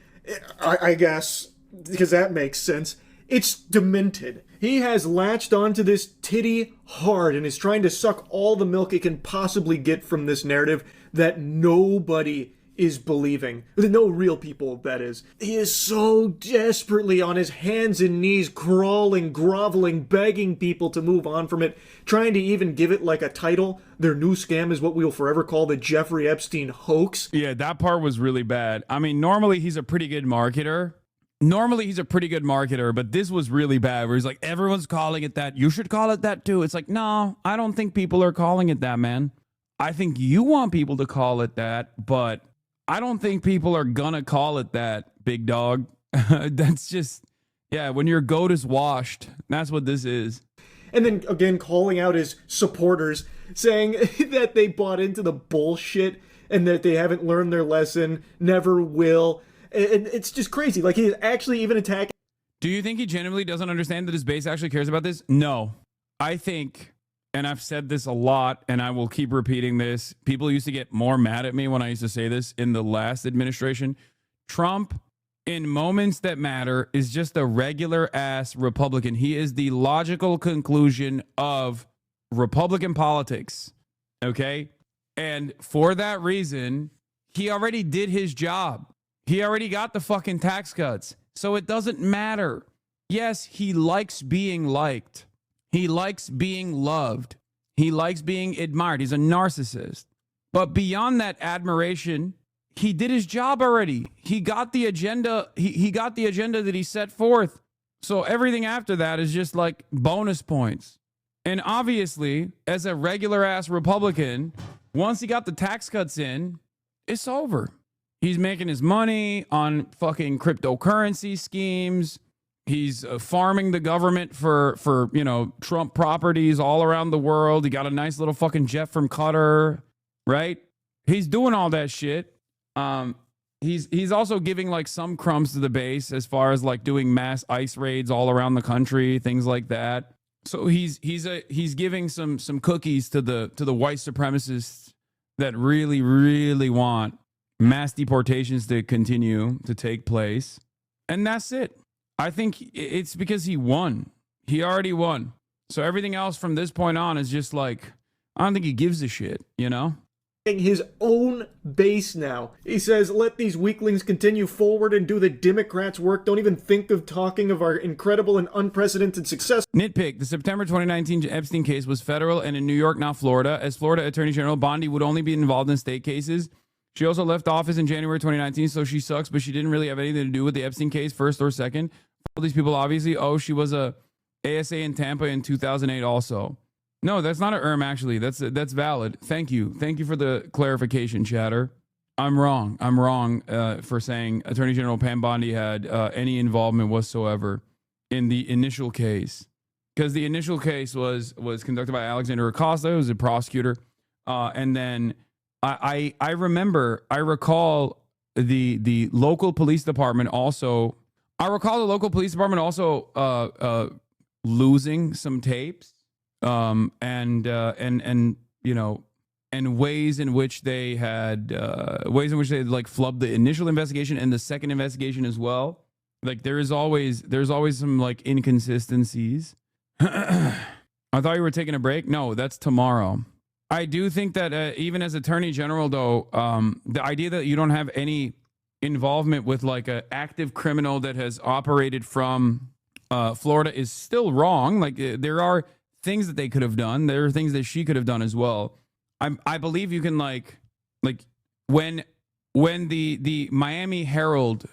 I guess, because that makes sense. It's demented. He has latched onto this titty hard and is trying to suck all the milk it can possibly get from this narrative that nobody is believing. No real people, that is. He is so desperately on his hands and knees, crawling, groveling, begging people to move on from it, trying to even give it like a title. Their new scam is what we will forever call the Jeffrey Epstein hoax. Yeah, that part was really bad. I mean, normally he's a pretty good marketer. But this was really bad where he's like, everyone's calling it that. You should call it that too. It's like, no, I don't think people are calling it that, man. I think you want people to call it that, but I don't think people are gonna call it that, big dog. That's just, yeah, when your goat is washed, that's what this is. And then again, calling out his supporters, saying that they bought into the bullshit and that they haven't learned their lesson, never will. And it's just crazy. Like, he's actually even attacking. Do you think he genuinely doesn't understand that his base actually cares about this? No. I think, and I've said this a lot, and I will keep repeating this. People used to get more mad at me when I used to say this in the last administration. Trump, in moments that matter, is just a regular ass Republican. He is the logical conclusion of Republican politics. Okay? And for that reason, he already did his job. He already got the fucking tax cuts. So it doesn't matter. Yes, he likes being liked. He likes being loved. He likes being admired. He's a narcissist. But beyond that admiration, he did his job already. He got the agenda. He got the agenda that he set forth. So everything after that is just like bonus points. And obviously, as a regular ass Republican, once he got the tax cuts in, it's over. He's making his money on fucking cryptocurrency schemes. He's farming the government for Trump properties all around the world. He got a nice little fucking jet from Qatar, right? He's doing all that shit. He's also giving like some crumbs to the base as far as like doing mass ICE raids all around the country, things like that. So he's giving some cookies to the white supremacists that really want mass deportations to continue to take place. And that's it. I think it's because he won. He already won. So everything else from this point on is just like, I don't think he gives a shit, you know? His own base now. He says, let these weaklings continue forward and do the Democrats' work. Don't even think of talking of our incredible and unprecedented success. Nitpick, the September 2019 Epstein case was federal and in New York, not Florida. As Florida Attorney General, Bondi would only be involved in state cases. She also left office in January 2019, so she sucks, but she didn't really have anything to do with the Epstein case, first or second. All these people, obviously, she was a ASA in Tampa in 2008 also. No, that's not an actually. That's valid. Thank you. Thank you for the clarification, chatter. I'm wrong. I'm wrong for saying Attorney General Pam Bondi had any involvement whatsoever in the initial case. Because the initial case was conducted by Alexander Acosta, who was a prosecutor. And then I recall the local police department also. I recall the local police department also losing some tapes. And ways in which they had like flubbed the initial investigation and the second investigation as well. Like there's always some like inconsistencies. I thought you were taking a break. No, that's tomorrow. I do think that even as Attorney General, though, the idea that you don't have any involvement with like an active criminal that has operated from Florida is still wrong. Like there are things that they could have done. There are things that she could have done as well. I believe you can like when the Miami Herald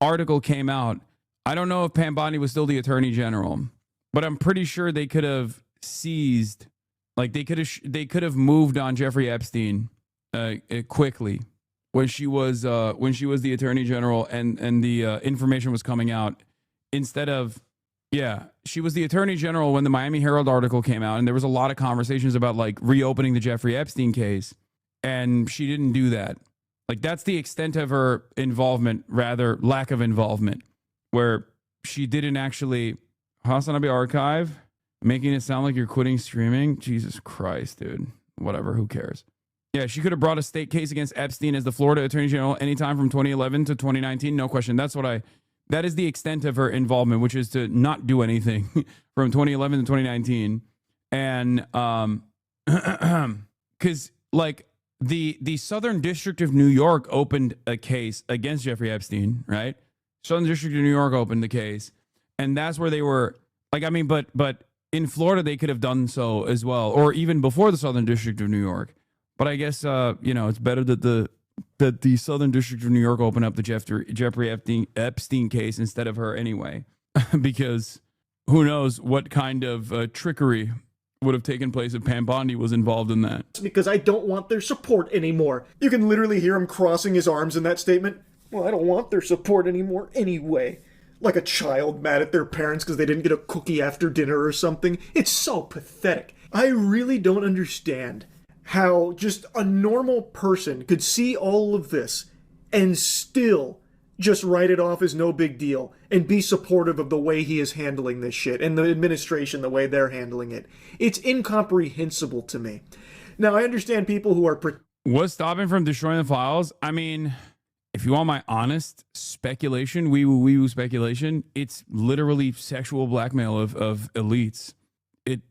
article came out, I don't know if Pam Bondi was still the Attorney General, but I'm pretty sure they could have seized, like they could have moved on Jeffrey Epstein quickly when she was the Attorney General and the information was coming out instead of. Yeah, she was the Attorney General when the Miami Herald article came out, and there was a lot of conversations about like reopening the Jeffrey Epstein case, and she didn't do that. Like that's the extent of her involvement, rather lack of involvement, where she didn't actually. HasanAbi archive, making it sound like you're quitting streaming. Jesus Christ, dude. Whatever, who cares? Yeah, she could have brought a state case against Epstein as the Florida Attorney General anytime from 2011 to 2019. No question. That is the extent of her involvement, which is to not do anything from 2011 to 2019. And because like the Southern District of New York opened a case against Jeffrey Epstein, right? Southern District of New York opened the case. And that's where they were like, I mean, but in Florida, they could have done so as well, or even before the Southern District of New York. But I guess, it's better that the Southern District of New York opened up the Jeffrey Epstein case instead of her anyway, because who knows what kind of trickery would have taken place if Pam Bondi was involved in that. Because I don't want their support anymore. You can literally hear him crossing his arms in that statement. Well, I don't want their support anymore anyway. Like a child mad at their parents because they didn't get a cookie after dinner or something. It's so pathetic. I really don't understand how just a normal person could see all of this and still just write it off as no big deal and be supportive of the way he is handling this shit and the administration, the way they're handling it. It's incomprehensible to me. Now, I understand people who are... What's stopping from destroying the files? I mean, if you want my honest speculation, wee-woo speculation, it's literally sexual blackmail of elites. It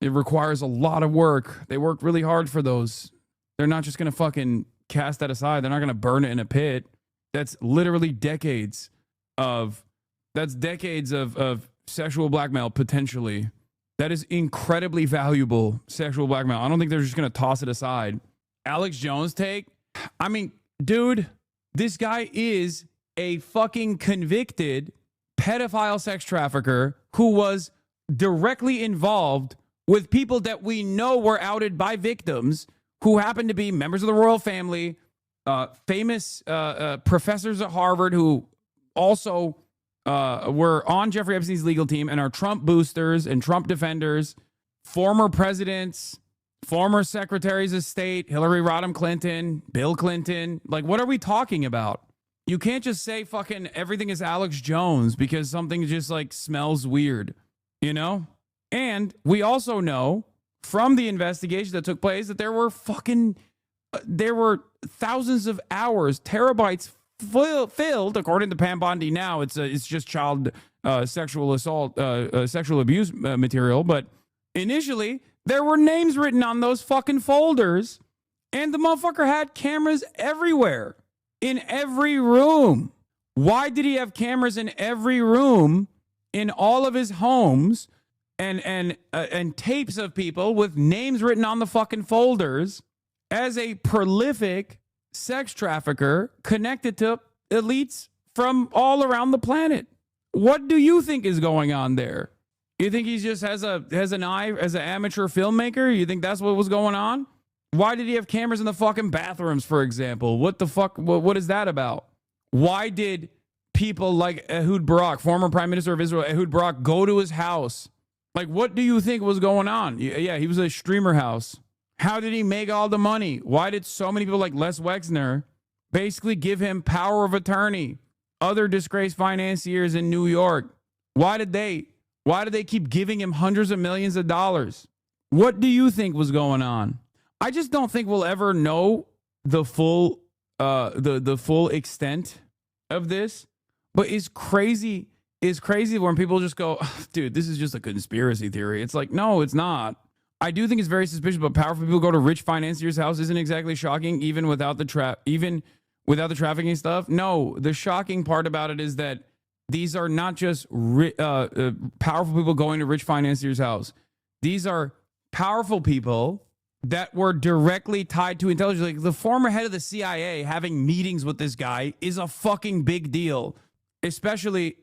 requires a lot of work. They work really hard for those. They're not just going to fucking cast that aside. They're not going to burn it in a pit. That's literally decades of sexual blackmail, potentially. That is incredibly valuable sexual blackmail. I don't think they're just going to toss it aside. Alex Jones take? I mean, dude, this guy is a fucking convicted pedophile sex trafficker who was directly involved with people that we know were outed by victims who happened to be members of the royal family famous professors at Harvard who also were on Jeffrey Epstein's legal team and are Trump boosters and Trump defenders, former presidents, former secretaries of state, Hillary Rodham Clinton, Bill Clinton. Like, what are we talking about? You can't just say fucking everything is Alex Jones because something just like smells weird, you know? And we also know from the investigation that took place that there were thousands of hours, terabytes filled, according to Pam Bondi. Now it's just child sexual assault, sexual abuse material. But initially, there were names written on those fucking folders, and the motherfucker had cameras everywhere, in every room. Why did he have cameras in every room, in all of his homes, and tapes of people with names written on the fucking folders, as a prolific sex trafficker connected to elites from all around the planet? What do you think is going on there? You think he just has an eye as an amateur filmmaker? You think that's what was going on? Why did he have cameras in the fucking bathrooms, for example? What the fuck? What is that about? Why did people like Ehud Barak, former prime minister of Israel, Ehud Barak, go to his house? Like, what do you think was going on? Yeah, he was a streamer house. How did he make all the money? Why did so many people like Les Wexner basically give him power of attorney? Other disgraced financiers in New York. Why did they keep giving him hundreds of millions of dollars? What do you think was going on? I just don't think we'll ever know the full the full extent of this. But it's crazy when people just go, oh, dude, this is just a conspiracy theory. It's like, no, it's not. I do think it's very suspicious, but powerful people go to rich financiers' house isn't exactly shocking, even without the trafficking stuff. No, the shocking part about it is that these are not just powerful people going to rich financiers' house. These are powerful people that were directly tied to intelligence. Like the former head of the CIA having meetings with this guy is a fucking big deal, especially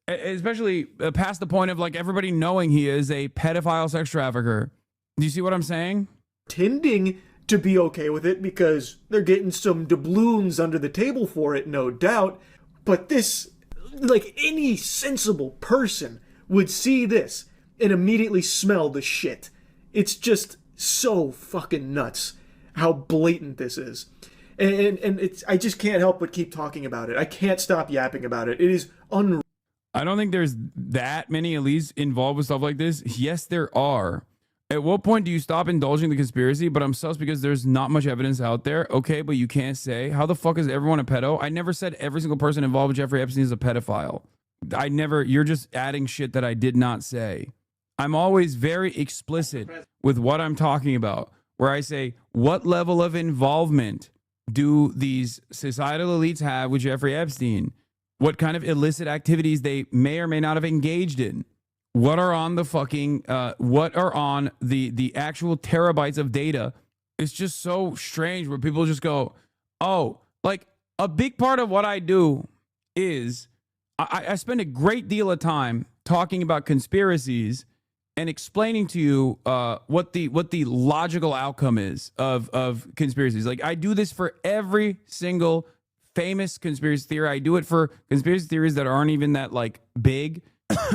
past the point of like everybody knowing he is a pedophile sex trafficker. Do you see what I'm saying? Tending to be okay with it because they're getting some doubloons under the table for it, no doubt. But this, like any sensible person would see this and immediately smell the shit. It's just so fucking nuts how blatant this is. And it's, I just can't help but keep talking about it. I can't stop yapping about it. It is unreal. I don't think there's that many elites involved with stuff like this. Yes, there are. At what point do you stop indulging the conspiracy? But I'm sus because there's not much evidence out there. Okay, but you can't say. How the fuck is everyone a pedo? I never said every single person involved with Jeffrey Epstein is a pedophile. You're just adding shit that I did not say. I'm always very explicit with what I'm talking about, where I say, what level of involvement do these societal elites have with Jeffrey Epstein? What kind of illicit activities they may or may not have engaged in? What are on the fucking, what are on the actual terabytes of data? It's just so strange where people just go, oh, like a big part of what I do is I spend a great deal of time talking about conspiracies and explaining to you what the logical outcome is of conspiracies. Like I do this for every single famous conspiracy theory. I do it for conspiracy theories that aren't even that like big.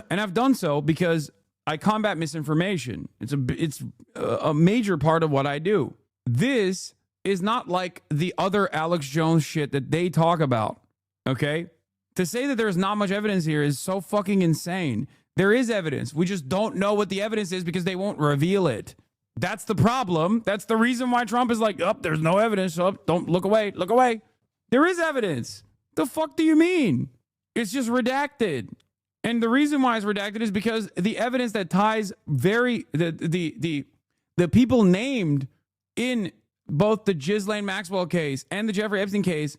And I've done so because I combat misinformation. It's a major part of what I do. This is not like the other Alex Jones shit that they talk about. Okay? To say that there's not much evidence here is so fucking insane. There is evidence. We just don't know what the evidence is because they won't reveal it. That's the problem. That's the reason why Trump is like, oh, there's no evidence. Oh, don't look away. Look away. There is evidence. The fuck do you mean? It's just redacted. And the reason why it's redacted is because the evidence that ties the people named in both the Ghislaine Maxwell case and the Jeffrey Epstein case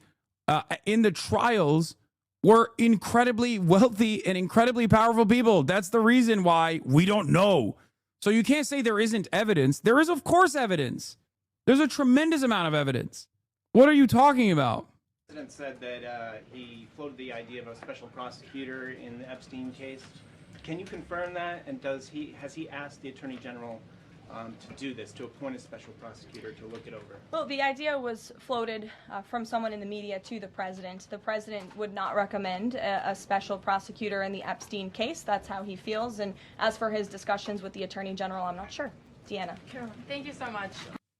in the trials were incredibly wealthy and incredibly powerful people. That's the reason why we don't know. So you can't say there isn't evidence. There is, of course, evidence. There's a tremendous amount of evidence. What are you talking about? The president said that he floated the idea of a special prosecutor in the Epstein case. Can you confirm that? And has he asked the Attorney General to do this, to appoint a special prosecutor to look it over? Well, the idea was floated from someone in the media to the president. The president would not recommend a special prosecutor in the Epstein case. That's how he feels. And as for his discussions with the attorney general, I'm not sure. Deanna. Thank you so much.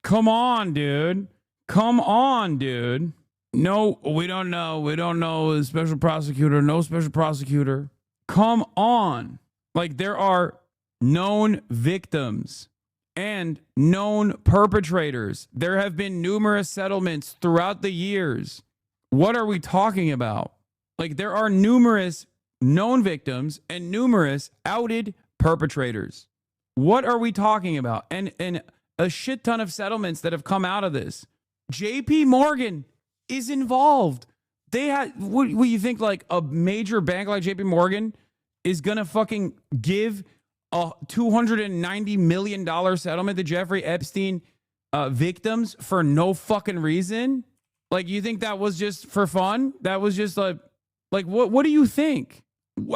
Come on, dude. Come on, dude. No, we don't know. We don't know a special prosecutor. No special prosecutor. Come on. Like, there are known victims and known perpetrators. There have been numerous settlements throughout the years. What are we talking about? Like, there are numerous known victims and numerous outed perpetrators. What are we talking about? And a shit ton of settlements that have come out of this. JP Morgan is involved. They had, what you think, like a major bank like JP Morgan is going to fucking give a $290 million settlement to Jeffrey Epstein victims for no fucking reason? Like, you think that was just for fun? That was just like what do you think?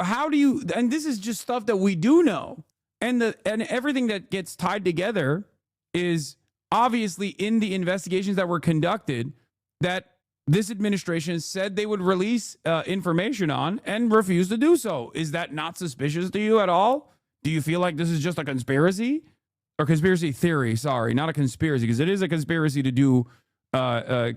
How do you, and this is just stuff that we do know. And everything that gets tied together is obviously in the investigations that were conducted that this administration said they would release information on and refused to do so. Is that not suspicious to you at all? Do you feel like this is just a conspiracy? Or conspiracy theory, sorry, not a conspiracy, because it is a conspiracy to do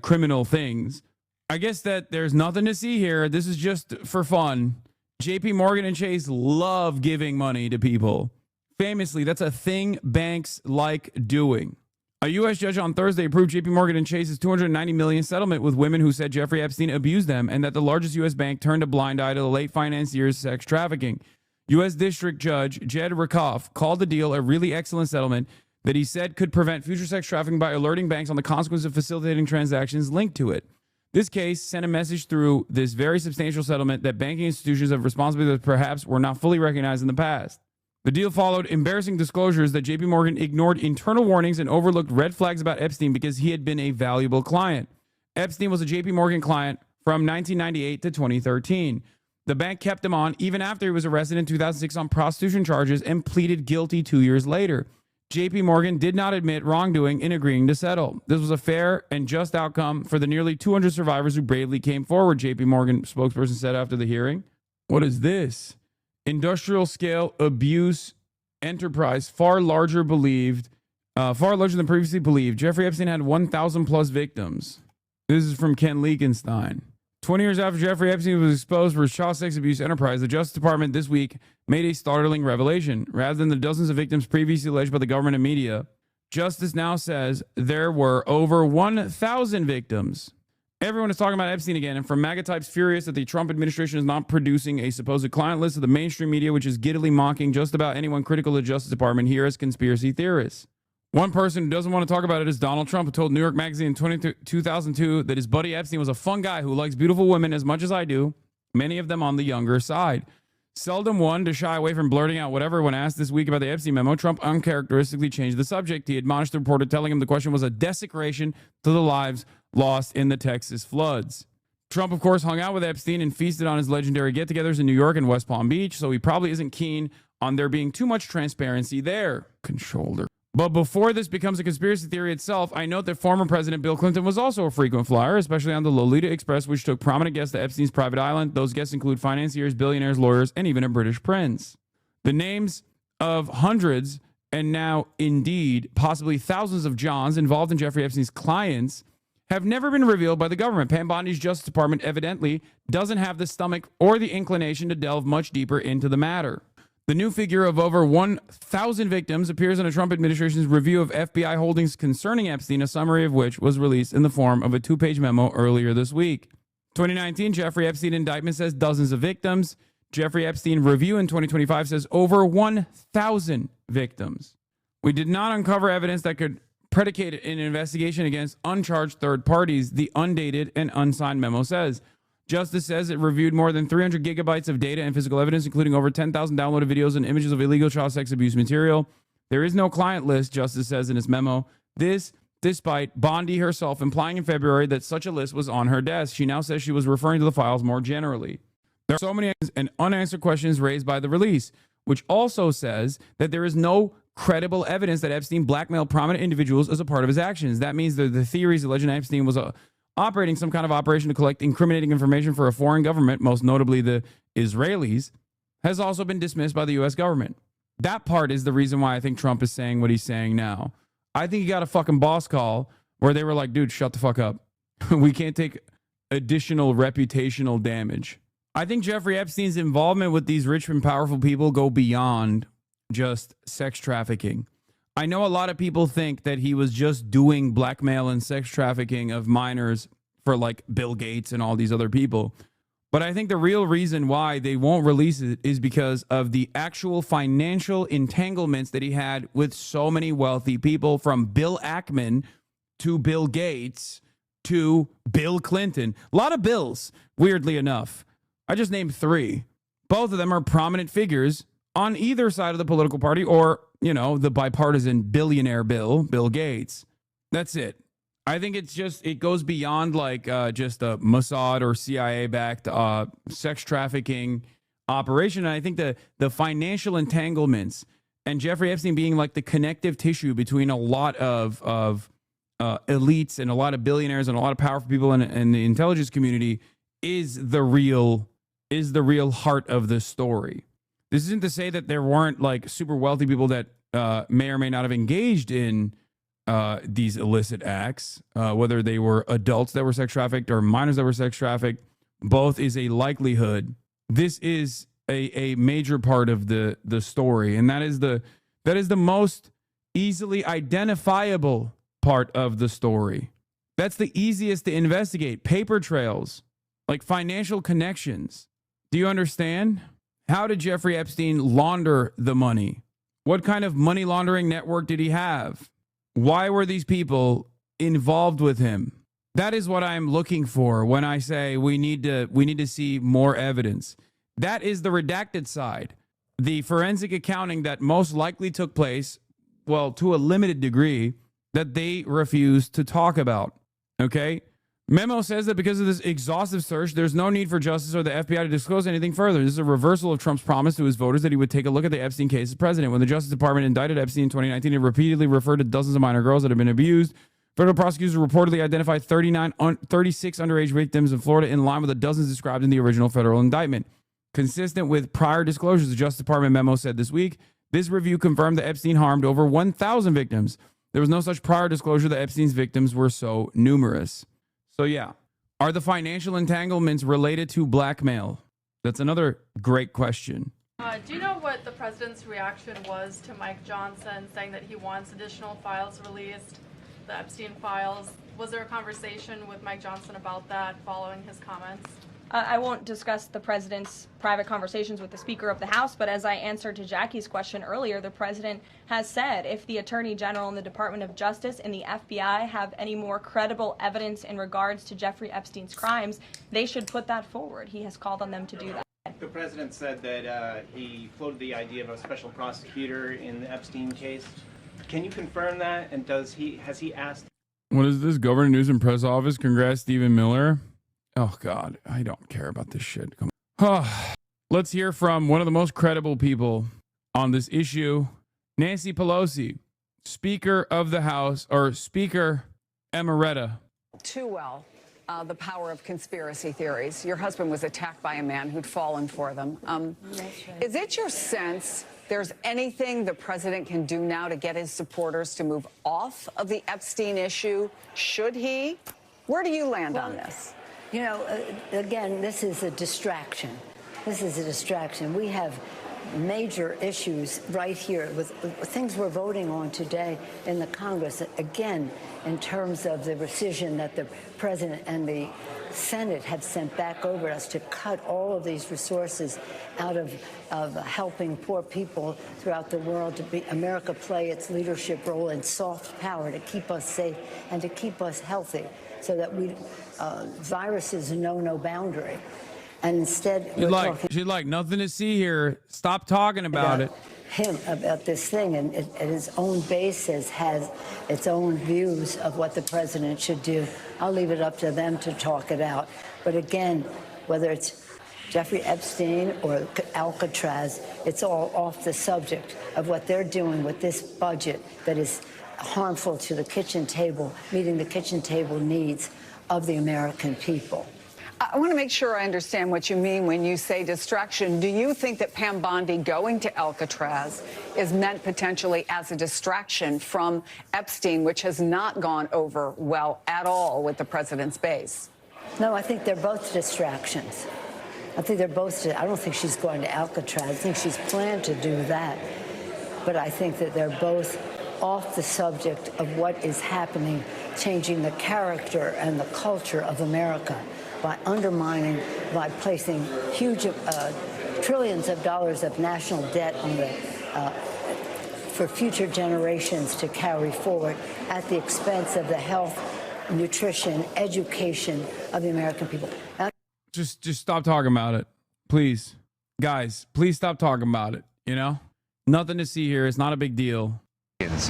criminal things. I guess that there's nothing to see here. This is just for fun. JP Morgan and Chase love giving money to people. Famously, that's a thing banks like doing. A U.S. judge on Thursday approved JP Morgan and Chase's $290 million settlement with women who said Jeffrey Epstein abused them and that the largest U.S. bank turned a blind eye to the late financier's sex trafficking. U.S. District Judge Jed Rakoff called the deal a really excellent settlement that he said could prevent future sex trafficking by alerting banks on the consequences of facilitating transactions linked to it. This case sent a message through this very substantial settlement that banking institutions have responsibilities that perhaps were not fully recognized in the past. The deal followed embarrassing disclosures that JP Morgan ignored internal warnings and overlooked red flags about Epstein because he had been a valuable client. Epstein was a JP Morgan client from 1998 to 2013. The bank kept him on even after he was arrested in 2006 on prostitution charges and pleaded guilty 2 years later. JP Morgan did not admit wrongdoing in agreeing to settle. This was a fair and just outcome for the nearly 200 survivors who bravely came forward, JP Morgan spokesperson said after the hearing. What is this? Industrial scale abuse enterprise, far larger than previously believed. Jeffrey Epstein had 1,000 plus victims. This is from Ken Leakenstein. 20 years after Jeffrey Epstein was exposed for his child sex abuse enterprise, the Justice Department this week made a startling revelation. Rather than the dozens of victims previously alleged by the government and media, Justice now says there were over 1,000 victims. Everyone is talking about Epstein again, and from MAGA types furious that the Trump administration is not producing a supposed client list of the mainstream media, which is giddily mocking just about anyone critical of the Justice Department here as conspiracy theorists. One person who doesn't want to talk about it is Donald Trump, who told New York Magazine in 2002 that his buddy Epstein was a fun guy who likes beautiful women as much as I do, many of them on the younger side. Seldom one to shy away from blurting out whatever when asked this week about the Epstein memo, Trump uncharacteristically changed the subject. He admonished the reporter, telling him the question was a desecration to the lives lost in the Texas floods. Trump, of course, hung out with Epstein and feasted on his legendary get-togethers in New York and West Palm Beach, so he probably isn't keen on there being too much transparency there. Controller. But before this becomes a conspiracy theory itself, I note that former President Bill Clinton was also a frequent flyer, especially on the Lolita Express, which took prominent guests to Epstein's private island. Those guests include financiers, billionaires, lawyers, and even a British prince. The names of hundreds, and now indeed possibly thousands of Johns involved in Jeffrey Epstein's clients have never been revealed by the government. Pam Bondi's Justice Department evidently doesn't have the stomach or the inclination to delve much deeper into the matter. The new figure of over 1,000 victims appears in a Trump administration's review of FBI holdings concerning Epstein, a summary of which was released in the form of a 2-page memo earlier this week. 2019 Jeffrey Epstein indictment says dozens of victims. Jeffrey Epstein review in 2025 says over 1,000 victims. We did not uncover evidence that could predicate an investigation against uncharged third parties, the undated and unsigned memo says. Justice says it reviewed more than 300 gigabytes of data and physical evidence, including over 10,000 downloaded videos and images of illegal child sex abuse material. There is no client list, Justice says in his memo. This, despite Bondi herself implying in February that such a list was on her desk. She now says she was referring to the files more generally. There are so many and unanswered questions raised by the release, which also says that there is no credible evidence that Epstein blackmailed prominent individuals as a part of his actions. That means that the theories alleging Epstein was operating some kind of operation to collect incriminating information for a foreign government, most notably the Israelis, has also been dismissed by the U.S. government. That part is the reason why I think Trump is saying what he's saying now. I think he got a fucking boss call where they were like, dude, shut the fuck up. We can't take additional reputational damage. I think Jeffrey Epstein's involvement with these rich and powerful people go beyond just sex trafficking. I know a lot of people think that he was just doing blackmail and sex trafficking of minors for like Bill Gates and all these other people. But I think the real reason why they won't release it is because of the actual financial entanglements that he had with so many wealthy people, from Bill Ackman to Bill Gates to Bill Clinton. A lot of Bills, weirdly enough. I just named 3. Both of them are prominent figures on either side of the political party, or, you know, the bipartisan billionaire Bill Gates. That's it. I think it's just, it goes beyond like just a Mossad or CIA-backed sex trafficking operation. And I think the financial entanglements and Jeffrey Epstein being like the connective tissue between a lot of elites and a lot of billionaires and a lot of powerful people in the intelligence community is the real heart of the story. This isn't to say that there weren't like super wealthy people that may or may not have engaged in these illicit acts, whether they were adults that were sex trafficked or minors that were sex trafficked. Both is a likelihood. This is a major part of the story, and that is the most easily identifiable part of the story. That's the easiest to investigate. Paper trails, like financial connections. Do you understand? How did Jeffrey Epstein launder the money? What kind of money laundering network did he have? Why were these people involved with him? That is what I'm looking for when I say we need to see more evidence. That is the redacted side. The forensic accounting that most likely took place, well, to a limited degree, that they refused to talk about. Okay? Memo says that because of this exhaustive search, there's no need for justice or the FBI to disclose anything further. This is a reversal of Trump's promise to his voters that he would take a look at the Epstein case as president. When the Justice Department indicted Epstein in 2019, it repeatedly referred to dozens of minor girls that had been abused. Federal prosecutors reportedly identified 36 underage victims in Florida, in line with the dozens described in the original federal indictment. Consistent with prior disclosures, the Justice Department memo said this week, this review confirmed that Epstein harmed over 1,000 victims. There was no such prior disclosure that Epstein's victims were so numerous. So yeah, are the financial entanglements related to blackmail? That's another great question. Do you know what the president's reaction was to Mike Johnson saying that he wants additional files released, the Epstein files? Was there a conversation with Mike Johnson about that following his comments? I won't discuss the president's private conversations with the Speaker of the House, but as I answered to Jackie's question earlier, the president has said if the Attorney General and the Department of Justice and the FBI have any more credible evidence in regards to Jeffrey Epstein's crimes, they should put that forward. He has called on them to do that. The president said that he floated the idea of a special prosecutor in the Epstein case. Can you confirm that? And has he asked? What is this? Governor News and Press Office. Congrats, Stephen Miller. Oh, God, I don't care about this shit. Come on. Let's hear from one of the most credible people on this issue, Nancy Pelosi, Speaker of the House, or Speaker Emerita. Too well, the power of conspiracy theories. Your husband was attacked by a man who'd fallen for them. Is it your sense there's anything the president can do now to get his supporters to move off of the Epstein issue? Should he? Where do you land on this? You know, again, this is a distraction. This is a distraction. We have major issues right here with things we're voting on today in the Congress. Again, in terms of the rescission that the president and the Senate have sent back over us to cut all of these resources out of helping poor people throughout the world, to be America play its leadership role in soft power to keep us safe and to keep us healthy, so that we viruses know no boundary. And instead, she's like, nothing to see here. Stop talking about it. Him about this thing, and his own base has its own views of what the president should do. I'll leave it up to them to talk it out. But again, whether it's Jeffrey Epstein or Alcatraz. It's all off the subject of what they're doing with this budget that is harmful to the kitchen table, meeting the kitchen table needs of the American people. I want to make sure I understand what you mean when you say distraction. Do you think that Pam Bondi going to Alcatraz is meant potentially as a distraction from Epstein, which has not gone over well at all with the president's base? No, I think they're both distractions. I don't think she's going to Alcatraz. I think she's planned to do that. But I think that they're both off the subject of what is happening, changing the character and the culture of America by undermining, by placing huge trillions of dollars of national debt on the for future generations to carry forward at the expense of the health, nutrition, education of the American people. Just stop talking about it, please, guys. Please stop talking about it. You know, nothing to see here. It's not a big deal.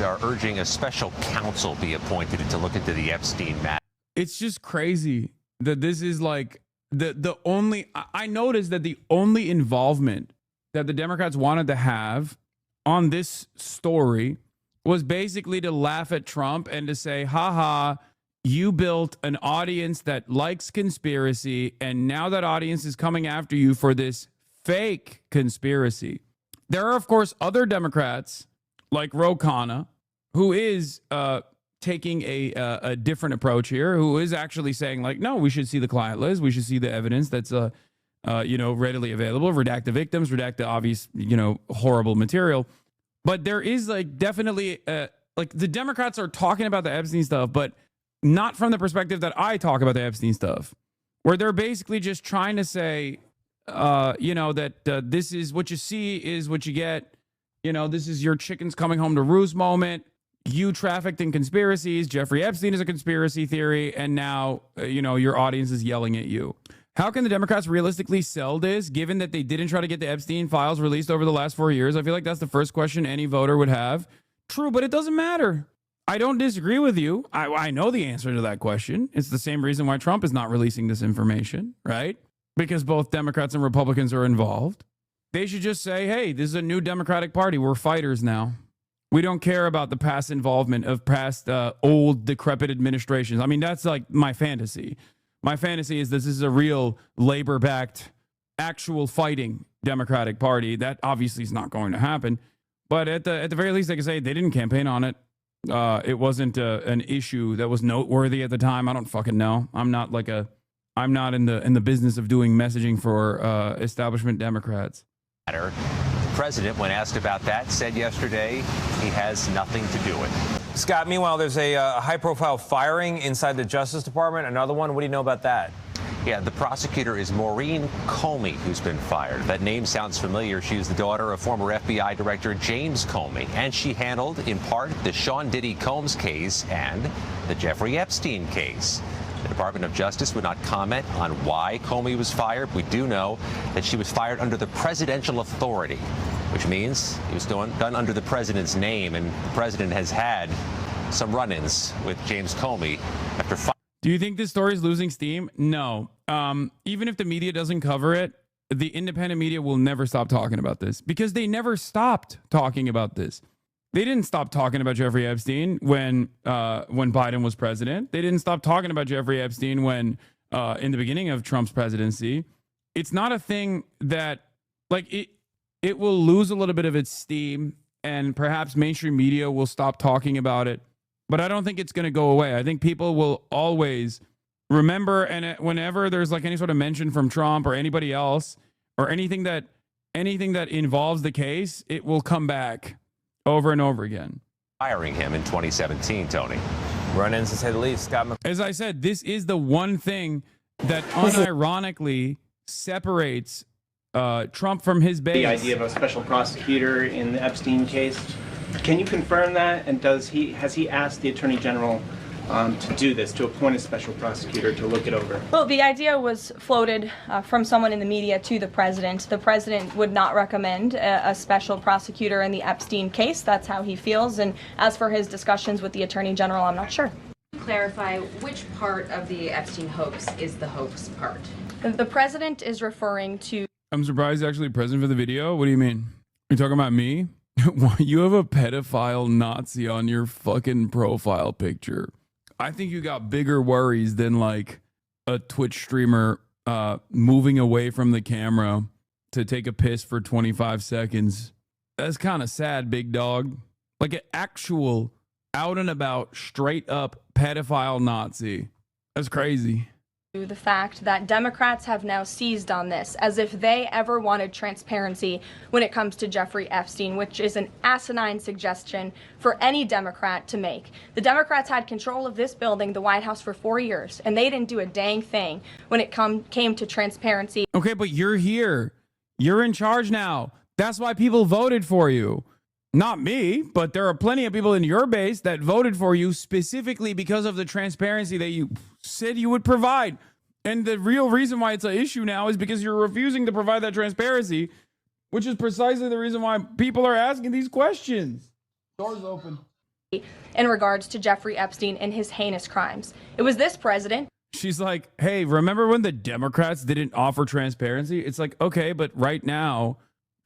Are urging a special counsel be appointed to look into the Epstein matter. It's just crazy that this is like the only. I noticed that the only involvement that the Democrats wanted to have on this story was basically to laugh at Trump and to say, haha, you built an audience that likes conspiracy, and now that audience is coming after you for this fake conspiracy. There are, of course, other Democrats like Ro Khanna, who is taking a different approach here, who is actually saying, like, no, we should see the client list. We should see the evidence that's, readily available. Redact the victims, redact the obvious, horrible material. But there is, like, definitely, like, the Democrats are talking about the Epstein stuff, but not from the perspective that I talk about the Epstein stuff, where they're basically just trying to say, that this is what you see is what you get. This is your chickens coming home to roost moment. You trafficked in conspiracies. Jeffrey Epstein is a conspiracy theory. And now, your audience is yelling at you. How can the Democrats realistically sell this, given that they didn't try to get the Epstein files released over the last 4 years? I feel like that's the first question any voter would have. True, but it doesn't matter. I don't disagree with you. I know the answer to that question. It's the same reason why Trump is not releasing this information, right? Because both Democrats and Republicans are involved. They should just say, hey, this is a new Democratic Party. We're fighters now. We don't care about the past involvement of past old, decrepit administrations. I mean, that's like my fantasy. My fantasy is this is a real labor-backed, actual fighting Democratic Party. That obviously is not going to happen. But at the very least, they can say they didn't campaign on it. It wasn't an issue that was noteworthy at the time. I don't fucking know. I'm not in the business of doing messaging for establishment Democrats. The president, when asked about that, said yesterday he has nothing to do with it. Scott, meanwhile, there's a high-profile firing inside the Justice Department. Another one. What do you know about that? Yeah, the prosecutor is Maureen Comey, who's been fired. That name sounds familiar. She is the daughter of former FBI Director James Comey, and she handled, in part, the Sean Diddy Combs case and the Jeffrey Epstein case. The Department of Justice would not comment on why Comey was fired. We do know that she was fired under the presidential authority, which means it was done under the president's name, and the president has had some run-ins with James Comey after firing. Do you think this story is losing steam? No. Even if the media doesn't cover it, the independent media will never stop talking about this because they never stopped talking about this. They didn't stop talking about Jeffrey Epstein when Biden was president. They didn't stop talking about Jeffrey Epstein when in the beginning of Trump's presidency. It's not a thing that it will lose a little bit of its steam, and perhaps mainstream media will stop talking about it. But I don't think it's going to go away. I think people will always remember, and whenever there's like any sort of mention from Trump or anybody else or anything that involves the case, it will come back over and over again. Firing him in 2017, Tony. Run-ins, to say the least. Scott. As I said, this is the one thing that unironically separates Trump from his base. The idea of a special prosecutor in the Epstein case. Can you confirm that? And has he asked the Attorney General to do this, to appoint a special prosecutor to look it over? Well, the idea was floated from someone in the media to the president. The president would not recommend a special prosecutor in the Epstein case. That's how he feels. And as for his discussions with the Attorney General, I'm not sure. Clarify which part of the Epstein hoax is the hoax part? The president is referring to... I'm surprised actually present for the video. What do you mean? You're talking about me? You have a pedophile Nazi on your fucking profile picture. I think you got bigger worries than like a Twitch streamer moving away from the camera to take a piss for 25 seconds. That's kind of sad, big dog. Like an actual out and about, straight up pedophile Nazi. That's crazy. The fact that Democrats have now seized on this as if they ever wanted transparency when it comes to Jeffrey Epstein, which is an asinine suggestion for any Democrat to make. The Democrats had control of this building, the White House, for 4 years, and they didn't do a dang thing when it came to transparency. Okay, but you're here. You're in charge now. That's why people voted for you. Not me, but there are plenty of people in your base that voted for you specifically because of the transparency that you said you would provide. And the real reason why it's an issue now is because you're refusing to provide that transparency, which is precisely the reason why people are asking these questions. Doors open. In regards to Jeffrey Epstein and his heinous crimes. It was this president. She's like, hey, remember when the Democrats didn't offer transparency? It's like, okay, but right now,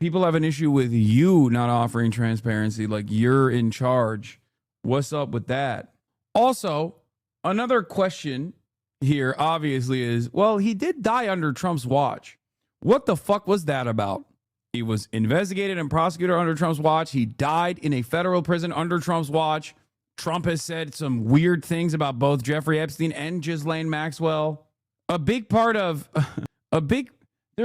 people have an issue with you not offering transparency, like you're in charge. What's up with that? Also, another question here obviously is, well, he did die under Trump's watch. What the fuck was that about? He was investigated and prosecuted under Trump's watch. He died in a federal prison under Trump's watch. Trump has said some weird things about both Jeffrey Epstein and Ghislaine Maxwell. There's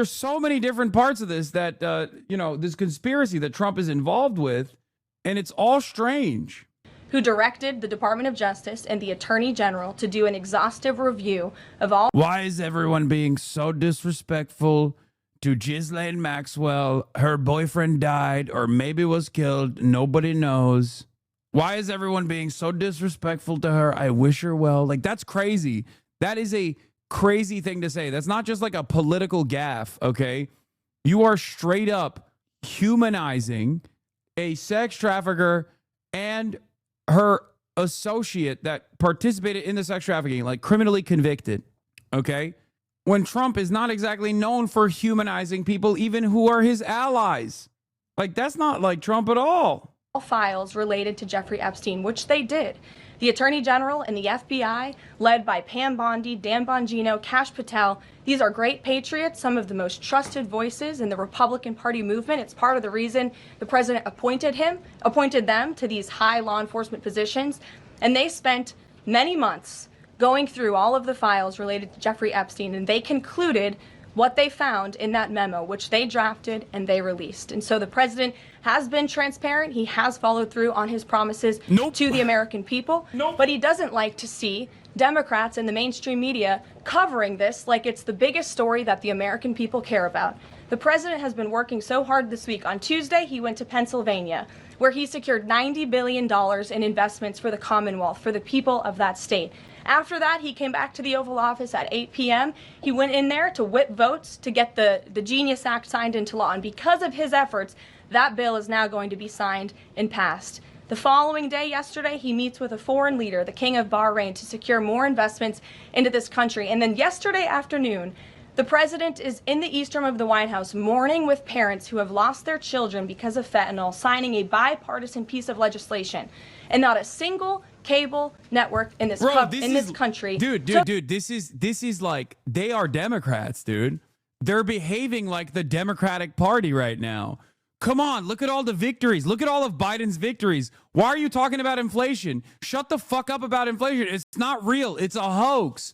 so many different parts of this that, this conspiracy that Trump is involved with, and it's all strange. Who directed the Department of Justice and the Attorney General to do an exhaustive review of all... Why is everyone being so disrespectful to Ghislaine Maxwell? Her boyfriend died or maybe was killed. Nobody knows. Why is everyone being so disrespectful to her? I wish her well. Like, that's crazy. That is a crazy thing to say. That's not just like a political gaffe, okay? You are straight up humanizing a sex trafficker and her associate that participated in the sex trafficking, like criminally convicted, okay? When Trump is not exactly known for humanizing people, even who are his allies. Like, that's not like Trump at all. Files related to Jeffrey Epstein, which they did. The Attorney General and the FBI, led by Pam Bondi, Dan Bongino, Kash Patel, these are great patriots, some of the most trusted voices in the Republican Party movement. It's part of the reason the president appointed them to these high law enforcement positions. And they spent many months going through all of the files related to Jeffrey Epstein, and they concluded what they found in that memo, which they drafted and they released. And so the president has been transparent. He has followed through on his promises to the American people. But he doesn't like to see Democrats and the mainstream media covering this like it's the biggest story that the American people care about. The president has been working so hard this week. On Tuesday, he went to Pennsylvania, where he secured $90 billion in investments for the Commonwealth, for the people of that state. After that, he came back to the Oval Office at 8 p.m. He went in there to whip votes to get the Genius Act signed into law. And because of his efforts, that bill is now going to be signed and passed. The following day, yesterday, he meets with a foreign leader, the King of Bahrain, to secure more investments into this country. And then yesterday afternoon, the president is in the East Room of the White House mourning with parents who have lost their children because of fentanyl, signing a bipartisan piece of legislation. And not a single cable network in this country. Dude, this is like, they are Democrats, dude. They're behaving like the Democratic Party right now. Come on, look at all the victories. Look at all of Biden's victories. Why are you talking about inflation? Shut the fuck up about inflation. It's not real. It's a hoax.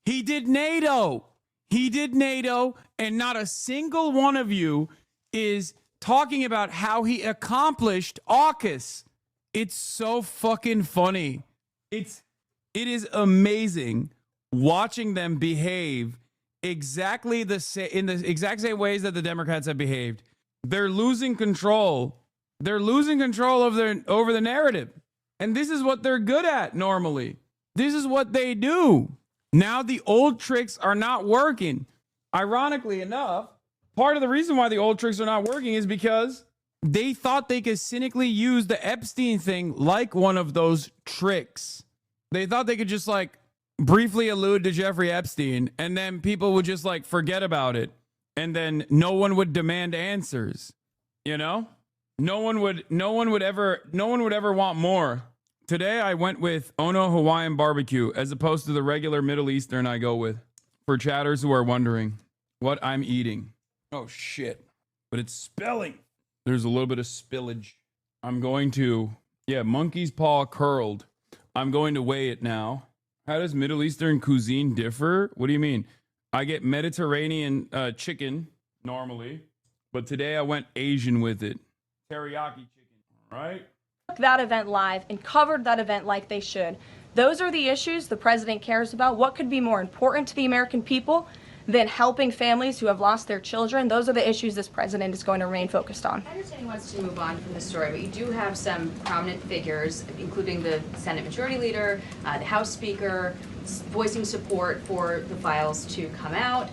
He did NATO. And not a single one of you is talking about how he accomplished AUKUS. It's so fucking funny. It is amazing watching them behave exactly in the exact same ways that the Democrats have behaved. They're losing control. They're losing control over the narrative. And this is what they're good at normally. This is what they do. Now the old tricks are not working. Ironically enough, part of the reason why the old tricks are not working is because they thought they could cynically use the Epstein thing like one of those tricks. They thought they could just like briefly allude to Jeffrey Epstein, and then people would just like forget about it, and then no one would demand answers. You know, no one would ever want more. Today I went with Ono Hawaiian barbecue as opposed to the regular Middle Eastern I go with. For chatters who are wondering what I'm eating. Oh shit! But it's spilling. There's a little bit of spillage. I'm going to monkey's paw curled. I'm going to weigh it now. How does Middle Eastern cuisine differ? What do you mean? I get Mediterranean chicken normally, but today I went Asian with it. Teriyaki chicken, right? That event live and covered that event like they should. Those are the issues the president cares about. What could be more important to the American people than helping families who have lost their children? Those are the issues this president is going to remain focused on. I understand he wants to move on from the story, but you do have some prominent figures, including the Senate Majority Leader, the House Speaker, voicing support for the files to come out.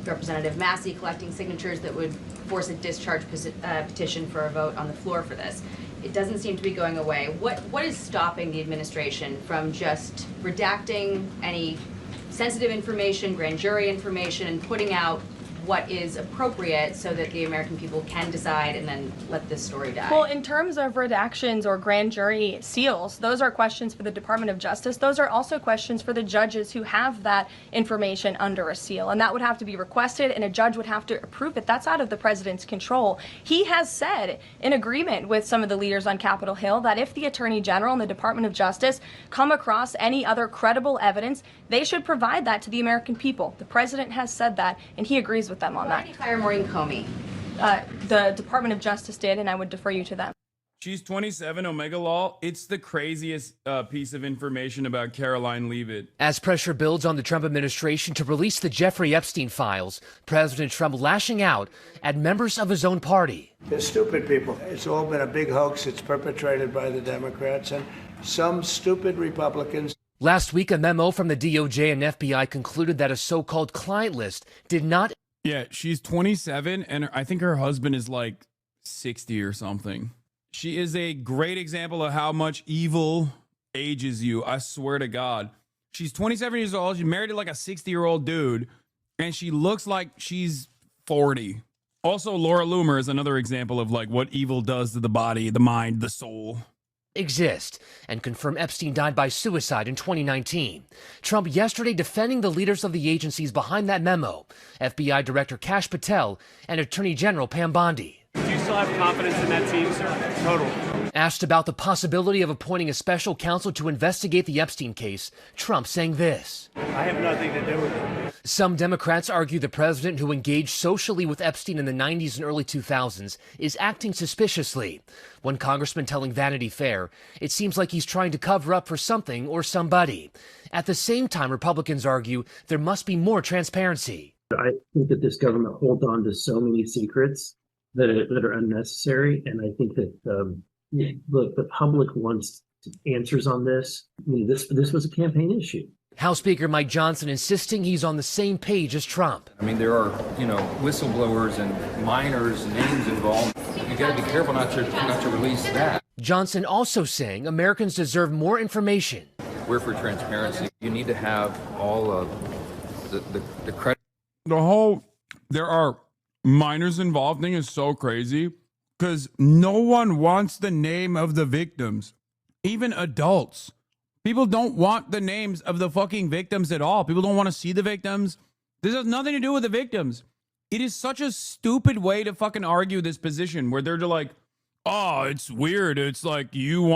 Representative Massey collecting signatures that would force a discharge petition for a vote on the floor for this. It doesn't seem to be going away. What is stopping the administration from just redacting any sensitive information, grand jury information, and putting out what is appropriate so that the American people can decide and then let this story die? Well, in terms of redactions or grand jury seals, those are questions for the Department of Justice. Those are also questions for the judges who have that information under a seal. And that would have to be requested, and a judge would have to approve it. That's out of the president's control. He has said, in agreement with some of the leaders on Capitol Hill, that if the Attorney General and the Department of Justice come across any other credible evidence, they should provide that to the American people. The president has said that, and he agrees with them on that. Why did he fire Maureen Comey? The Department of Justice did, and I would defer you to them. She's 27, Omega Law. It's the craziest piece of information about Caroline Leavitt. As pressure builds on the Trump administration to release the Jeffrey Epstein files, President Trump lashing out at members of his own party. They're stupid people. It's all been a big hoax. It's perpetrated by the Democrats and some stupid Republicans. Last week, a memo from the DOJ and FBI concluded that a so-called client list did not... Yeah, she's 27, and I think her husband is like 60 or something. She is a great example of how much evil ages you. I swear to God. She's 27 years old. She's married to like a 60-year-old dude, and she looks like she's 40. Also, Laura Loomer is another example of like what evil does to the body, the mind, the soul. Exist and confirm Epstein died by suicide in 2019. Trump yesterday defending the leaders of the agencies behind that memo, FBI Director Kash Patel and Attorney General Pam Bondi. Do you still have confidence in that team, sir? Total. Asked about the possibility of appointing a special counsel to investigate the Epstein case, Trump saying this. I have nothing to do with it. Some Democrats argue the president who engaged socially with Epstein in the 90s and early 2000s is acting suspiciously. One congressman telling Vanity Fair, it seems like he's trying to cover up for something or somebody. At the same time, Republicans argue there must be more transparency. I think that this government holds on to so many secrets that are unnecessary, and I think that look, the public wants answers on this. I mean, this was a campaign issue. House Speaker Mike Johnson insisting he's on the same page as Trump. I mean, there are, whistleblowers and minors' names involved. You got to be careful not to release that. Johnson also saying Americans deserve more information. We're for transparency. You need to have all of the credit. There are minors involved thing is so crazy because no one wants the name of the victims, even adults. People don't want the names of the fucking victims at all. People don't want to see the victims. This has nothing to do with the victims. It is such a stupid way to fucking argue this position where they're like, oh, it's weird. It's like you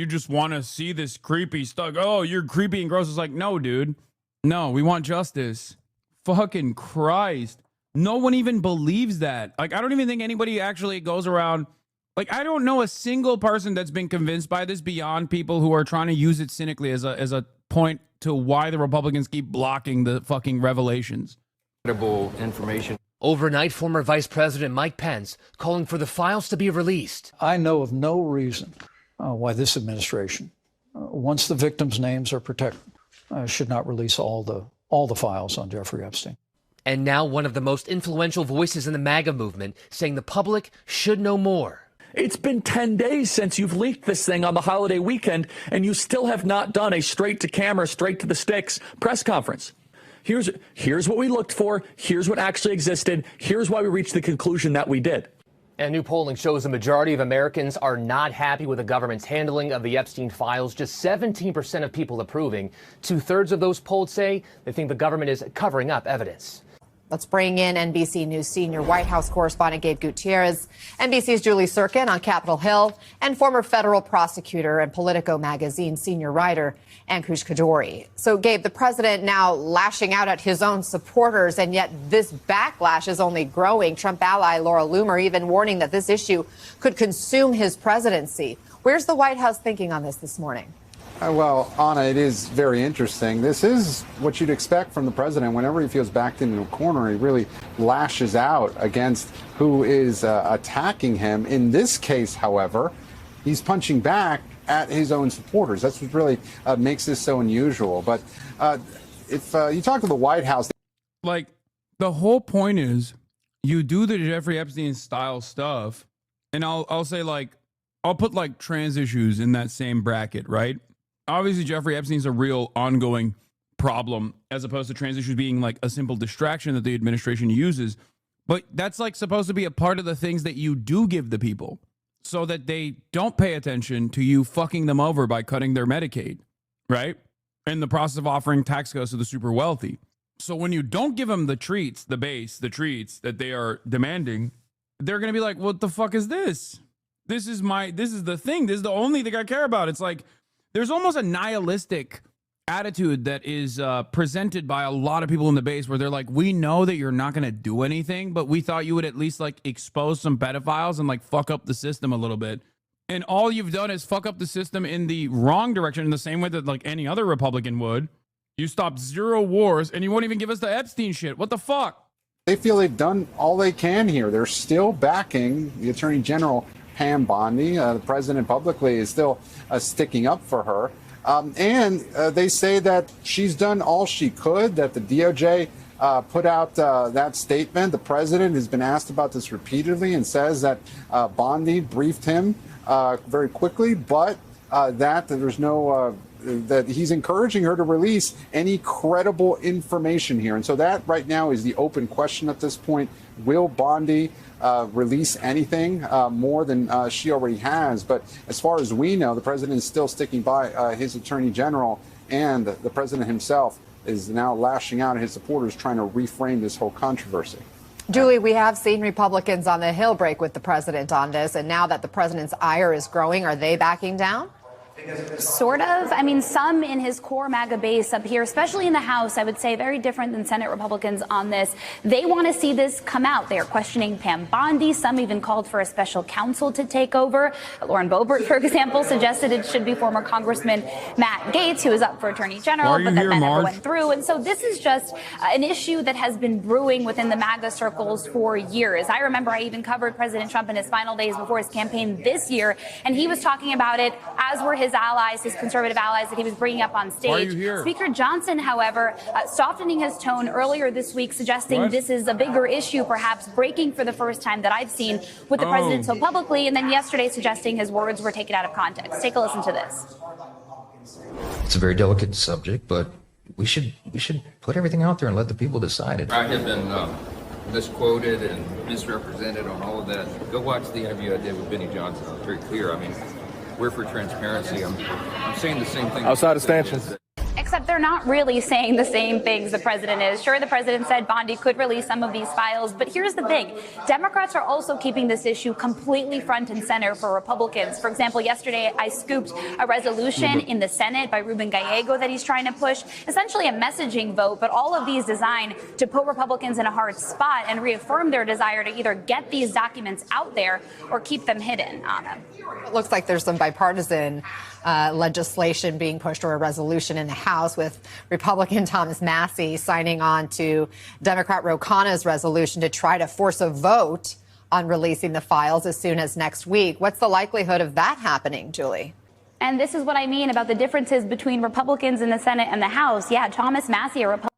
just want to see this creepy stuff. Oh, you're creepy and gross. It's like, no, dude. No, we want justice. Fucking Christ. No one even believes that. Like, I don't even think anybody actually goes around. Like, I don't know a single person that's been convinced by this beyond people who are trying to use it cynically as a point to why the Republicans keep blocking the fucking revelations. Credible information. Overnight, former Vice President Mike Pence calling for the files to be released. I know of no reason why this administration, once the victims' names are protected, should not release all the files on Jeffrey Epstein. And now one of the most influential voices in the MAGA movement saying the public should know more. It's been 10 days since you've leaked this thing on the holiday weekend, and you still have not done a straight to camera, straight to the sticks press conference. Here's what we looked for. Here's what actually existed. Here's why we reached the conclusion that we did. And new polling shows the majority of Americans are not happy with the government's handling of the Epstein files. Just 17% of people approving. 2/3 of those polled say they think the government is covering up evidence. Let's bring in NBC News senior White House correspondent Gabe Gutierrez, NBC's Julie Sirkin on Capitol Hill, and former federal prosecutor and Politico magazine senior writer Ankush Kadori. So, Gabe, the president now lashing out at his own supporters, and yet this backlash is only growing. Trump ally Laura Loomer even warning that this issue could consume his presidency. Where's the White House thinking on this morning? Well, Anna, it is very interesting. This is what you'd expect from the president. Whenever he feels backed into a corner, he really lashes out against who is attacking him. In this case, however, he's punching back at his own supporters. That's what really makes this so unusual. But if you talk to the White House... Like, the whole point is you do the Jeffrey Epstein style stuff, and I'll say, like, I'll put, like, trans issues in that same bracket, right? Obviously, Jeffrey Epstein's a real ongoing problem, as opposed to trans issues being like a simple distraction that the administration uses. But that's like supposed to be a part of the things that you do give the people so that they don't pay attention to you fucking them over by cutting their Medicaid, right? In the process of offering tax cuts to the super wealthy. So when you don't give them the treats, the treats that they are demanding, they're going to be like, what the fuck is this? This is the thing. This is the only thing I care about. It's like, there's almost a nihilistic attitude that is presented by a lot of people in the base where they're like, we know that you're not going to do anything, but we thought you would at least like expose some pedophiles and like fuck up the system a little bit. And all you've done is fuck up the system in the wrong direction in the same way that like any other Republican would. You stopped 0 wars and you won't even give us the Epstein shit. What the fuck? They feel they've done all they can here. They're still backing the Attorney General, Pam Bondi. The president publicly is still sticking up for her. And they say that she's done all she could, that the DOJ put out that statement. The president has been asked about this repeatedly and says that Bondi briefed him very quickly, but that there's no... that he's encouraging her to release any credible information here. And so that right now is the open question at this point. Will Bondi release anything more than she already has? But as far as we know, the president is still sticking by his attorney general, and the president himself is now lashing out at his supporters, trying to reframe this whole controversy. Julie, we have seen Republicans on the Hill break with the president on this, and now that the president's ire is growing, are they backing down? Sort of. I mean, some in his core MAGA base up here, especially in the House, I would say very different than Senate Republicans on this. They want to see this come out. They are questioning Pam Bondi. Some even called for a special counsel to take over. Lauren Boebert, for example, suggested it should be former Congressman Matt Gaetz, who is up for Attorney General, but that never went through. And so this is just an issue that has been brewing within the MAGA circles for years. I remember I even covered President Trump in his final days before his campaign this year, and he was talking about it, as were his allies, his conservative allies that he was bringing up on stage. Speaker Johnson, however, softening his tone earlier this week, suggesting this is a bigger issue, perhaps breaking for the first time that I've seen with the president so publicly, and then yesterday suggesting his words were taken out of context. Take a listen to this. It's a very delicate subject, but we should put everything out there and let the people decide it. I have been misquoted and misrepresented on all of that. Go watch the interview I did with Benny Johnson. I'm very clear. I mean, we're for transparency. I'm saying the same thing. Outside of stanchions. Except they're not really saying the same things the president is. Sure, the president said Bondi could release some of these files, but here's the thing. Democrats are also keeping this issue completely front and center for Republicans. For example, yesterday I scooped a resolution in the Senate by Ruben Gallego that he's trying to push, essentially a messaging vote, but all of these designed to put Republicans in a hard spot and reaffirm their desire to either get these documents out there or keep them hidden. Anna. It looks like there's some bipartisan legislation being pushed, or a resolution in the House, with Republican Thomas Massie signing on to Democrat Ro Khanna's resolution to try to force a vote on releasing the files as soon as next week. What's the likelihood of that happening, Julie? And this is what I mean about the differences between Republicans in the Senate and the House. Yeah, Thomas Massie, a Republican.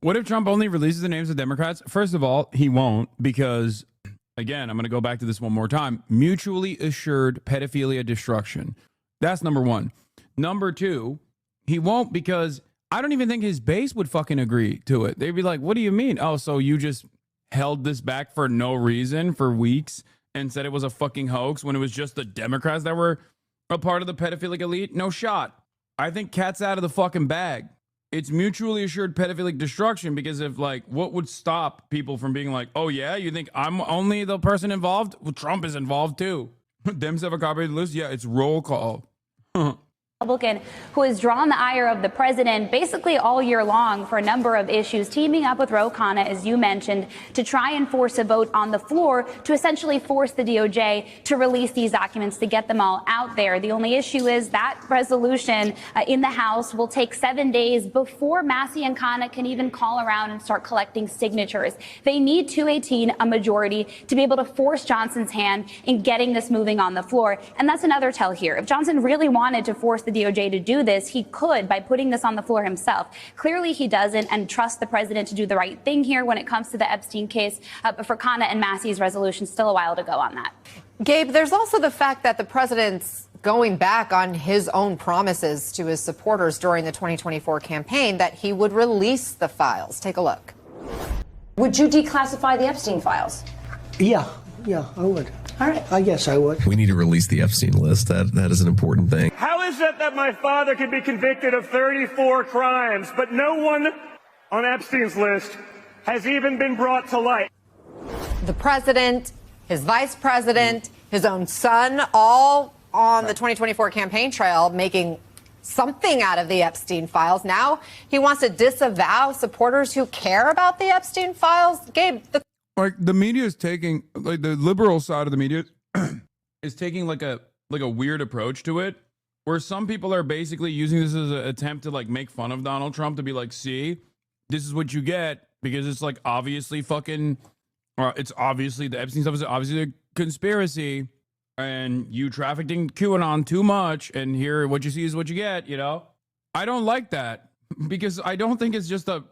What if Trump only releases the names of Democrats? First of all, he won't, because Again, I'm going to go back to this one more time. Mutually assured pedophilia destruction. That's number one. Number two, he won't, because I don't even think his base would fucking agree to it. They'd be like, what do you mean? Oh, so you just held this back for no reason for weeks and said it was a fucking hoax when it was just the Democrats that were a part of the pedophilic elite? No shot. I think cat's out of the fucking bag. It's mutually assured pedophilic destruction, because if, like, what would stop people from being like, oh yeah, you think I'm only the person involved? Well, Trump is involved too. Dems have a copy of the list? Yeah, it's roll call. Republican who has drawn the ire of the president basically all year long for a number of issues, teaming up with Ro Khanna, as you mentioned, to try and force a vote on the floor to essentially force the DOJ to release these documents, to get them all out there. The only issue is that resolution in the House will take 7 days before Massey and Khanna can even call around and start collecting signatures. They need 218, a majority, to be able to force Johnson's hand in getting this moving on the floor. And that's another tell here. If Johnson really wanted to force the DOJ to do this, he could by putting this on the floor himself. Clearly he doesn't, and trusts the president to do the right thing here when it comes to the Epstein case. But for Khanna and Massey's resolution, still a while to go on that. Gabe, there's also the fact that the president's going back on his own promises to his supporters during the 2024 campaign that he would release the files. Take a look. Would you declassify the Epstein files? Yeah, I would. All right. Yes, I would. We need to release the Epstein list. That is an important thing. How is it that my father could be convicted of 34 crimes, but no one on Epstein's list has even been brought to light? The president, his vice president, his own son, all on the 2024 campaign trail making something out of the Epstein files. Now he wants to disavow supporters who care about the Epstein files. Gabe, like, the media is taking, like, the liberal side of the media is taking like a weird approach to it, where some people are basically using this as an attempt to, like, make fun of Donald Trump, to be like, see, this is what you get, because it's, like, obviously fucking, it's obviously, the Epstein stuff is obviously a conspiracy, and you trafficked in QAnon too much, and here, what you see is what you get, you know? I don't like that, because I don't think it's just a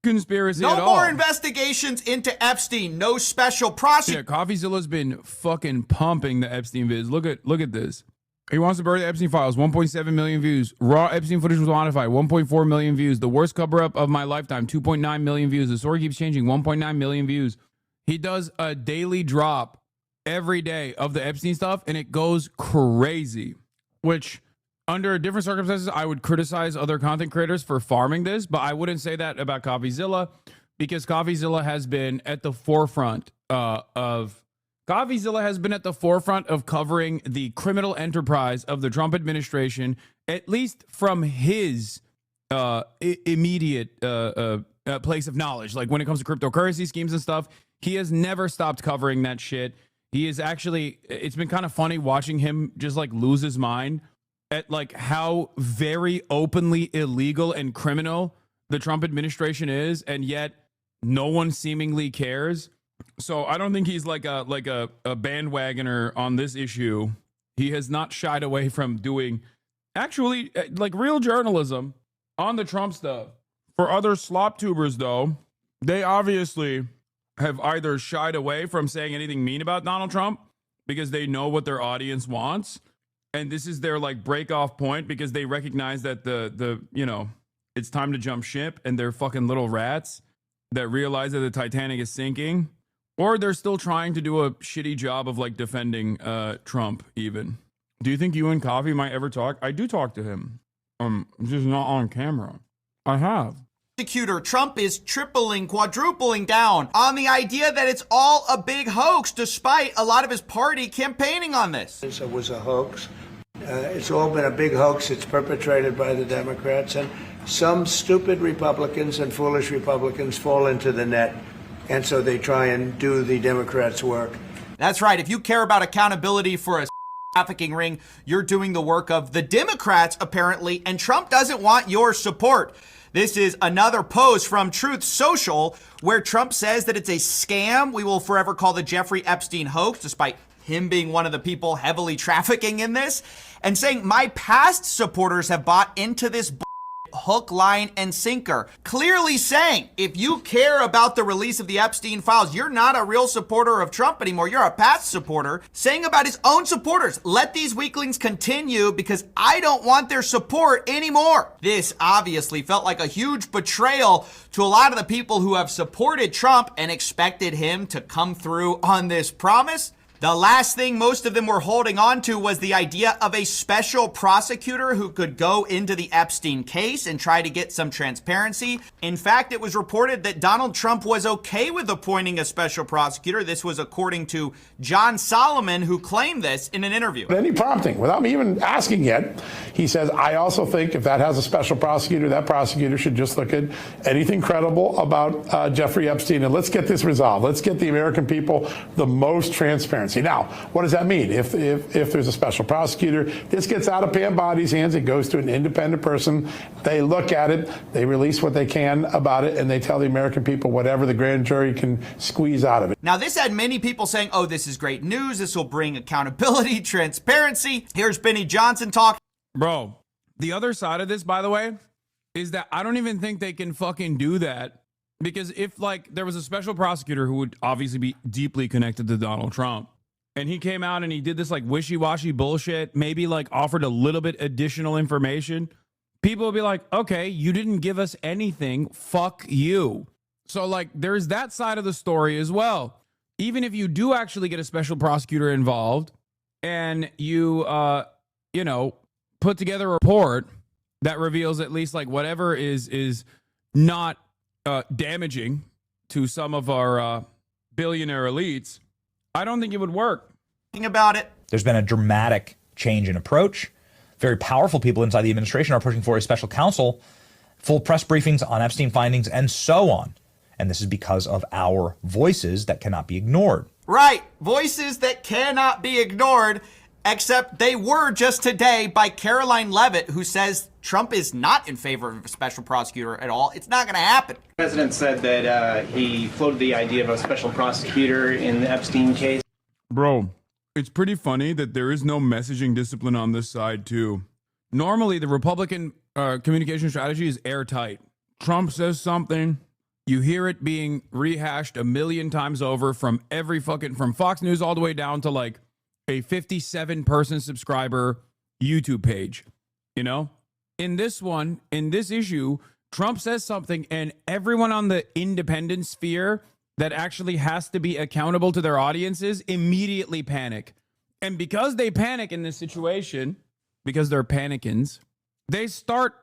conspiracy at all. No more investigations into Epstein. No special prosecutor. Yeah, CoffeeZilla's been fucking pumping the Epstein vids. Look at this. He wants to bury the Epstein files. 1.7 million views. Raw Epstein footage was modified. 1.4 million views. The worst cover-up of my lifetime. 2.9 million views. The story keeps changing. 1.9 million views. He does a daily drop every day of the Epstein stuff, and it goes crazy. Which, under different circumstances, I would criticize other content creators for farming this, but I wouldn't say that about CoffeeZilla, because CoffeeZilla has been at the forefront of covering the criminal enterprise of the Trump administration, at least from his immediate place of knowledge. Like, when it comes to cryptocurrency schemes and stuff, he has never stopped covering that shit. He is actually, it's been kind of funny watching him just, like, lose his mind at, like, how very openly illegal and criminal the Trump administration is, and yet no one seemingly cares. So I don't think he's like a bandwagoner on this issue. He has not shied away from doing actually, like, real journalism on the Trump stuff. For other slop tubers, though, they obviously have either shied away from saying anything mean about Donald Trump because they know what their audience wants, and this is their, like, break off point, because they recognize that the you know, it's time to jump ship, and they're fucking little rats that realize that the Titanic is sinking, or they're still trying to do a shitty job of, like, defending Trump even. Do you think you and Coffee might ever talk? I do talk to him. Just not on camera. I have. Prosecutor Trump is tripling, quadrupling down on the idea that it's all a big hoax, despite a lot of his party campaigning on this. It was a hoax. It's all been a big hoax. It's perpetrated by the Democrats, and some stupid Republicans and foolish Republicans fall into the net, and so they try and do the Democrats' work. That's right. If you care about accountability for a trafficking ring, you're doing the work of the Democrats, apparently, and Trump doesn't want your support. This is another post from Truth Social where Trump says that it's a scam. We will forever call the Jeffrey Epstein hoax, despite him being one of the people heavily trafficking in this, and saying my past supporters have bought into this hook, line, and sinker, clearly saying if you care about the release of the Epstein files, you're not a real supporter of Trump anymore. You're a past supporter, saying about his own supporters, let these weaklings continue because I don't want their support anymore. This obviously felt like a huge betrayal to a lot of the people who have supported Trump and expected him to come through on this promise. The last thing most of them were holding on to was the idea of a special prosecutor who could go into the Epstein case and try to get some transparency. In fact, it was reported that Donald Trump was okay with appointing a special prosecutor. This was according to John Solomon, who claimed this in an interview. Any prompting, without me even asking yet, he says, I also think if that has a special prosecutor, that prosecutor should just look at anything credible about Jeffrey Epstein, and let's get this resolved. Let's get the American people the most transparency. Now, what does that mean? If there's a special prosecutor, this gets out of Pam Bondi's hands. It goes to an independent person. They look at it. They release what they can about it, and they tell the American people whatever the grand jury can squeeze out of it. Now, this had many people saying, oh, this is great news. This will bring accountability, transparency. Here's Benny Johnson talking. Bro, the other side of this, by the way, is that I don't even think they can fucking do that. Because if, like, there was a special prosecutor who would obviously be deeply connected to Donald Trump, and he came out and he did this like wishy-washy bullshit, maybe like offered a little bit additional information, people would be like, okay, you didn't give us anything, fuck you. So like there's that side of the story as well. Even if you do actually get a special prosecutor involved and you, put together a report that reveals at least like whatever is not damaging to some of our billionaire elites, I don't think it would work. About it. There's been a dramatic change in approach. Very powerful people inside the administration are pushing for a special counsel, full press briefings on Epstein findings, and so on. And this is because of our voices that cannot be ignored. Right. Voices that cannot be ignored, except they were just today by Caroline Leavitt, who says Trump is not in favor of a special prosecutor at all. It's not going to happen. The president said that he floated the idea of a special prosecutor in the Epstein case. Bro, it's pretty funny that there is no messaging discipline on this side, too. Normally, the Republican communication strategy is airtight. Trump says something, you hear it being rehashed a million times over from from Fox News all the way down to like a 57-person subscriber YouTube page. You know, in this issue, Trump says something and everyone on the independent sphere that actually has to be accountable to their audiences immediately panic. And because they panic in this situation, because they're panicins, they start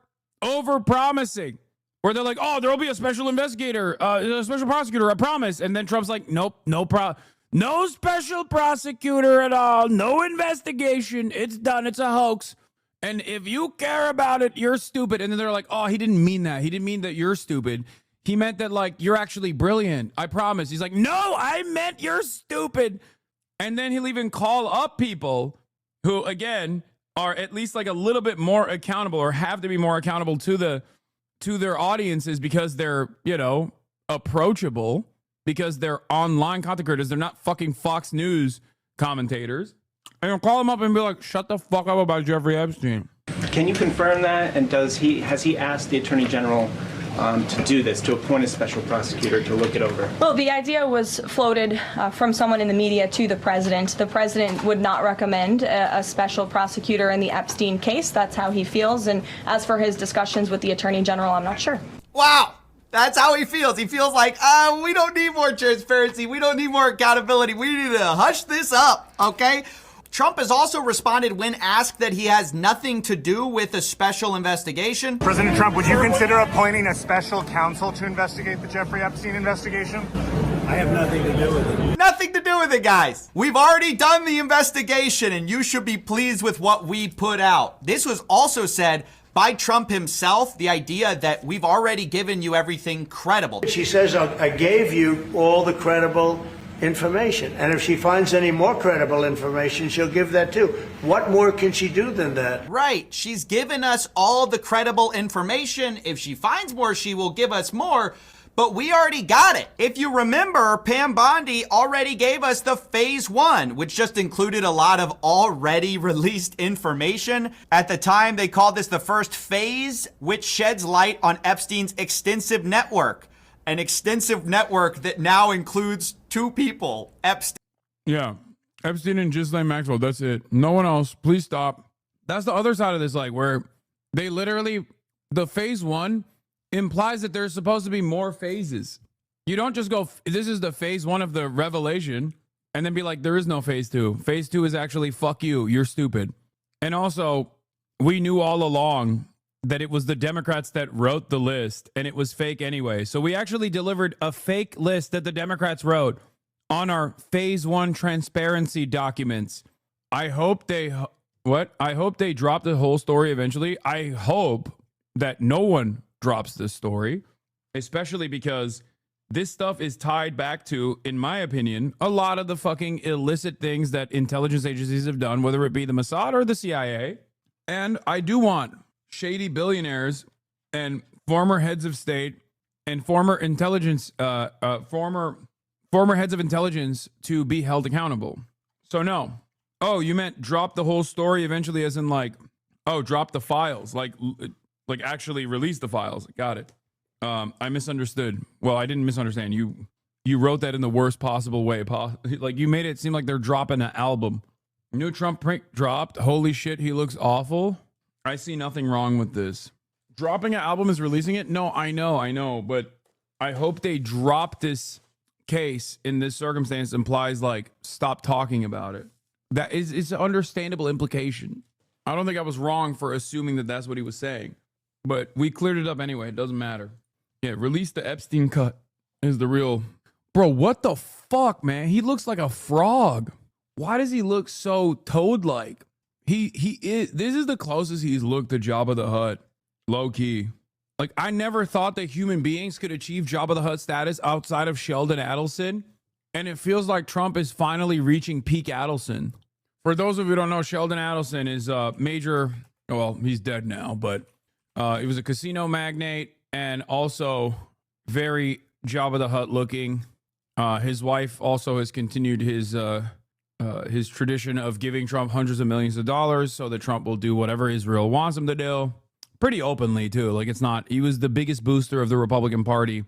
over-promising. Where they're like, oh, there will be a special investigator, a special prosecutor, I promise. And then Trump's like, nope, no special prosecutor at all, no investigation, it's done, it's a hoax. And if you care about it, you're stupid. And then they're like, oh, he didn't mean that. He didn't mean that you're stupid. He meant that, like, you're actually brilliant. I promise. He's like, no, I meant you're stupid. And then he'll even call up people who, again, are at least like a little bit more accountable or have to be more accountable to their audiences because they're, approachable, because they're online content creators. They're not fucking Fox News commentators. And you'll call them up and be like, shut the fuck up about Jeffrey Epstein. Can you confirm that? And has he asked the Attorney General to do this, to appoint a special prosecutor to look it over? Well, the idea was floated from someone in the media to the president. The president would not recommend a special prosecutor in the Epstein case. That's how he feels. And as for his discussions with the Attorney General, I'm not sure. Wow. That's how he feels. He feels like, we don't need more transparency. We don't need more accountability. We need to hush this up, okay? Trump has also responded when asked that he has nothing to do with a special investigation. President Trump, would you consider appointing a special counsel to investigate the Jeffrey Epstein investigation? I have nothing to do with it. Nothing to do with it, guys. We've already done the investigation, and you should be pleased with what we put out. This was also said by Trump himself, the idea that we've already given you everything credible. She says, I gave you all the credible information. And if she finds any more credible information, she'll give that too. What more can she do than that? Right. She's given us all the credible information. If she finds more, she will give us more. But we already got it. If you remember, Pam Bondi already gave us the phase 1, which just included a lot of already released information. At the time, they called this the first phase, which sheds light on Epstein's extensive network. An extensive network that now includes 2 people, Epstein. Yeah, Epstein and Ghislaine Maxwell. That's it. No one else. Please stop. That's the other side of this, like, where they literally, the phase 1 implies that there's supposed to be more phases. You don't just go, this is the phase 1 of the revelation, and then be like, there is no phase 2. Phase 2 is actually, fuck you, you're stupid. And also, we knew all along that it was the Democrats that wrote the list, and it was fake anyway. So we actually delivered a fake list that the Democrats wrote on our phase 1 transparency documents. I hope they, I hope they drop the whole story eventually. I hope that no one drops this story, especially because this stuff is tied back to, in my opinion, a lot of the fucking illicit things that intelligence agencies have done, whether it be the Mossad or the CIA. And I do want shady billionaires and former heads of state and former intelligence, former heads of intelligence to be held accountable. So no. Oh, you meant drop the whole story eventually, as in like, oh, drop the files, like actually release the files. Got it. I misunderstood. Well, I didn't misunderstand. You wrote that in the worst possible way. Like, you made it seem like they're dropping an album. New Trump prank dropped. Holy shit, he looks awful. I see nothing wrong with this. Dropping an album is releasing it? No, I know. But I hope they drop this case in this circumstance implies, like, stop talking about it. That is, it's an understandable implication. I don't think I was wrong for assuming that that's what he was saying. But we cleared it up anyway. It doesn't matter. Yeah, release the Epstein cut is the real... Bro, what the fuck, man? He looks like a frog. Why does he look so toad-like? He is... This is the closest he's looked to Jabba the Hutt. Low-key. Like, I never thought that human beings could achieve Jabba the Hutt status outside of Sheldon Adelson. And it feels like Trump is finally reaching peak Adelson. For those of you who don't know, Sheldon Adelson is a major... Well, he's dead now, but... he was a casino magnate and also very Jabba the Hutt looking. His wife also has continued his tradition of giving Trump hundreds of millions of dollars so that Trump will do whatever Israel wants him to do. Pretty openly, too. Like, it's not... He was the biggest booster of the Republican Party.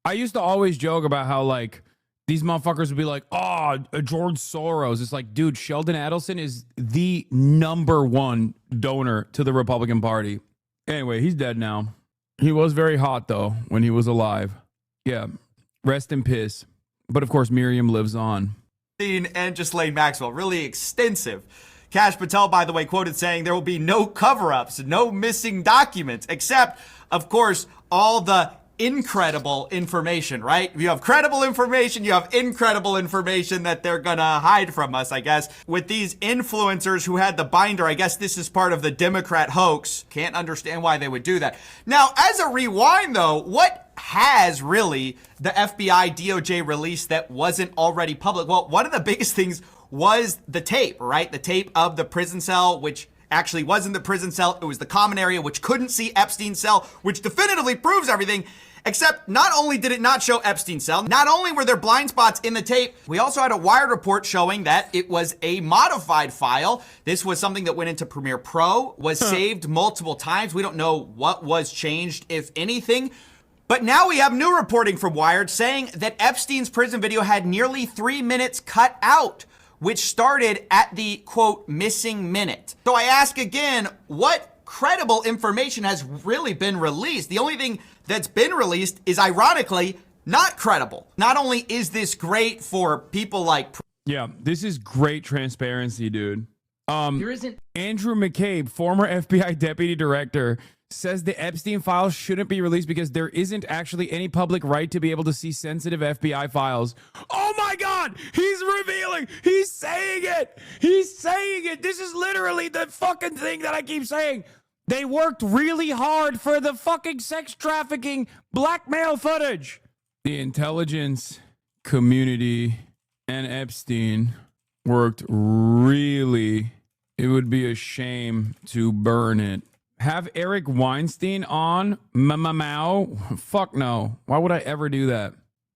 I used to always joke about how, like, these motherfuckers would be like, oh, George Soros. It's like, dude, Sheldon Adelson is the #1 donor to the Republican Party. Anyway, he's dead now. He was very hot, though, when he was alive. Yeah, rest in piss. But, of course, Miriam lives on. And Ghislaine Maxwell, really extensive. Kash Patel, by the way, quoted saying there will be no cover-ups, no missing documents, except, of course, all the incredible information, right? You have credible information, you have incredible information that they're gonna hide from us, I guess. With these influencers who had the binder, I guess this is part of the Democrat hoax. Can't understand why they would do that. Now, as a rewind though, what has really the FBI DOJ released that wasn't already public? Well, one of the biggest things was the tape, right? The tape of the prison cell, which actually wasn't the prison cell. It was the common area, which couldn't see Epstein's cell, which definitively proves everything. Except not only did it not show Epstein's cell, not only were there blind spots in the tape, we also had a Wired report showing that it was a modified file. This was something that went into Premiere Pro, was saved multiple times. We don't know what was changed, if anything. But now we have new reporting from Wired saying that Epstein's prison video had nearly 3 minutes cut out, which started at the, quote, missing minute. So I ask again, what credible information has really been released? The only thing that's been released is, ironically, not credible. Not only is this great for people like... Yeah, this is great transparency, dude. There isn't... Andrew McCabe, former FBI deputy director, says the Epstein files shouldn't be released because there isn't actually any public right to be able to see sensitive FBI files. Oh my God, he's revealing, he's saying it. He's saying it. This is literally the fucking thing that I keep saying. They worked really hard for the fucking sex trafficking blackmail footage. The intelligence community and Epstein worked really. It would be a shame to burn it. Have Eric Weinstein on Mao? Fuck no. Why would I ever do that?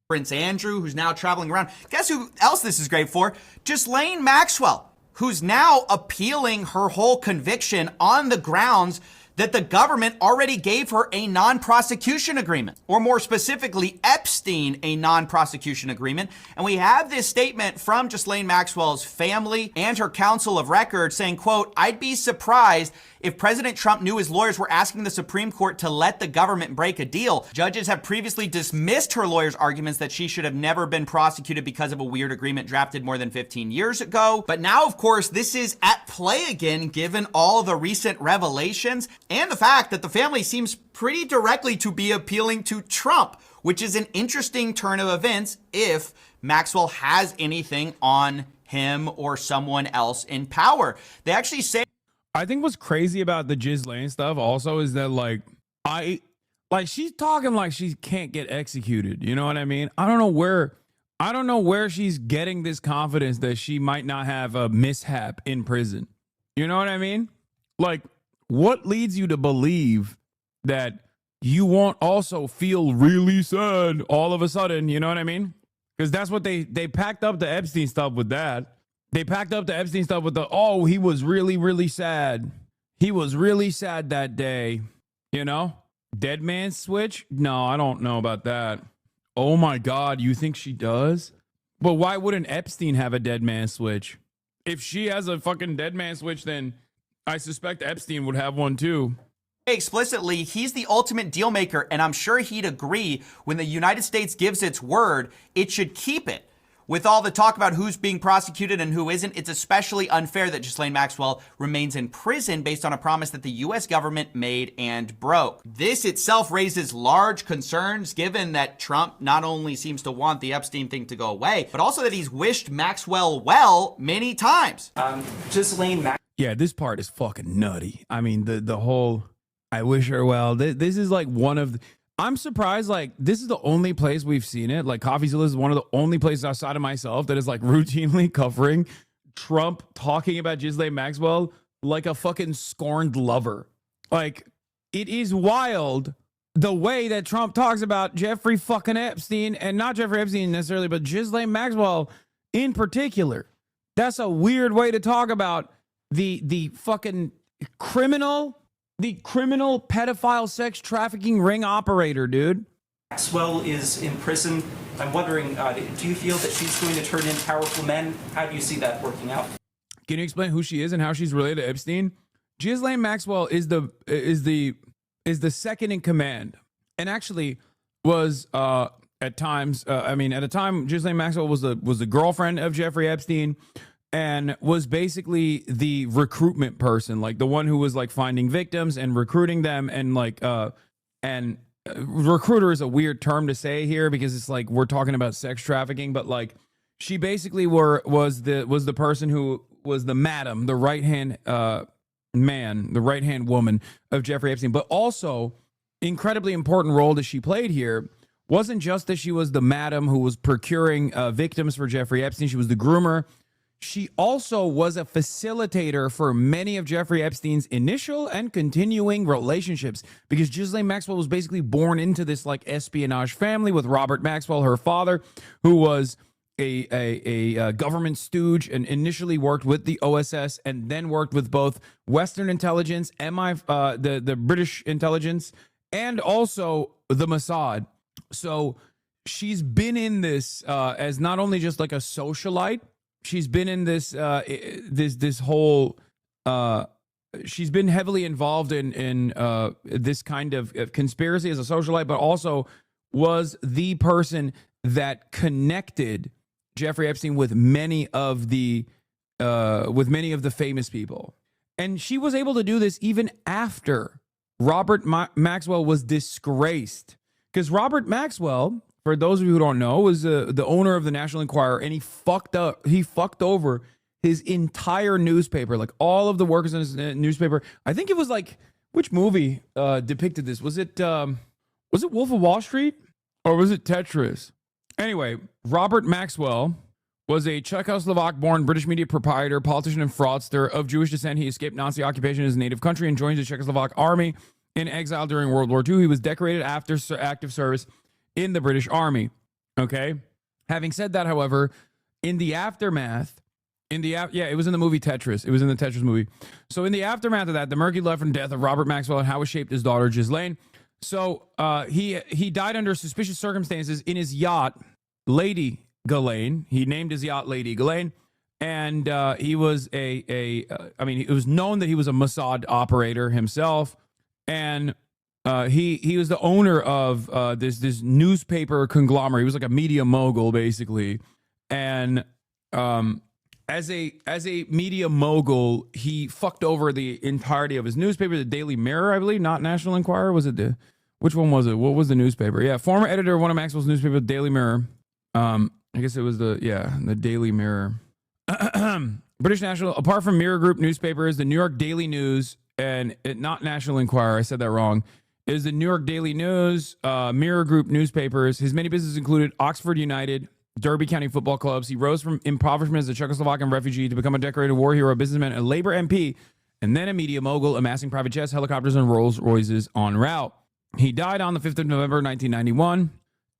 Prince Andrew, who's now traveling around. Guess who else this is great for? Ghislaine Maxwell, who's now appealing her whole conviction on the grounds that the government already gave her a non-prosecution agreement, or more specifically, Epstein a non-prosecution agreement. And we have this statement from Ghislaine Maxwell's family and her counsel of record saying, quote, "I'd be surprised if President Trump knew his lawyers were asking the Supreme Court to let the government break a deal. Judges have previously dismissed her lawyers' arguments that she should have never been prosecuted because of a weird agreement drafted more than 15 years ago. But now, of course, this is at play again, given all the recent revelations and the fact that the family seems pretty directly to be appealing to Trump, which is an interesting turn of events if Maxwell has anything on him or someone else in power. They actually say, I think what's crazy about the Ghislaine stuff also is that she's talking like she can't get executed. You know what I mean? I don't know where she's getting this confidence that she might not have a mishap in prison. You know what I mean? Like, what leads you to believe that you won't also feel really sad all of a sudden? You know what I mean? Because that's what they packed up the Epstein stuff with that. They packed up the Epstein stuff with he was really, really sad. He was really sad that day. You know? Dead man switch? No, I don't know about that. Oh my God, you think she does? But why wouldn't Epstein have a dead man switch? If she has a fucking dead man switch, then I suspect Epstein would have one too. Explicitly, he's the ultimate deal maker, and I'm sure he'd agree when the United States gives its word, it should keep it. With all the talk about who's being prosecuted and who isn't, it's especially unfair that Ghislaine Maxwell remains in prison based on a promise that the U.S. government made and broke. This itself raises large concerns, given that Trump not only seems to want the Epstein thing to go away, but also that he's wished Maxwell well many times. Yeah, this part is fucking nutty. I mean, the whole, I wish her well. This is like one of the, I'm surprised, like, this is the only place we've seen it. Like, CoffeeZilla is one of the only places outside of myself that is, like, routinely covering Trump talking about Ghislaine Maxwell like a fucking scorned lover. Like, it is wild the way that Trump talks about Jeffrey fucking Epstein, and not Jeffrey Epstein necessarily, but Ghislaine Maxwell in particular. That's a weird way to talk about the fucking criminal pedophile sex trafficking ring operator, dude. Maxwell is in prison. I'm wondering, do you feel that she's going to turn in powerful men? How do you see that working out? Can you explain who she is and how she's related to Epstein? Ghislaine Maxwell is the second in command, and actually was at times. At a time, Ghislaine Maxwell was the girlfriend of Jeffrey Epstein, and was basically the recruitment person, like the one who was like finding victims and recruiting them, and recruiter is a weird term to say here because it's like we're talking about sex trafficking, but like she basically was the person who was the madam, the right hand man, the right hand woman of Jeffrey Epstein. But also, incredibly important role that she played here wasn't just that she was the madam who was procuring victims for Jeffrey Epstein. She was the groomer. She also was a facilitator for many of Jeffrey Epstein's initial and continuing relationships, because Ghislaine Maxwell was basically born into this like espionage family with Robert Maxwell, her father, who was a government stooge and initially worked with the OSS and then worked with both Western intelligence, the British intelligence, and also the Mossad. So she's been in this as not only just like a socialite. She's been in this this whole. She's been heavily involved in this kind of conspiracy as a socialite, but also was the person that connected Jeffrey Epstein with many of the famous people, and she was able to do this even after Robert Maxwell was disgraced, because Robert Maxwell, for those of you who don't know, was the owner of the National Enquirer, and he fucked over his entire newspaper, like all of the workers in his newspaper. I think it was like, which movie depicted this? Was it Wolf of Wall Street or was it Tetris? Anyway, Robert Maxwell was a Czechoslovak-born British media proprietor, politician, and fraudster of Jewish descent. He escaped Nazi occupation in his native country and joined the Czechoslovak army in exile during World War II. He was decorated after active service in the British Army. Okay? Having said that, however, in the aftermath, it was in the movie Tetris. It was in the Tetris movie. So in the aftermath of that, the murky left from death of Robert Maxwell and how it shaped his daughter, Ghislaine. So he died under suspicious circumstances in his yacht, Lady Ghislaine. He named his yacht Lady Ghislaine. And he was it was known that he was a Mossad operator himself. And he was the owner of this newspaper conglomerate. He was like a media mogul, basically. And as a media mogul, he fucked over the entirety of his newspaper, the Daily Mirror, I believe, not National Enquirer. Was it which one was it? What was the newspaper? Yeah, former editor of one of Maxwell's newspapers, the Daily Mirror. I guess it was the Daily Mirror. British National, apart from Mirror Group newspapers, the New York Daily News, and not National Enquirer, I said that wrong, is the New York Daily News, Mirror Group newspapers. His many businesses included Oxford United, Derby County football clubs. He rose from impoverishment as a Czechoslovakian refugee to become a decorated war hero, a businessman, a Labour MP, and then a media mogul, amassing private jets, helicopters, and Rolls Royces en route. He died on the 5th of November, 1991,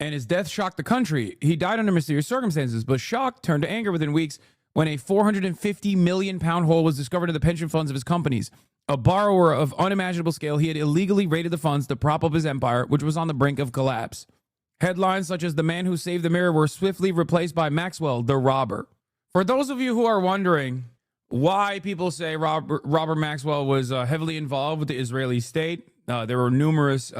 and his death shocked the country. He died under mysterious circumstances, but shock turned to anger within weeks when a £450 million hole was discovered in the pension funds of his companies. A borrower of unimaginable scale, he had illegally raided the funds to prop up his empire, which was on the brink of collapse. Headlines such as "The Man Who Saved the Mirror" were swiftly replaced by "Maxwell, the Robber." For those of you who are wondering why people say Robert Maxwell was heavily involved with the Israeli state, there were numerous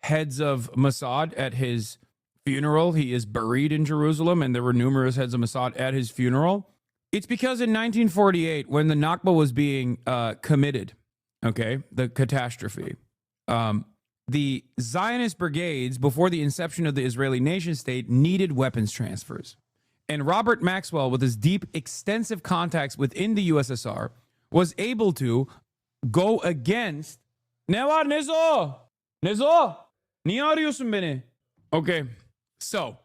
heads of Mossad at his funeral. He is buried in Jerusalem, and there were numerous heads of Mossad at his funeral. It's because in 1948, when the Nakba was being committed, the catastrophe, the Zionist brigades, before the inception of the Israeli nation state, needed weapons transfers. And Robert Maxwell, with his deep, extensive contacts within the USSR, was able to go against... Okay, so,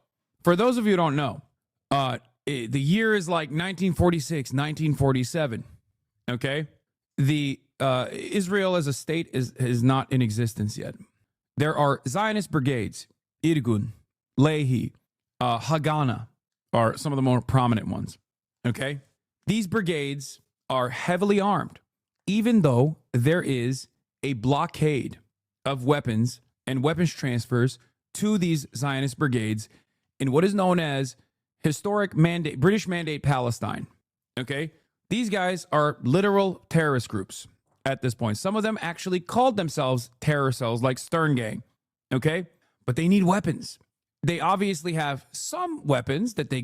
for those of you who don't know, the year is like 1946, 1947, okay? The Israel as a state is not in existence yet. There are Zionist brigades, Irgun, Lehi, Haganah are some of the more prominent ones, okay? These brigades are heavily armed, even though there is a blockade of weapons and weapons transfers to these Zionist brigades in what is known as historic mandate, British Mandate Palestine, okay? These guys are literal terrorist groups at this point. Some of them actually called themselves terror cells like Stern Gang, okay? But they need weapons. They obviously have some weapons that they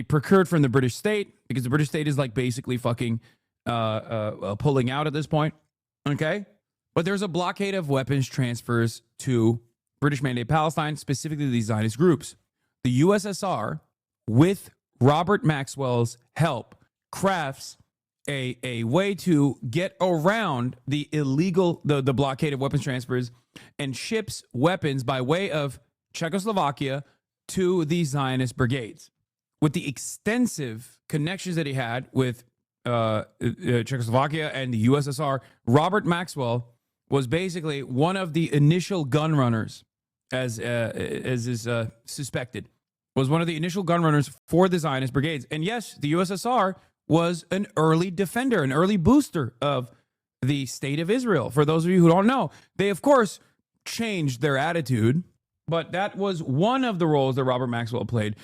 procured from the British state, because the British state is like basically fucking pulling out at this point, okay? But there's a blockade of weapons transfers to British Mandate Palestine, specifically these Zionist groups. The USSR, with Robert Maxwell's help, crafts a way to get around the illegal, the blockade of weapons transfers, and ships weapons by way of Czechoslovakia to the Zionist brigades. With the extensive connections that he had with Czechoslovakia and the USSR, Robert Maxwell was basically one of the initial gun runners, as is suspected, was one of the initial gun runners for the Zionist brigades. And yes, the USSR was an early defender, an early booster of the state of Israel. For those of you who don't know, they, of course, changed their attitude, but that was one of the roles that Robert Maxwell played.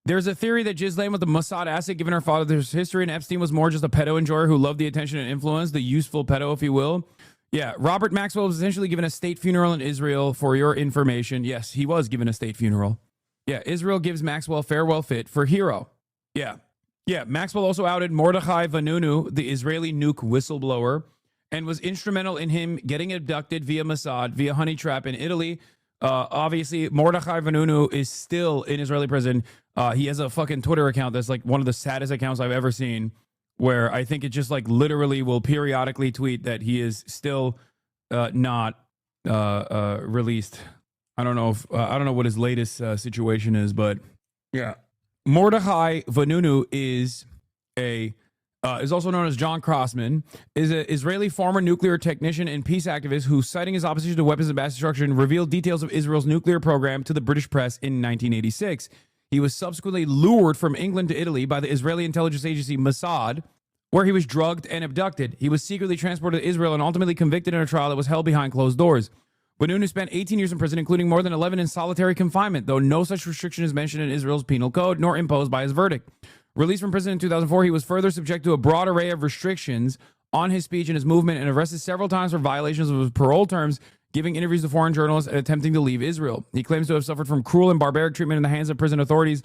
There's a theory that Ghislaine was the Mossad asset given her father's history, and Epstein was more just a pedo enjoyer who loved the attention and influence, the useful pedo, if you will. Yeah, Robert Maxwell was essentially given a state funeral in Israel, for your information. Yes, he was given a state funeral. Yeah, Israel gives Maxwell farewell fit for hero. Yeah. Yeah, Maxwell also outed Mordechai Vanunu, the Israeli nuke whistleblower, and was instrumental in him getting abducted via Mossad, via honey trap in Italy. Obviously, Mordechai Vanunu is still in Israeli prison. He has a fucking Twitter account that's like one of the saddest accounts I've ever seen, where I think it just like literally will periodically tweet that he is still not released. I don't know what his latest situation is, but yeah. Mordechai Vanunu is also known as John Crossman, is an Israeli former nuclear technician and peace activist who, citing his opposition to weapons of mass destruction, revealed details of Israel's nuclear program to the British press in 1986. He was subsequently lured from England to Italy by the Israeli intelligence agency Mossad, where he was drugged and abducted. He was secretly transported to Israel and ultimately convicted in a trial that was held behind closed doors. Vanunu spent 18 years in prison, including more than 11 in solitary confinement, though no such restriction is mentioned in Israel's penal code nor imposed by his verdict. Released from prison in 2004, he was further subject to a broad array of restrictions on his speech and his movement and arrested several times for violations of his parole terms, giving interviews to foreign journalists and attempting to leave Israel. He claims to have suffered from cruel and barbaric treatment in the hands of prison authorities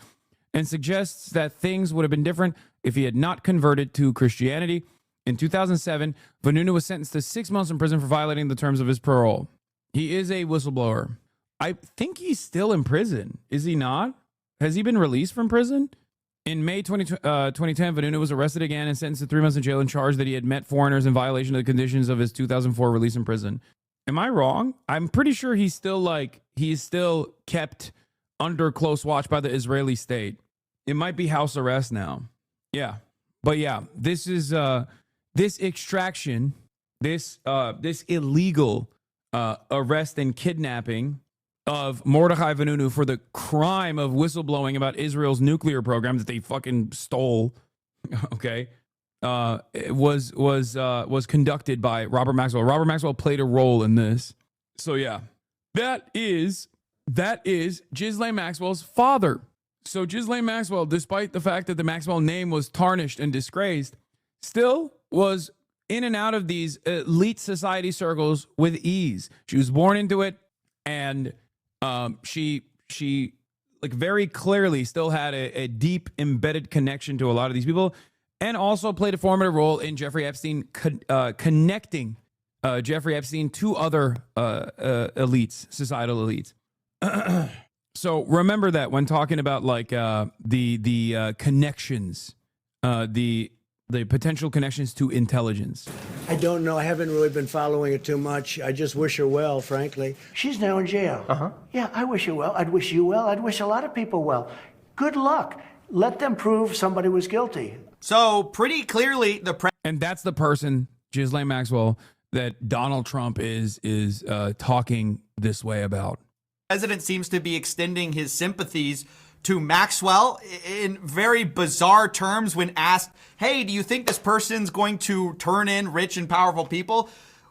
and suggests that things would have been different if he had not converted to Christianity. In 2007, Vanunu was sentenced to 6 months in prison for violating the terms of his parole. He is a whistleblower. I think he's still in prison. Is he not? Has he been released from prison? In May 2010, Vanunu was arrested again and sentenced to 3 months in jail and charged that he had met foreigners in violation of the conditions of his 2004 release from prison. Am I wrong? I'm pretty sure he's still kept under close watch by the Israeli state. It might be house arrest now. Yeah. But yeah, this is this extraction, this illegal arrest and kidnapping of Mordechai Vanunu for the crime of whistleblowing about Israel's nuclear program that they fucking stole. Okay. It was conducted by Robert Maxwell. Robert Maxwell played a role in this. So yeah, that is Ghislaine Maxwell's father. So Ghislaine Maxwell, despite the fact that the Maxwell name was tarnished and disgraced, still was in and out of these elite society circles with ease. She was born into it, and she like very clearly still had a deep embedded connection to a lot of these people, and also played a formative role in Jeffrey Epstein, connecting Jeffrey Epstein to other elites, societal elites. So remember that when talking about like the connections, the potential connections to intelligence. I don't know. I haven't really been following it too much. I just wish her well, frankly. She's now in jail. Yeah, I wish her well. I'd wish you well. I'd wish a lot of people well. Good luck. Let them prove somebody was guilty. So pretty clearly and that's the person, Ghislaine Maxwell, that Donald Trump is talking this way about. President seems to be extending his sympathies to Maxwell in very bizarre terms when asked, hey, do you think this person's going to turn in rich and powerful people?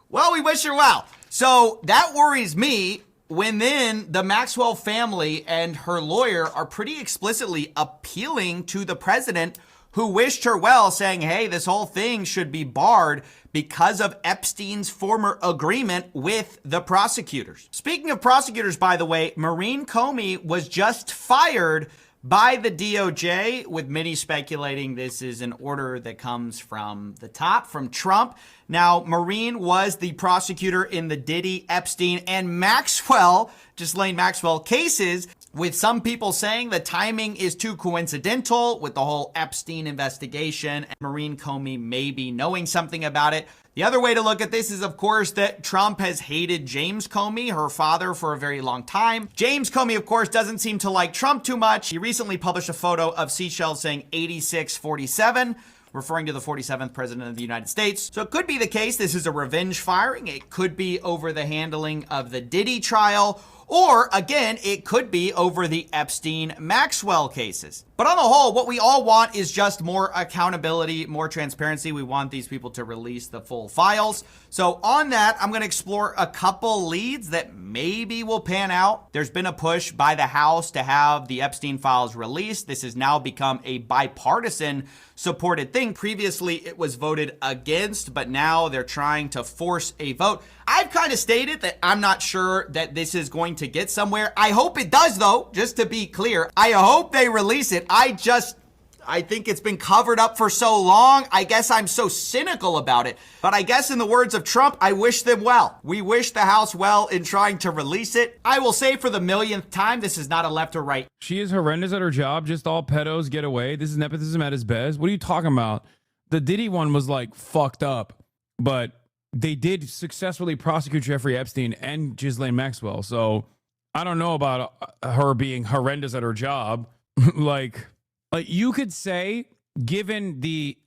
Well, we wish her well. So that worries me when then the Maxwell family and her lawyer are pretty explicitly appealing to the president, who wished her well, saying, hey, this whole thing should be barred because of Epstein's former agreement with the prosecutors. Speaking of prosecutors, by the way, Maureen Comey was just fired by the DOJ, with many speculating this is an order that comes from the top, from Trump. Now, Maureen was the prosecutor in the Diddy, Epstein, and Maxwell, Ghislaine Maxwell cases, with some people saying the timing is too coincidental with the whole Epstein investigation and Maureen Comey maybe knowing something about it. The other way to look at this is, of course, that Trump has hated James Comey, her father, for a very long time. James Comey, of course, doesn't seem to like Trump too much. He recently published a photo of Seychelles saying 8647, referring to the 47th president of the United States. So it could be the case this is a revenge firing. It could be over the handling of the Diddy trial. Or, again, it could be over the Epstein-Maxwell cases. But on the whole, what we all want is just more accountability, more transparency. We want these people to release the full files. So on that, I'm going to explore a couple leads that maybe will pan out. There's been a push by the House to have the Epstein files released. This has now become a bipartisan supported thing. Previously, it was voted against, but now they're trying to force a vote. I've kind of stated that I'm not sure that this is going to get somewhere. I hope it does, though, just to be clear. I hope they release it. I think it's been covered up for so long. I guess I'm so cynical about it. But I guess in the words of Trump, I wish them well. We wish the House well in trying to release it. I will say for the millionth time, this is not a left or right. She is horrendous at her job. Just all pedos get away. This is nepotism at its best. What are you talking about? The Diddy one was like fucked up, but they did successfully prosecute Jeffrey Epstein and Ghislaine Maxwell. So I don't know about her being horrendous at her job. Like, You could say, given the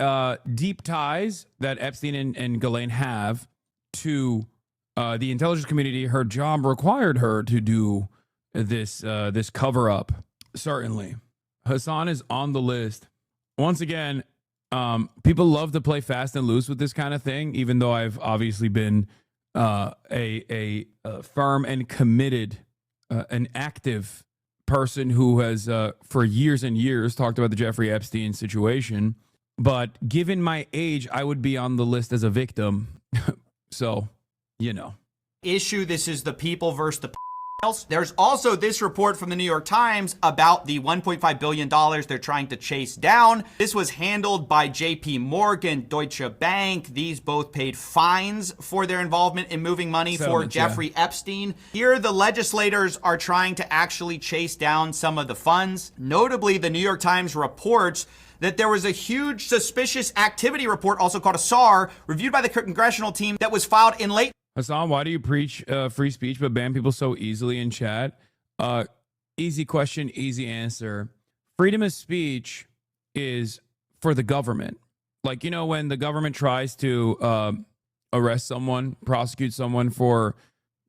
deep ties that Epstein and Ghislaine have to the intelligence community, her job required her to do this cover up. Certainly, Hasan is on the list. Once again, people love to play fast and loose with this kind of thing, even though I've obviously been a firm and committed, an active person who has for years and years talked about the Jeffrey Epstein situation. But given my age, I would be on the list as a victim. So, you know. Issue. This is the people versus the else. There's also this report from the New York Times about the $1.5 billion they're trying to chase down. This was handled by JP Morgan, Deutsche Bank. These both paid fines for their involvement in moving money for Jeffrey Epstein. Here, the legislators are trying to actually chase down some of the funds. Notably, the New York Times reports that there was a huge suspicious activity report, also called a SAR, reviewed by the congressional team that was filed in late. Hasan, why do you preach free speech but ban people so easily in chat? Easy question, easy answer. Freedom of speech is for the government. Like, you know, when the government tries to arrest someone, prosecute someone for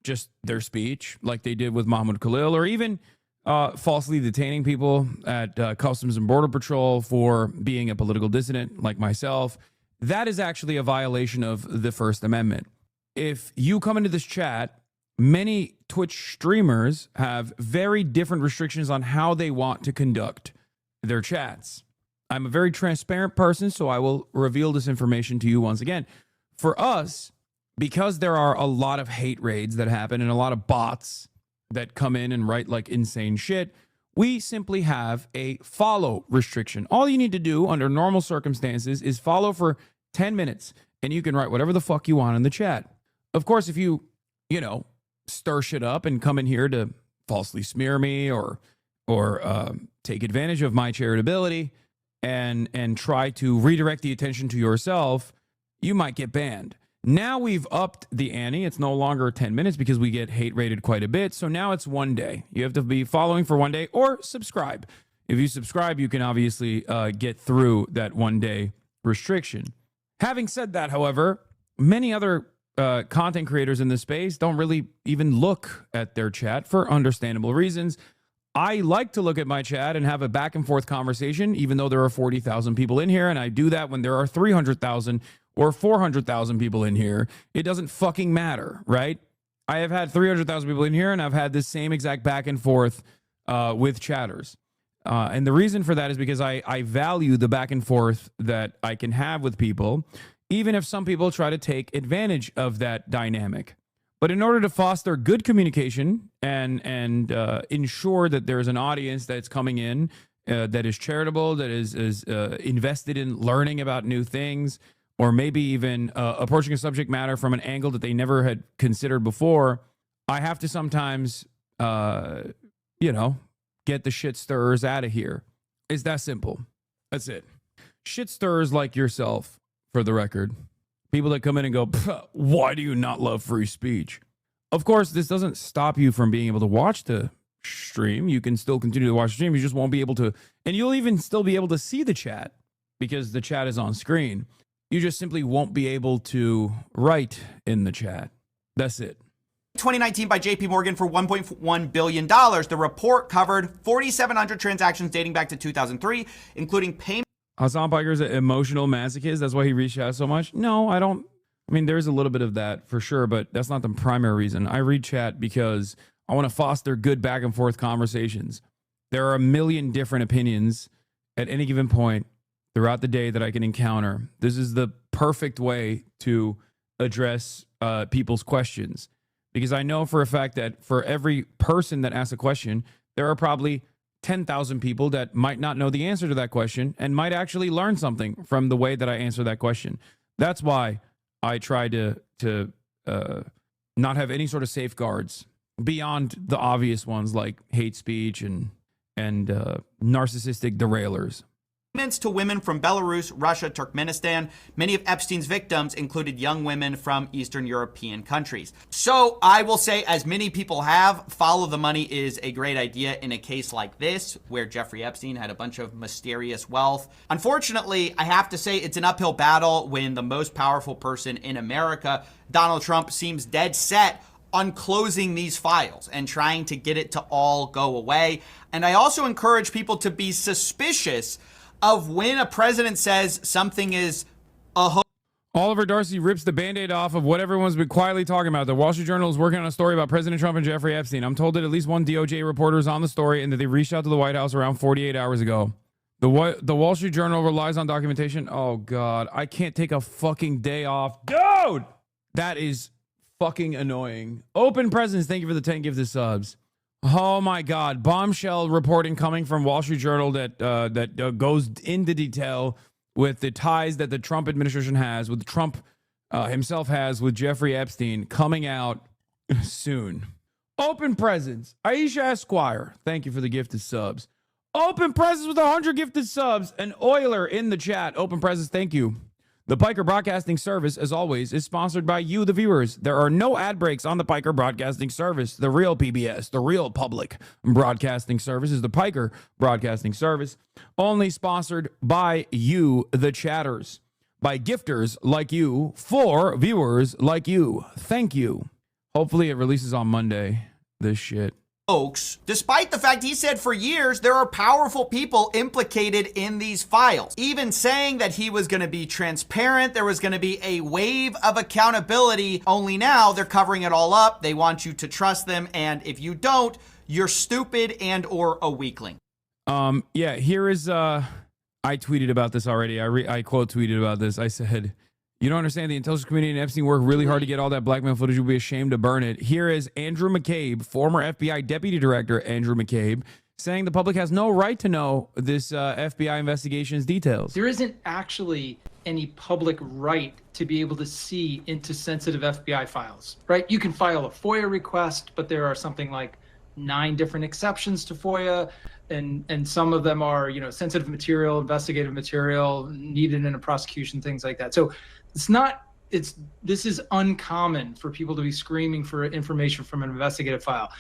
just their speech, like they did with Mahmoud Khalil, or even falsely detaining people at Customs and Border Patrol for being a political dissident like myself, that is actually a violation of the First Amendment. If you come into this chat, many Twitch streamers have very different restrictions on how they want to conduct their chats. I'm a very transparent person, so I will reveal this information to you once again. For us, because there are a lot of hate raids that happen and a lot of bots that come in and write like insane shit, we simply have a follow restriction. All you need to do under normal circumstances is follow for 10 minutes, and you can write whatever the fuck you want in the chat. Of course, if you stir shit up and come in here to falsely smear me or take advantage of my charitability and try to redirect the attention to yourself, you might get banned. Now we've upped the ante. It's no longer 10 minutes because we get hate rated quite a bit. So now it's 1 day. You have to be following for 1 day or subscribe. If you subscribe, you can obviously get through that 1 day restriction. Having said that, however, many other content creators in this space don't really even look at their chat for understandable reasons. I like to look at my chat and have a back and forth conversation, even though there are 40,000 people in here. And I do that when there are 300,000 or 400,000 people in here. It doesn't fucking matter, right? I have had 300,000 people in here, and I've had this same exact back and forth with chatters. And the reason for that is because I value the back and forth that I can have with people, even if some people try to take advantage of that dynamic. But in order to foster good communication and ensure that there's an audience that's coming in that is charitable, that is invested in learning about new things, or maybe even approaching a subject matter from an angle that they never had considered before, I have to sometimes, get the shit stirrers out of here. It's that simple. That's it. Shit stirrers like yourself, for the record. People that come in and go, why do you not love free speech? Of course, this doesn't stop you from being able to watch the stream. You can still continue to watch the stream. You just won't be able to, and you'll even still be able to see the chat because the chat is on screen. You just simply won't be able to write in the chat. That's it. 2019 by JP Morgan for $1.1 billion. The report covered 4,700 transactions dating back to 2003, including payment. Hasan Piker's an emotional masochist. That's why he reached out so much. No, I don't. I mean, there's a little bit of that for sure, but that's not the primary reason. I read chat because I want to foster good back and forth conversations. There are a million different opinions at any given point throughout the day that I can encounter. This is the perfect way to address people's questions, because I know for a fact that for every person that asks a question, there are probably 10,000 people that might not know the answer to that question and might actually learn something from the way that I answer that question. That's why I try to not have any sort of safeguards beyond the obvious ones like hate speech and narcissistic derailers. to women from Belarus, Russia, Turkmenistan. Many of Epstein's victims included young women from Eastern European countries. So I will say, as many people have, follow the money is a great idea in a case like this, where Jeffrey Epstein had a bunch of mysterious wealth. Unfortunately, I have to say it's an uphill battle when the most powerful person in America, Donald Trump, seems dead set on closing these files and trying to get it to all go away. And I also encourage people to be suspicious of when a president says something is a hoax. Oliver Darcy rips the Band-Aid off of what everyone's been quietly talking about. The Wall Street Journal is working on a story about President Trump and Jeffrey Epstein. I'm told that at least one DOJ reporter is on the story and that they reached out to the White House around 48 hours ago. The Wall Street Journal relies on documentation. Oh, God. I can't take a fucking day off. Dude! That is fucking annoying. Open Presence, thank you for the 10 gifted subs. Oh my God. Bombshell reporting coming from Wall Street Journal that goes into detail with the ties that the Trump administration has, with Trump himself has with Jeffrey Epstein, coming out soon. Open Presence. Aisha Esquire, thank you for the gifted subs. Open Presence with 100 gifted subs. An Oiler in the chat. Open Presence, thank you. The Piker Broadcasting Service, as always, is sponsored by you, the viewers. There are no ad breaks on the Piker Broadcasting Service. The real PBS, the real public broadcasting service, is the Piker Broadcasting Service, only sponsored by you, the chatters, by gifters like you, for viewers like you. Thank you. Hopefully it releases on Monday, this shit. Folks, despite the fact he said for years there are powerful people implicated in these files, even saying that he was going to be transparent, there was going to be a wave of accountability, only now they're covering it all up. They want you to trust them, and if you don't, you're stupid and or a weakling. Yeah, here is I tweeted about this already. I quote tweeted about this. I said, you don't understand, the intelligence community and Epstein worked really hard to get all that blackmail footage. You'll be ashamed to burn it. Here is Andrew McCabe, former FBI Deputy Director Andrew McCabe, saying the public has no right to know this FBI investigation's details. There isn't actually any public right to be able to see into sensitive FBI files, right? You can file a FOIA request, but there are something like 9 different exceptions to FOIA, and some of them are, you know, sensitive material, investigative material needed in a prosecution, things like that. So this is uncommon for people to be screaming for information from an investigative file.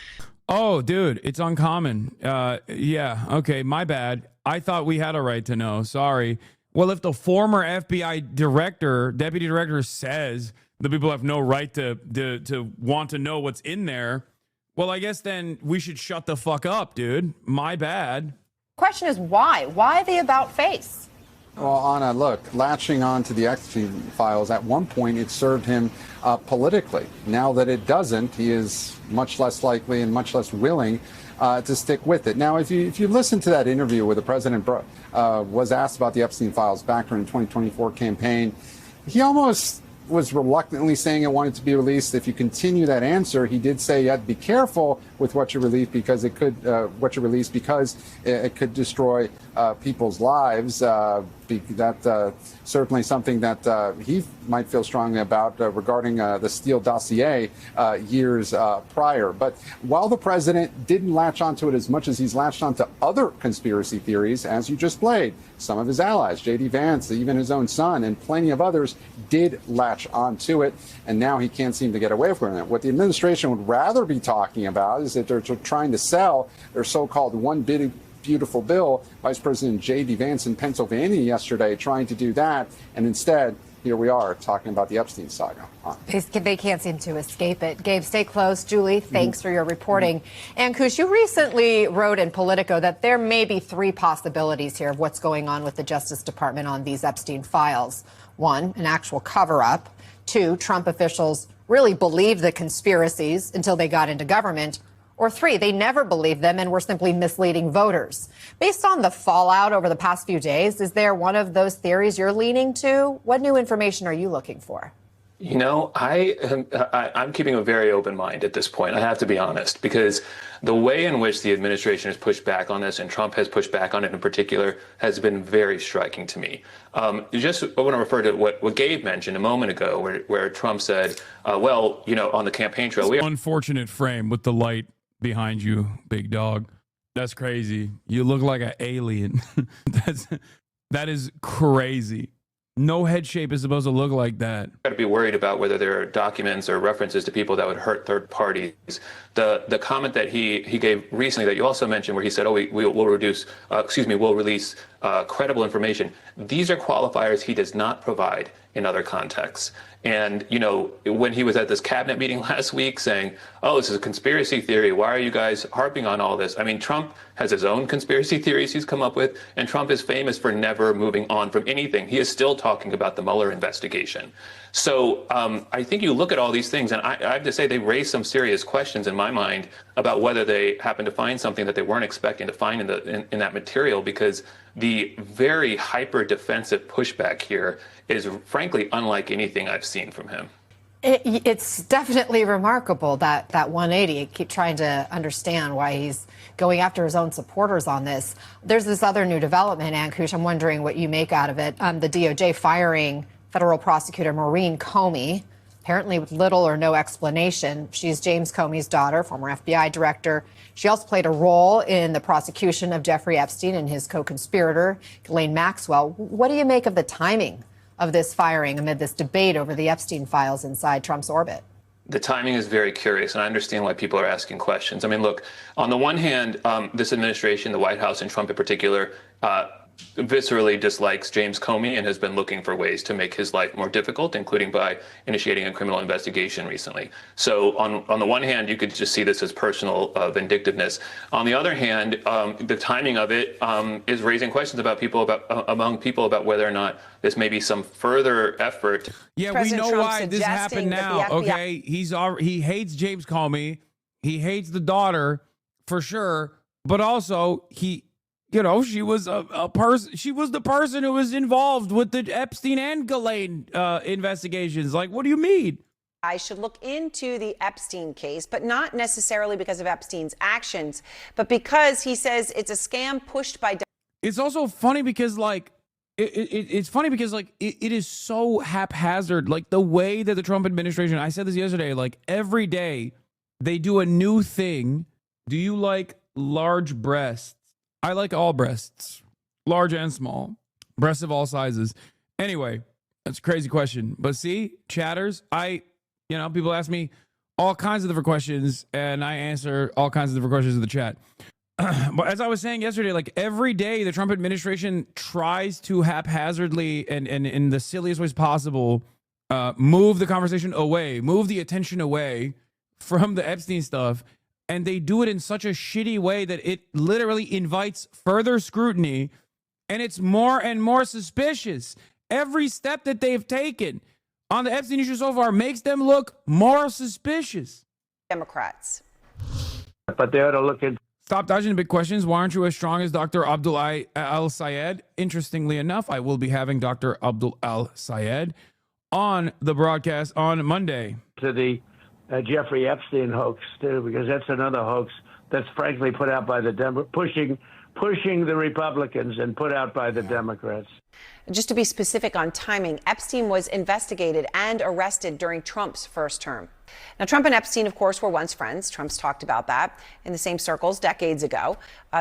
Oh, dude, it's uncommon. Yeah, okay, my bad. I thought we had a right to know. Sorry. Well, if the former FBI director, deputy director, says the people have no right to want to know what's in there, well, I guess then we should shut the fuck up, dude. My bad. Question is why? Why the about face? Well, Anna, look, latching on to the Epstein files, at one point it served him politically. Now that it doesn't, he is much less likely and much less willing to stick with it. Now, if you listen to that interview where the president was asked about the Epstein files back during the 2024 campaign, he almost was reluctantly saying it wanted to be released. If you continue that answer, he did say you had to be careful with what you release because it could it could destroy people's lives. That certainly something that he might feel strongly about regarding the Steele dossier years prior. But while the president didn't latch onto it as much as he's latched onto other conspiracy theories, as you just played, some of his allies, J.D. Vance, even his own son, and plenty of others did latch onto it, and now he can't seem to get away from it. What the administration would rather be talking about is that they're trying to sell their so-called one big beautiful bill. Vice President J.D. Vance in Pennsylvania yesterday trying to do that, and instead, here we are talking about the Epstein saga. They can't seem to escape it. Gabe, stay close. Julie, thanks for your reporting. And Kush, you recently wrote in Politico that there may be 3 possibilities here of what's going on with the Justice Department on these Epstein files. 1, an actual cover-up. 2, Trump officials really believed the conspiracies until they got into government. Or 3, they never believed them and were simply misleading voters. Based on the fallout over the past few days, is there one of those theories you're leaning to? What new information are you looking for? You know, I'm keeping a very open mind at this point. I have to be honest, because the way in which the administration has pushed back on this, and Trump has pushed back on it in particular, has been very striking to me. I want to refer to what Gabe mentioned a moment ago, where Trump said, well, you know, on the campaign trail, Unfortunate frame with the light behind you, big dog. That's crazy. You look like an alien. That is crazy. No head shape is supposed to look like that. Got to be worried about whether there are documents or references to people that would hurt third parties. The comment that he gave recently that you also mentioned, where he said, "Oh, we'll release credible information." These are qualifiers he does not provide in other contexts. And, you know, when he was at this cabinet meeting last week saying, "Oh, this is a conspiracy theory. Why are you guys harping on all this?" I mean, Trump has his own conspiracy theories he's come up with, and Trump is famous for never moving on from anything. He is still talking about the Mueller investigation. So I think you look at all these things, and I have to say they raise some serious questions in my mind about whether they happen to find something that they weren't expecting to find in that material, because the very hyper defensive pushback here is frankly unlike anything I've seen from him. It's definitely remarkable, that 180. I keep trying to understand why he's going after his own supporters on this. There's this other new development, Ankush. I'm wondering what you make out of it. The DOJ firing federal prosecutor Maureen Comey, apparently with little or no explanation. She's James Comey's daughter, former FBI director. She also played a role in the prosecution of Jeffrey Epstein and his co-conspirator, Ghislaine Maxwell. What do you make of the timing of this firing amid this debate over the Epstein files inside Trump's orbit? The timing is very curious, and I understand why people are asking questions. I mean, look, on the one hand, this administration, the White House and Trump in particular, viscerally dislikes James Comey and has been looking for ways to make his life more difficult, including by initiating a criminal investigation recently. So on the one hand, you could just see this as personal vindictiveness. On the other hand, the timing of it is raising questions among people about whether or not this may be some further effort. Yeah, President we know Trump why this happened now. that the FBI Okay, he hates James Comey. He hates the daughter for sure, but also you know, she was a person. She was the person who was involved with the Epstein and Ghislaine investigations. Like, what do you mean? I should look into the Epstein case, but not necessarily because of Epstein's actions, but because he says it's a scam pushed by. It's also funny because, like, it's funny because, like, it is so haphazard. Like, the way that the Trump administration, I said this yesterday, like, every day they do a new thing. Do you like large breasts? I like all breasts, large and small, breasts of all sizes. Anyway, that's a crazy question. But see, chatters, people ask me all kinds of different questions, and I answer all kinds of different questions in the chat. But as I was saying yesterday, like every day, the Trump administration tries to haphazardly and in the silliest ways possible move the conversation away, move the attention away from the Epstein stuff. And they do it in such a shitty way that it literally invites further scrutiny, and it's more and more suspicious. Every step that they've taken on the Epstein issue so far makes them look more suspicious. Democrats. But they ought to look at. Stop dodging the big questions. Why aren't you as strong as Dr. Abdul Al-Sayed? Interestingly enough, I will be having Dr. Abdul Al-Sayed on the broadcast on Monday. To the Jeffrey Epstein hoax too, because that's another hoax that's frankly put out by the pushing the Republicans and put out by the Democrats. Just to be specific on timing, Epstein was investigated and arrested during Trump's first term. Now, Trump and Epstein, of course, were once friends. Trump's talked about that in the same circles decades ago.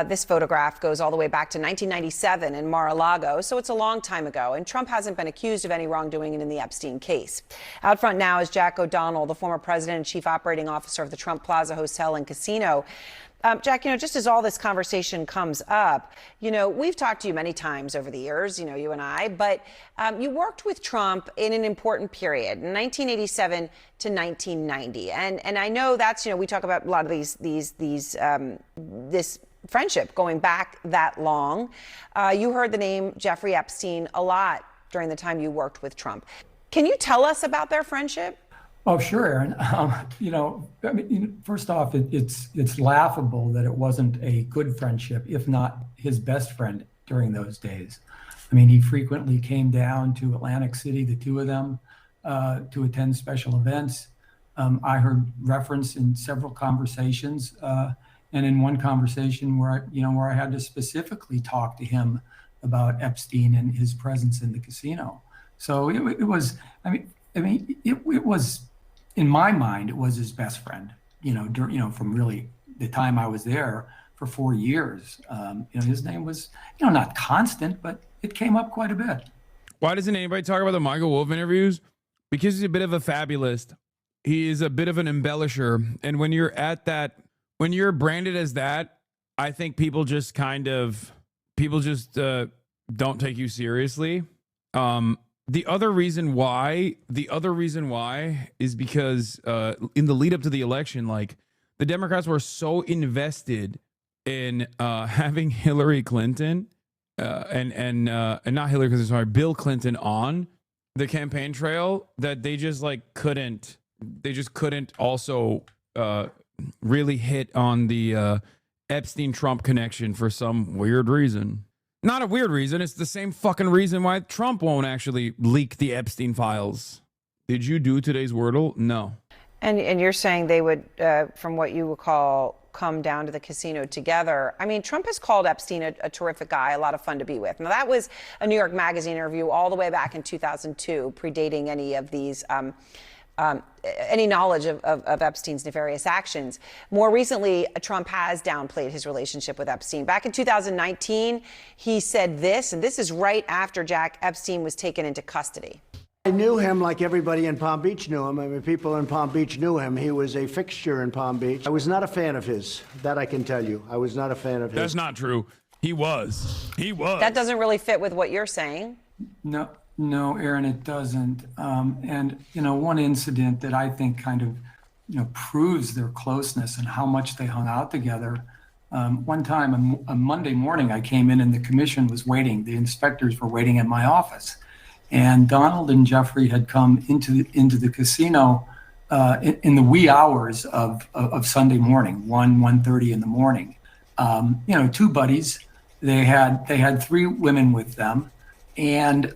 This photograph goes all the way back to 1997 in Mar-a-Lago, so it's a long time ago. And Trump hasn't been accused of any wrongdoing in the Epstein case. Out front now is Jack O'Donnell, the former president and chief operating officer of the Trump Plaza Hotel and Casino. Jack, just as all this conversation comes up, we've talked to you many times over the years, you and I, but you worked with Trump in an important period, 1987 to 1990. And I know that's, we talk about a lot of this friendship going back that long. You heard the name Jeffrey Epstein a lot during the time you worked with Trump. Can you tell us about their friendship? Oh, sure, Aaron. First off, it's laughable that it wasn't a good friendship, if not his best friend during those days. I mean, he frequently came down to Atlantic City, the two of them, to attend special events. I heard reference in several conversations, and in one conversation where I had to specifically talk to him about Epstein and his presence in the casino. So it was. It was. In my mind, it was his best friend, from really the time I was there for 4 years. His name was, not constant, but it came up quite a bit. Why doesn't anybody talk about the Michael Wolff interviews? Because he's a bit of a fabulist. He is a bit of an embellisher. And when you're at that, when you're branded as that, I think people just don't take you seriously. The other reason why is because in the lead up to the election, like the Democrats were so invested in having Hillary Clinton and not Hillary Clinton, sorry, Bill Clinton on the campaign trail that they just couldn't also really hit on the Epstein-Trump connection for some weird reason. Not a weird reason. It's the same fucking reason why Trump won't actually leak the Epstein files. Did you do today's Wordle? No. And you're saying they would, from what you would call, come down to the casino together. I mean, Trump has called Epstein a terrific guy, a lot of fun to be with. Now, that was a New York Magazine interview all the way back in 2002, predating any of these any knowledge of Epstein's nefarious actions. More recently, Trump has downplayed his relationship with Epstein. Back in 2019, he said this, and this is right after Jack Epstein was taken into custody. I knew him like everybody in Palm Beach knew him. I mean, people in Palm Beach knew him. He was a fixture in Palm Beach. I was not a fan of his. That I can tell you. I was not a fan of his. That's not true. He was. That doesn't really fit with what you're saying. No, Aaron, it doesn't. And, one incident that I think kind of, proves their closeness and how much they hung out together. One time, a Monday morning, I came in and the commission was waiting. The inspectors were waiting at my office. And Donald and Jeffrey had come into the casino in the wee hours of Sunday morning, 1:30 in the morning. Two buddies. They had three women with them. And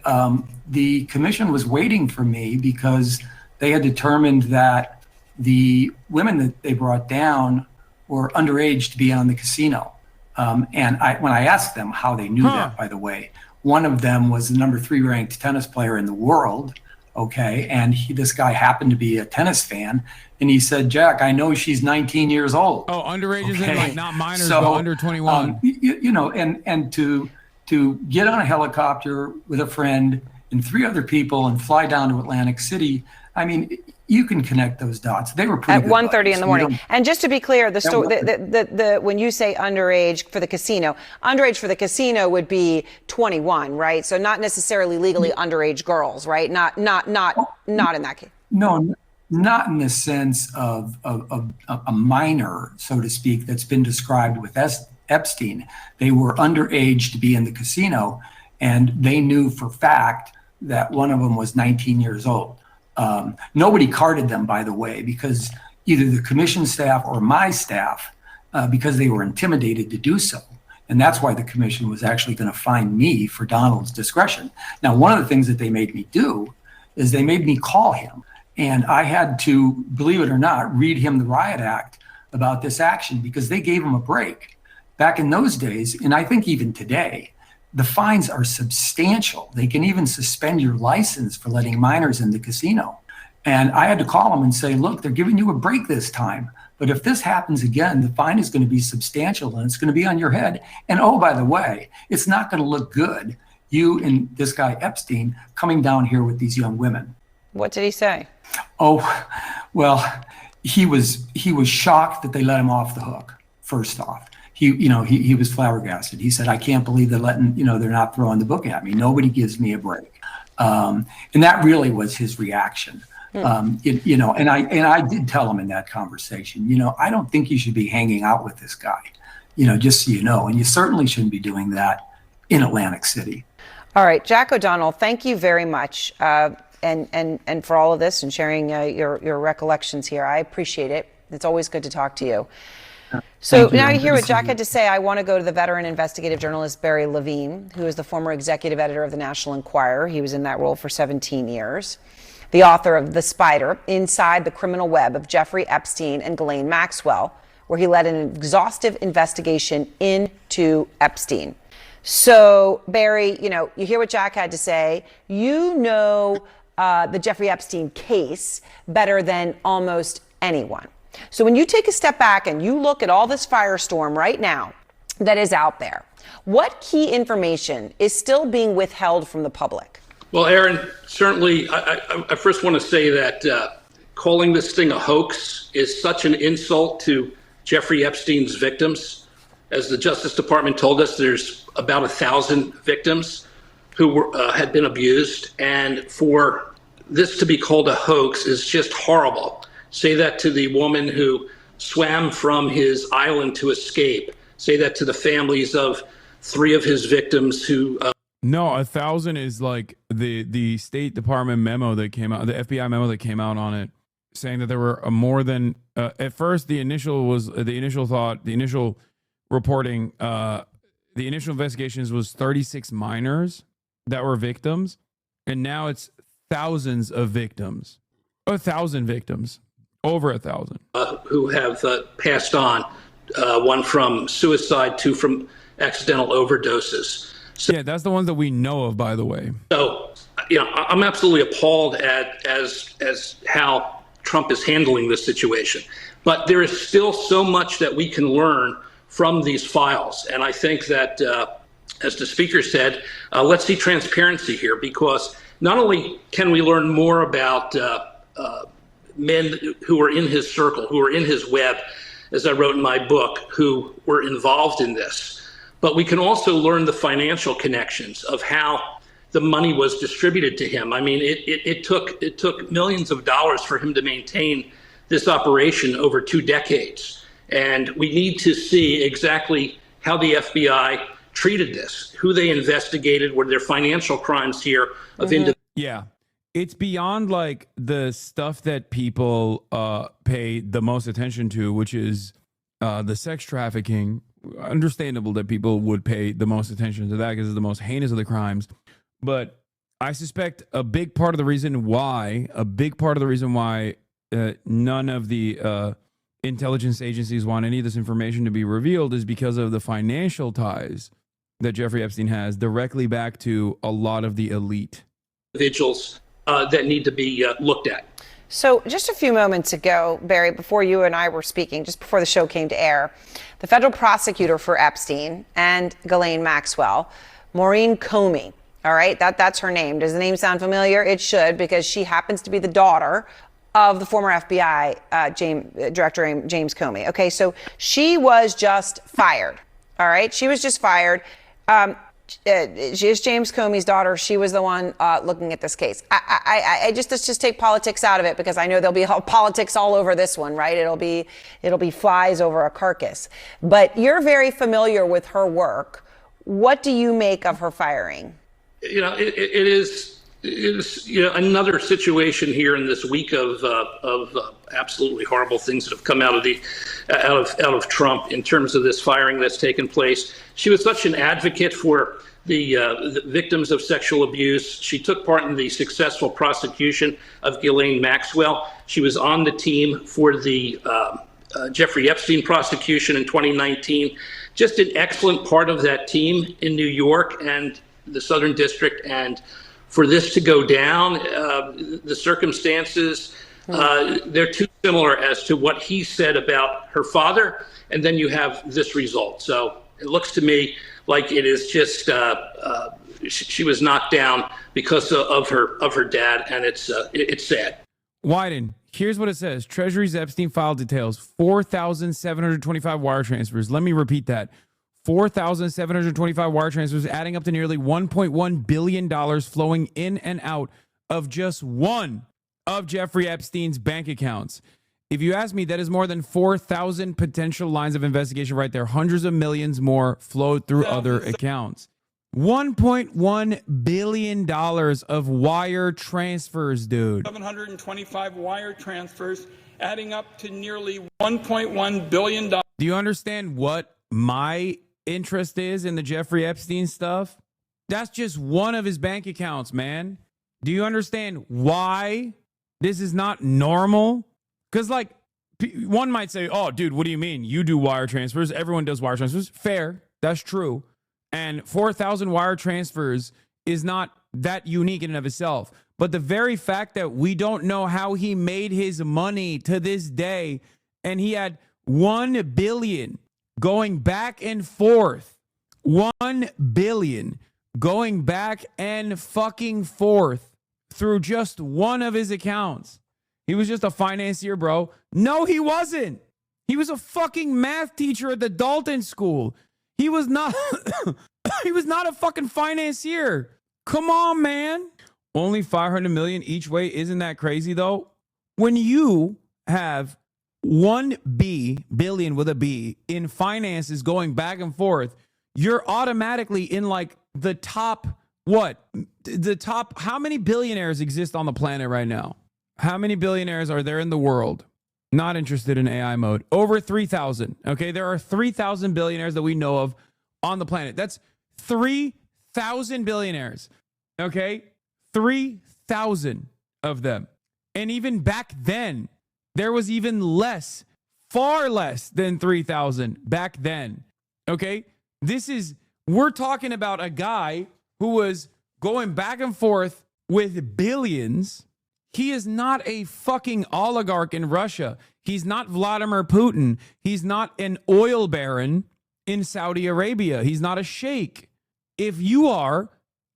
the commission was waiting for me because they had determined that the women that they brought down were underage to be on the casino. And when I asked them how they knew that, by the way, one of them was the number 3 ranked tennis player in the world. Okay. And this guy happened to be a tennis fan. And he said, Jack, I know she's 19 years old. Oh, underage is in not minors, but under 21. And to get on a helicopter with a friend and 3 other people and fly down to Atlantic City, I mean, you can connect those dots. They were pretty at 1:30 in the morning. And just to be clear, when you say underage for the casino would be 21, right? So not necessarily legally underage girls, right? Not in that case. No, not in the sense of a minor, so to speak, that's been described with Epstein. They were underage to be in the casino, and they knew for fact that one of them was 19 years old. Nobody carded them, by the way, because either the commission staff or my staff, because they were intimidated to do so. And that's why the commission was actually going to fine me for Donald's discretion. Now, one of the things that they made me do is they made me call him. And I had to, believe it or not, read him the riot act about this action because they gave him a break. Back in those days, and I think even today, the fines are substantial. They can even suspend your license for letting minors in the casino. And I had to call them and say, look, they're giving you a break this time. But if this happens again, the fine is going to be substantial and it's going to be on your head. And oh, by the way, it's not going to look good, you and this guy Epstein coming down here with these young women. What did he say? Oh, well, he was shocked that they let him off the hook, first off. He was flabbergasted. He said, I can't believe they're they're not throwing the book at me. Nobody gives me a break. And that really was his reaction. And I did tell him in that conversation, I don't think you should be hanging out with this guy, just so you know, and you certainly shouldn't be doing that in Atlantic City. All right, Jack O'Donnell, thank you very much. And for all of this and sharing your recollections here. I appreciate it. It's always good to talk to you. So now you hear what Jack had to say. I want to go to the veteran investigative journalist Barry Levine, who is the former executive editor of the National Enquirer. He was in that role for 17 years. The author of The Spider, Inside the Criminal Web of Jeffrey Epstein and Ghislaine Maxwell, where he led an exhaustive investigation into Epstein. So, Barry, you hear what Jack had to say. The Jeffrey Epstein case better than almost anyone. So when you take a step back and you look at all this firestorm right now, that is out there. What key information is still being withheld from the public? Well, Aaron, certainly, I first want to say that calling this thing a hoax is such an insult to Jeffrey Epstein's victims. As the Justice Department told us, there's about 1,000 victims who had been abused. And for this to be called a hoax is just horrible. Say that to the woman who swam from his island to escape. Say that to the families of 3 of his victims who... No, 1,000 is like the State Department memo that came out, the FBI memo that came out on it, saying that there were more than, at first the initial reporting, the initial investigations was 36 minors that were victims, and now it's thousands of victims, 1,000 victims, over 1,000. Who have passed on, one from suicide, 2 from accidental overdoses. So, yeah, that's the ones that we know of, by the way. So, I'm absolutely appalled at as how Trump is handling this situation. But there is still so much that we can learn from these files. And I think that, as the speaker said, let's see transparency here, because not only can we learn more about men who are in his circle, who are in his web, as I wrote in my book, who were involved in this, but we can also learn the financial connections of how the money was distributed to him. I mean, it took millions of dollars for him to maintain this operation over 2 decades. And we need to see exactly how the FBI treated this, who they investigated, were there financial crimes here of individuals. Yeah. It's beyond like the stuff that people pay the most attention to, which is the sex trafficking. Understandable that people would pay the most attention to that because it's the most heinous of the crimes. But I suspect a big part of the reason why none of the intelligence agencies want any of this information to be revealed is because of the financial ties that Jeffrey Epstein has directly back to a lot of the elite. Individuals that need to be looked at. So just a few moments ago, Barry, before you and I were speaking, just before the show came to air, the federal prosecutor for Epstein and Ghislaine Maxwell, Maureen Comey, all right, that's her name. Does the name sound familiar? It should, because she happens to be the daughter of the former FBI Director James Comey. Okay, so she was just fired, all right? She was just fired. She is James Comey's daughter. She was the one looking at this case. Let's just take politics out of it, because I know there'll be politics all over this one, right? It'll be flies over a carcass. But you're very familiar with her work. What do you make of her firing? It is another situation here in this week of absolutely horrible things that have come out of Trump in terms of this firing that's taken place. She was such an advocate for the victims of sexual abuse. She took part in the successful prosecution of Ghislaine Maxwell. She was on the team for the Jeffrey Epstein prosecution in 2019. Just an excellent part of that team in New York and the Southern District. And for this to go down, the circumstances, they're too similar as to what he said about her father, and then you have this result. So it looks to me like it is just she was knocked down because of her dad, and it's sad. Wyden, here's what it says. Treasury's Epstein file details 4,725 wire transfers. Let me repeat that. 4,725 wire transfers, adding up to nearly $1.1 billion flowing in and out of just one of Jeffrey Epstein's bank accounts. If you ask me, that is more than 4,000 potential lines of investigation right there. Hundreds of millions more flowed through other accounts. $1.1 billion of wire transfers, dude. 725 wire transfers, adding up to nearly $1.1 billion. Do you understand what my interest is in the Jeffrey Epstein stuff? That's just one of his bank accounts, man. Do you understand why this is not normal? Because, like, one might say, oh, dude, what do you mean? You do wire transfers. Everyone does wire transfers. Fair. That's true. And 4,000 wire transfers is not that unique in and of itself. But the very fact that we don't know how he made his money to this day, and he had $1 billion going back and forth. 1 billion going back and fucking forth through just one of his accounts. He was just a financier, bro. No, he wasn't. He was a fucking math teacher at the Dalton School. He was not he was not a fucking financier. Come on, man. Only 500 million each way. Isn't that crazy though? When you have 1 billion with a B in finances going back and forth, you're automatically in like the top, how many billionaires exist on the planet right now? How many billionaires are there in the world? Not interested in AI mode. Over 3,000. Okay, there are 3,000 billionaires that we know of on the planet. That's 3,000 billionaires. Okay, 3,000 of them. And even back then, there was even less, far less than 3,000 back then. Okay, we're talking about a guy who was going back and forth with billions. He is not a fucking oligarch in Russia. He's not Vladimir Putin. He's not an oil baron in Saudi Arabia. He's not a sheikh. If you are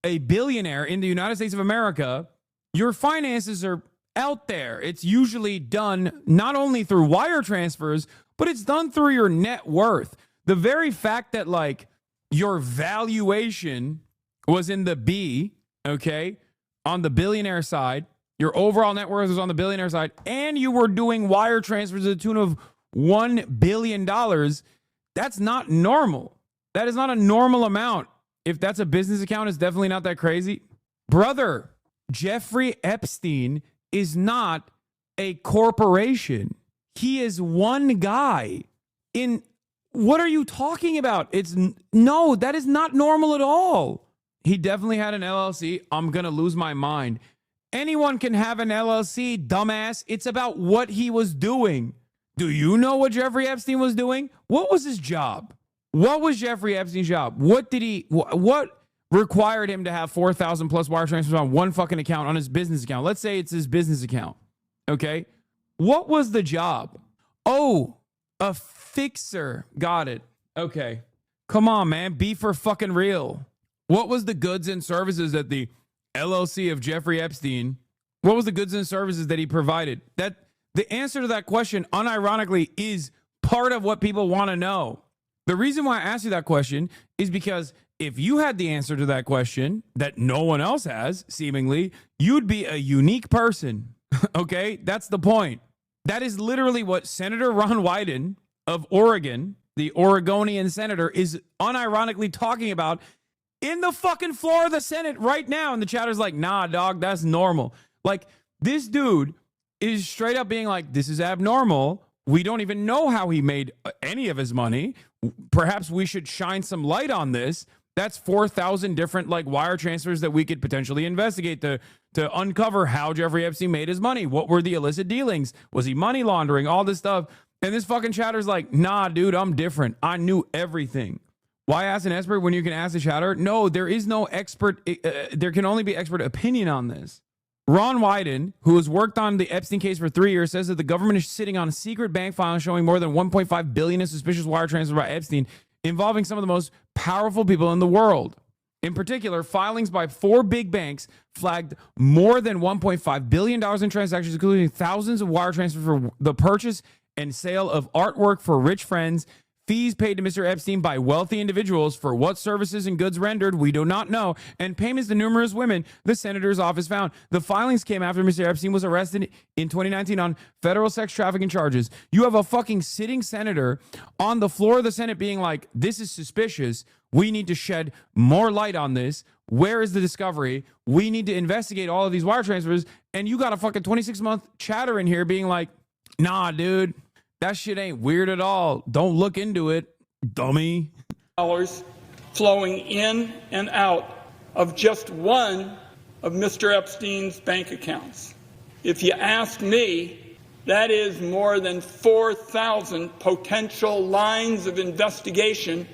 a billionaire in the United States of America, your finances are out there. It's usually done not only through wire transfers, but it's done through your net worth. The very fact that like your valuation was in the B, okay, on the billionaire side, your overall net worth was on the billionaire side, and you were doing wire transfers to the tune of $1 billion, that's not normal. That is not a normal amount. If that's a business account, it's definitely not that crazy. Brother, Jeffrey Epstein is not a corporation. He is one guy. What are you talking about? No, that is not normal at all. He definitely had an LLC. I'm going to lose my mind. Anyone can have an LLC, dumbass. It's about what he was doing. Do you know what Jeffrey Epstein was doing? What was his job? What was Jeffrey Epstein's job? What required him to have 4,000 plus wire transfers on one fucking account, on his business account? Let's say it's his business account. Okay. What was the job? Oh, a fixer. Got it. Okay. Come on, man. Be for fucking real. What was the goods and services that the LLC of Jeffrey Epstein, what was the goods and services that he provided? That the answer to that question, unironically, is part of what people want to know. The reason why I asked you that question is because if you had the answer to that question that no one else has, seemingly, you'd be a unique person. Okay? That's the point. That is literally what Senator Ron Wyden of Oregon, the Oregonian senator, is unironically talking about in the fucking floor of the Senate right now. And the chatter's like, nah, dog, that's normal. Like, this dude is straight up being like, this is abnormal. We don't even know how he made any of his money. Perhaps we should shine some light on this. That's 4,000 different like wire transfers that we could potentially investigate to uncover how Jeffrey Epstein made his money. What were the illicit dealings? Was he money laundering? All this stuff. And this fucking chatter's like, nah, dude, I'm different. I knew everything. Why ask an expert when you can ask the chatter? No, there is no expert. There can only be expert opinion on this. Ron Wyden, who has worked on the Epstein case for 3 years, says that the government is sitting on a secret bank file showing more than 1.5 billion in suspicious wire transfers by Epstein, involving some of the most powerful people in the world. In particular, filings by 4 big banks flagged more than $1.5 billion in transactions, including thousands of wire transfers for the purchase and sale of artwork for rich friends, fees paid to Mr. Epstein by wealthy individuals for what services and goods rendered, we do not know, and payments to numerous women, the senator's office found. The filings came after Mr. Epstein was arrested in 2019 on federal sex trafficking charges. You have a fucking sitting senator on the floor of the Senate being like, this is suspicious. We need to shed more light on this. Where is the discovery? We need to investigate all of these wire transfers. And you got a fucking 26-month chatter in here being like, nah, dude. That shit ain't weird at all. Don't look into it, dummy. Dollars flowing in and out of just one of Mr. Epstein's bank accounts. If you ask me, that is more than 4,000 potential lines of investigation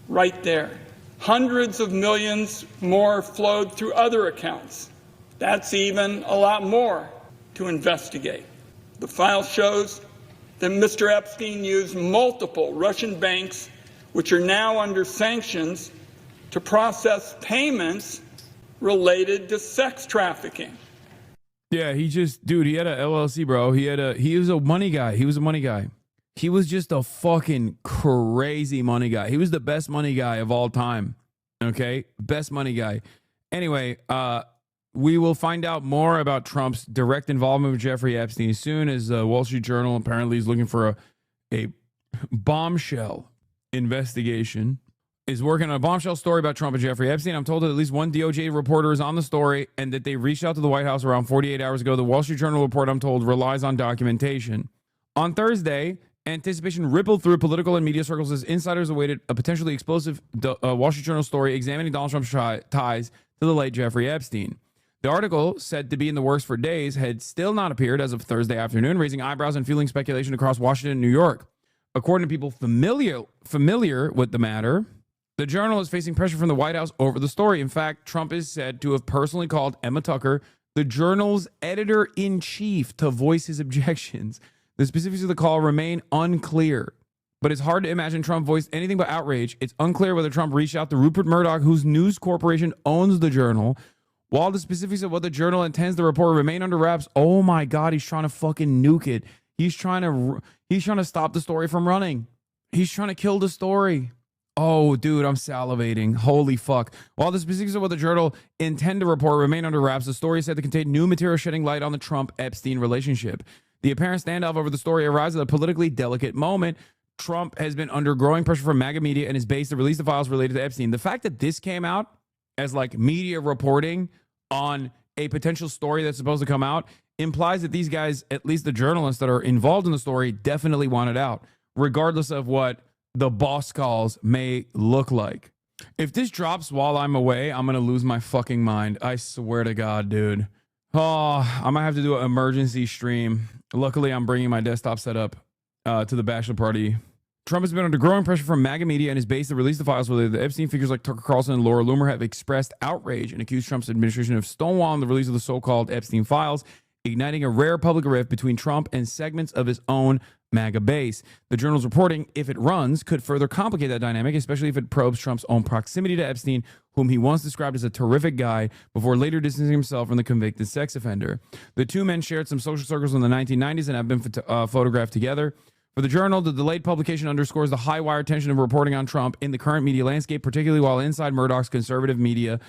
right there. Hundreds of millions more flowed through other accounts. That's even a lot more to investigate. The file shows that Mr. Epstein used multiple Russian banks which are now under sanctions to process payments related to sex trafficking. Yeah, he had a LLC, bro. He was a money guy. He was a money guy. He was just a fucking crazy money guy. He was the best money guy of all time. Okay? Best money guy. Anyway, we will find out more about Trump's direct involvement with Jeffrey Epstein as soon as the Wall Street Journal apparently is looking for a bombshell investigation, is working on a bombshell story about Trump and Jeffrey Epstein. I'm told that at least one DOJ reporter is on the story and that they reached out to the White House around 48 hours ago. The Wall Street Journal report, I'm told, relies on documentation. On Thursday, anticipation rippled through political and media circles as insiders awaited a potentially explosive Wall Street Journal story examining Donald Trump's ties to the late Jeffrey Epstein. The article, said to be in the works for days, had still not appeared as of Thursday afternoon, raising eyebrows and fueling speculation across Washington and New York. According to people familiar with the matter, the Journal is facing pressure from the White House over the story. In fact, Trump is said to have personally called Emma Tucker, the Journal's editor-in-chief, to voice his objections. The specifics of the call remain unclear, but it's hard to imagine Trump voiced anything but outrage. It's unclear whether Trump reached out to Rupert Murdoch, whose news corporation owns the Journal. While the specifics of what the Journal intends to report remain under wraps, oh my God, he's trying to fucking nuke it. He's trying to stop the story from running. He's trying to kill the story. Oh, dude, I'm salivating. Holy fuck. While the specifics of what the Journal intend to report remain under wraps, the story is said to contain new material shedding light on the Trump-Epstein relationship. The apparent standoff over the story arrives at a politically delicate moment. Trump has been under growing pressure from MAGA media and his base to release the files related to Epstein. The fact that this came out as like media reporting on a potential story that's supposed to come out implies that these guys, at least the journalists that are involved in the story, definitely want it out, regardless of what the boss calls may look like. If this drops while I'm away, I'm going to lose my fucking mind. I swear to God, dude. Oh, I might have to do an emergency stream. Luckily, I'm bringing my desktop setup to the bachelor party. Trump has been under growing pressure from MAGA media and his base to release the files related to Epstein. Figures like Tucker Carlson and Laura Loomer have expressed outrage and accused Trump's administration of stonewalling the release of the so-called Epstein files, igniting a rare public rift between Trump and segments of his own MAGA base. The Journal's reporting, if it runs, could further complicate that dynamic, especially if it probes Trump's own proximity to Epstein, whom he once described as a terrific guy, before later distancing himself from the convicted sex offender. The two men shared some social circles in the 1990s and have been photographed together. For the Journal, the delayed publication underscores the high wire tension of reporting on Trump in the current media landscape, particularly while inside Murdoch's conservative media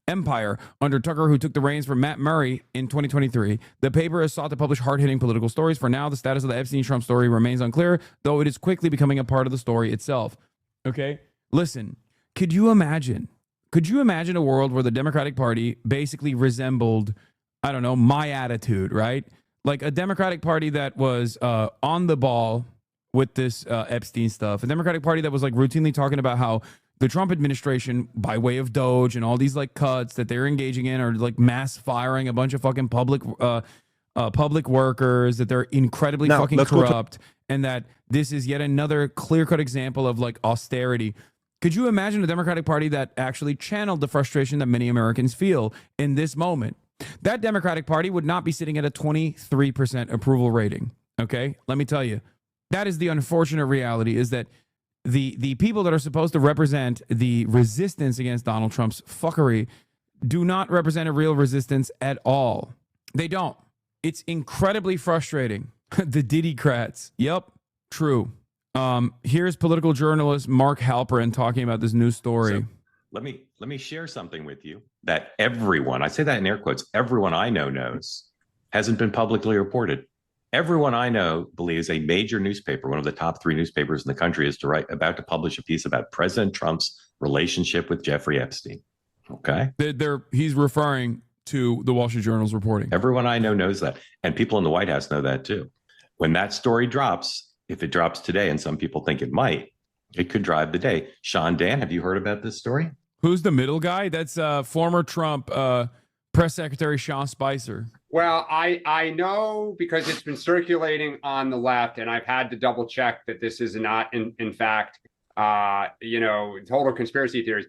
empire. Under Tucker, who took the reins from Matt Murray in 2023, the paper has sought to publish hard-hitting political stories. For now, the status of the Epstein-Trump story remains unclear, though it is quickly becoming a part of the story itself. Okay? Listen, could you imagine a world where the Democratic Party basically resembled, I don't know, my attitude, right? Like a Democratic Party that was on the ball with this Epstein stuff. A Democratic Party that was like routinely talking about how the Trump administration, by way of Doge and all these like cuts that they're engaging in, are like mass firing a bunch of fucking public workers, that they're incredibly fucking corrupt, and that this is yet another clear-cut example of like austerity. Could you imagine a Democratic Party that actually channeled the frustration that many Americans feel in this moment? That Democratic Party would not be sitting at a 23% approval rating. Okay, let me tell you. That is the unfortunate reality, is that the people that are supposed to represent the resistance against Donald Trump's fuckery do not represent a real resistance at all. They don't. It's incredibly frustrating. The Diddy-crats. Yep, true. Here's political journalist Mark Halperin talking about this news story. So let me share something with you that everyone, I say that in air quotes, everyone I know knows, hasn't been publicly reported. Everyone I know believes a major newspaper, one of the top 3 newspapers in the country, is about to publish a piece about President Trump's relationship with Jeffrey Epstein. Okay? He's referring to the Wall Street Journal's reporting. Everyone I know knows that. And people in the White House know that too. When that story drops, if it drops today, and some people think it might, it could drive the day. Sean Dan, have you heard about this story? Who's the middle guy? That's former Trump Press Secretary Sean Spicer. Well, I know because it's been circulating on the left, and I've had to double check that this is not, in fact, total conspiracy theories.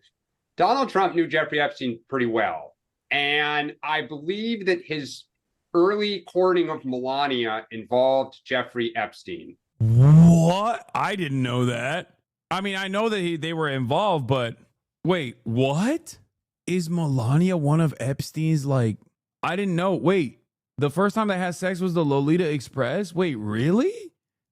Donald Trump knew Jeffrey Epstein pretty well. And I believe that his early courting of Melania involved Jeffrey Epstein. What? I didn't know that. I mean, I know that they were involved, but wait, what? Is Melania one of Epstein's, like, I didn't know. Wait, the first time they had sex was the Lolita Express? Wait, really?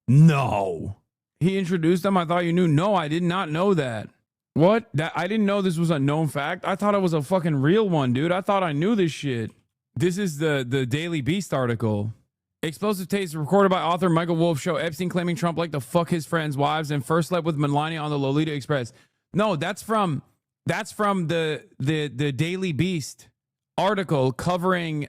No. He introduced them. I thought you knew. No, I did not know that. What? I didn't know this was a known fact. I thought it was a fucking real one, dude. I thought I knew this shit. This is the Daily Beast article. Explosive tapes recorded by author Michael Wolff show Epstein claiming Trump liked to fuck his friends' wives and first slept with Melania on the Lolita Express. No, that's from the Daily Beast article covering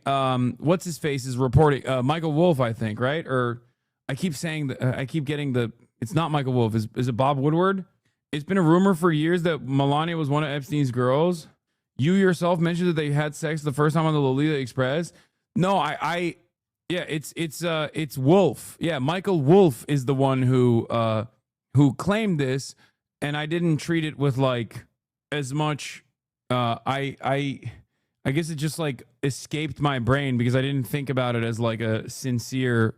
what's his face is reporting Michael Wolff, I think, right? Or I keep saying I keep getting it's not Michael Wolff. Is it Bob Woodward? It's been a rumor for years that Melania was one of Epstein's girls. You yourself mentioned that they had sex the first time on the Lolita Express. No, yeah, it's Wolff. Yeah, Michael Wolff is the one who claimed this, and I didn't treat it with like as much. I guess it just like escaped my brain because I didn't think about it as like a sincere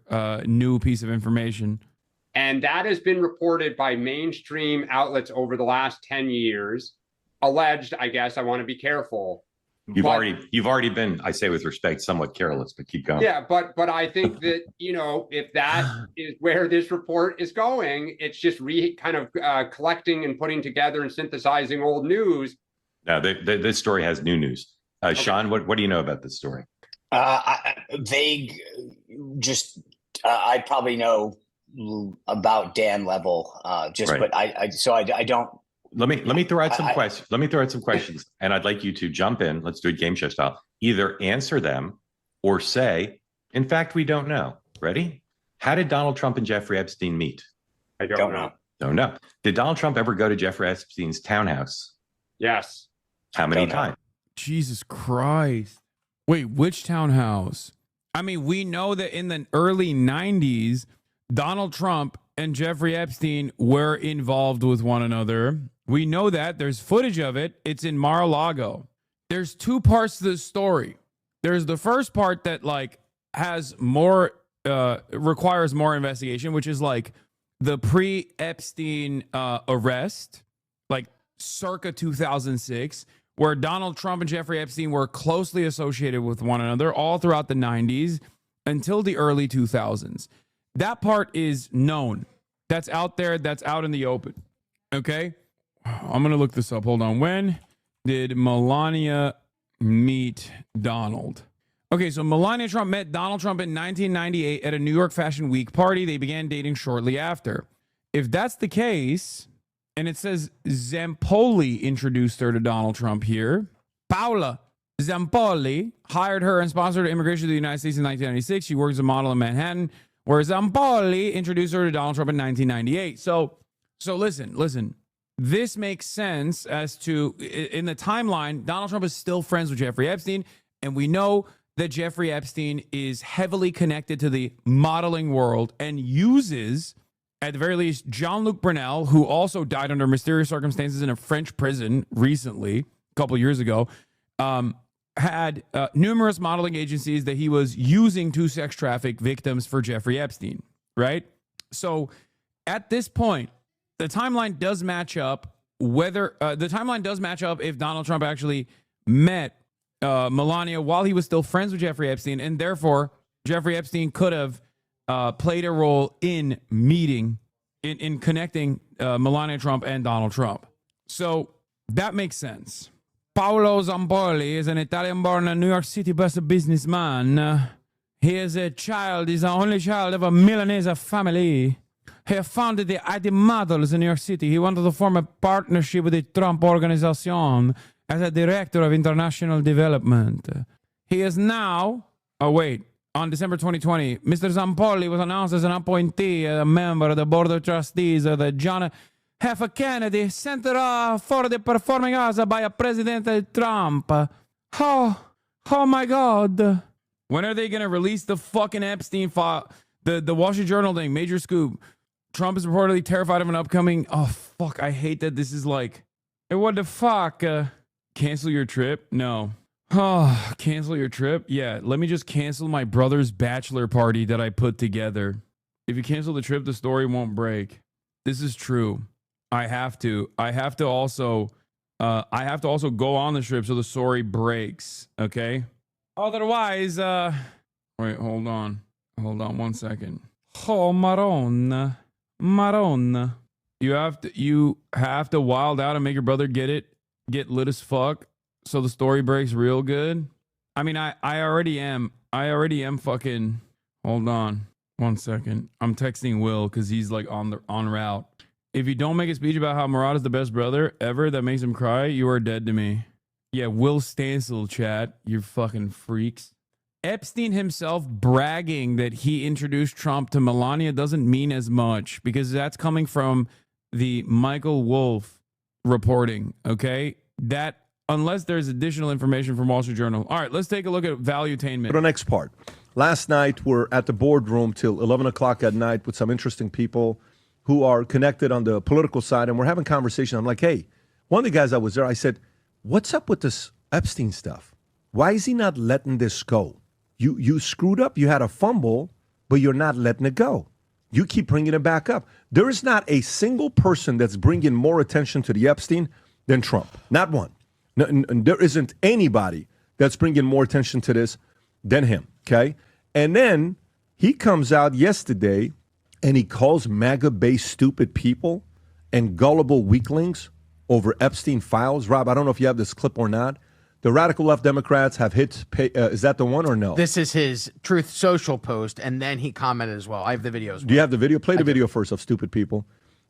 new piece of information. And that has been reported by mainstream outlets over the last 10 years. Alleged, I guess. I want to be careful. You've already been, I say with respect, somewhat careless, but keep going. Yeah, but I think that, if that is where this report is going, it's just kind of collecting and putting together and synthesizing old news. No, this story has new news. Sean, what do you know about this story? Vague, I probably know about Dan level, right. But I don't. Let me throw out some questions. Let me throw out some questions, and I'd like you to jump in. Let's do it game show style. Either answer them or say, "In fact, we don't know." Ready? How did Donald Trump and Jeffrey Epstein meet? I don't know. Don't know. Did Donald Trump ever go to Jeffrey Epstein's townhouse? Yes. How many times? Jesus Christ. Wait, which townhouse? I mean, we know that in the early 90s, Donald Trump and Jeffrey Epstein were involved with one another. We know that. There's footage of it. It's in Mar-a-Lago. There's two parts to the story. There's the first part that like has more, requires more investigation, which is like the pre-Epstein arrest, like circa 2006, where Donald Trump and Jeffrey Epstein were closely associated with one another all throughout the 90s until the early 2000s. That part is known. That's out there. That's out in the open. Okay? I'm going to look this up. Hold on. When did Melania meet Donald? Okay, so Melania Trump met Donald Trump in 1998 at a New York Fashion Week party. They began dating shortly after. If that's the case, and it says Zampoli introduced her to Donald Trump here, Paula Zampoli hired her and sponsored her immigration to the United States in 1996. She works as a model in Manhattan, where Zampoli introduced her to Donald Trump in 1998. So listen. This makes sense as to, in the timeline, Donald Trump is still friends with Jeffrey Epstein, and we know that Jeffrey Epstein is heavily connected to the modeling world and uses, at the very least, Jean-Luc Brunel, who also died under mysterious circumstances in a French prison recently, a couple years ago, had numerous modeling agencies that he was using to sex traffic victims for Jeffrey Epstein, right? So at this point, the timeline does match up if Donald Trump actually met Melania while he was still friends with Jeffrey Epstein, and therefore Jeffrey Epstein could have played a role in meeting, in connecting Melania Trump and Donald Trump. So that makes sense. Paolo Zampoli is an Italian-born New York City-based businessman. He is the only child of a Milanese family. He founded the ID Models in New York City. He wanted to form a partnership with the Trump Organization as a director of international development. He is now, on December 2020, Mr. Zampoli was announced as an appointee, a member of the Board of Trustees of the John F. Kennedy Center for the Performing Arts by President Trump. Oh my God. When are they going to release the fucking Epstein file? The Wall Street Journal thing, major scoop. Trump is reportedly terrified of an upcoming... Oh, fuck, I hate that this is like... Hey, what the fuck? Cancel your trip? No. Oh, cancel your trip? Yeah, let me just cancel my brother's bachelor party that I put together. If you cancel the trip, the story won't break. This is true. I have to also go on the strip so the story breaks. Okay. Otherwise, wait, hold on 1 second. Oh, Maron. You have to wild out and make your brother get lit as fuck so the story breaks real good. I mean, I already am fucking. Hold on 1 second. I'm texting Will because he's like on route. If you don't make a speech about how Murad is the best brother ever that makes him cry, you are dead to me. Yeah, Will Stansel, chat. You fucking freaks. Epstein himself bragging that he introduced Trump to Melania doesn't mean as much because that's coming from the Michael Wolff reporting, okay? That, unless there's additional information from Wall Street Journal. All right, let's take a look at valuetainment. The next part. Last night, we're at the boardroom till 11 o'clock at night with some interesting people who are connected on the political side, and we're having conversation. I'm like, hey, one of the guys that was there, I said, what's up with this Epstein stuff? Why is he not letting this go? You screwed up. You had a fumble, but you're not letting it go. You keep bringing it back up. There is not a single person that's bringing more attention to the Epstein than Trump. Not one. No, and there isn't anybody that's bringing more attention to this than him, okay? And then he comes out yesterday and he calls MAGA-based stupid people and gullible weaklings over Epstein files. Rob, I don't know if you have this clip or not. The radical left Democrats have hit, is that the one or no? This is his Truth Social post, and then he commented as well. I have the video as well. Do you have the video? Play the video first of stupid people.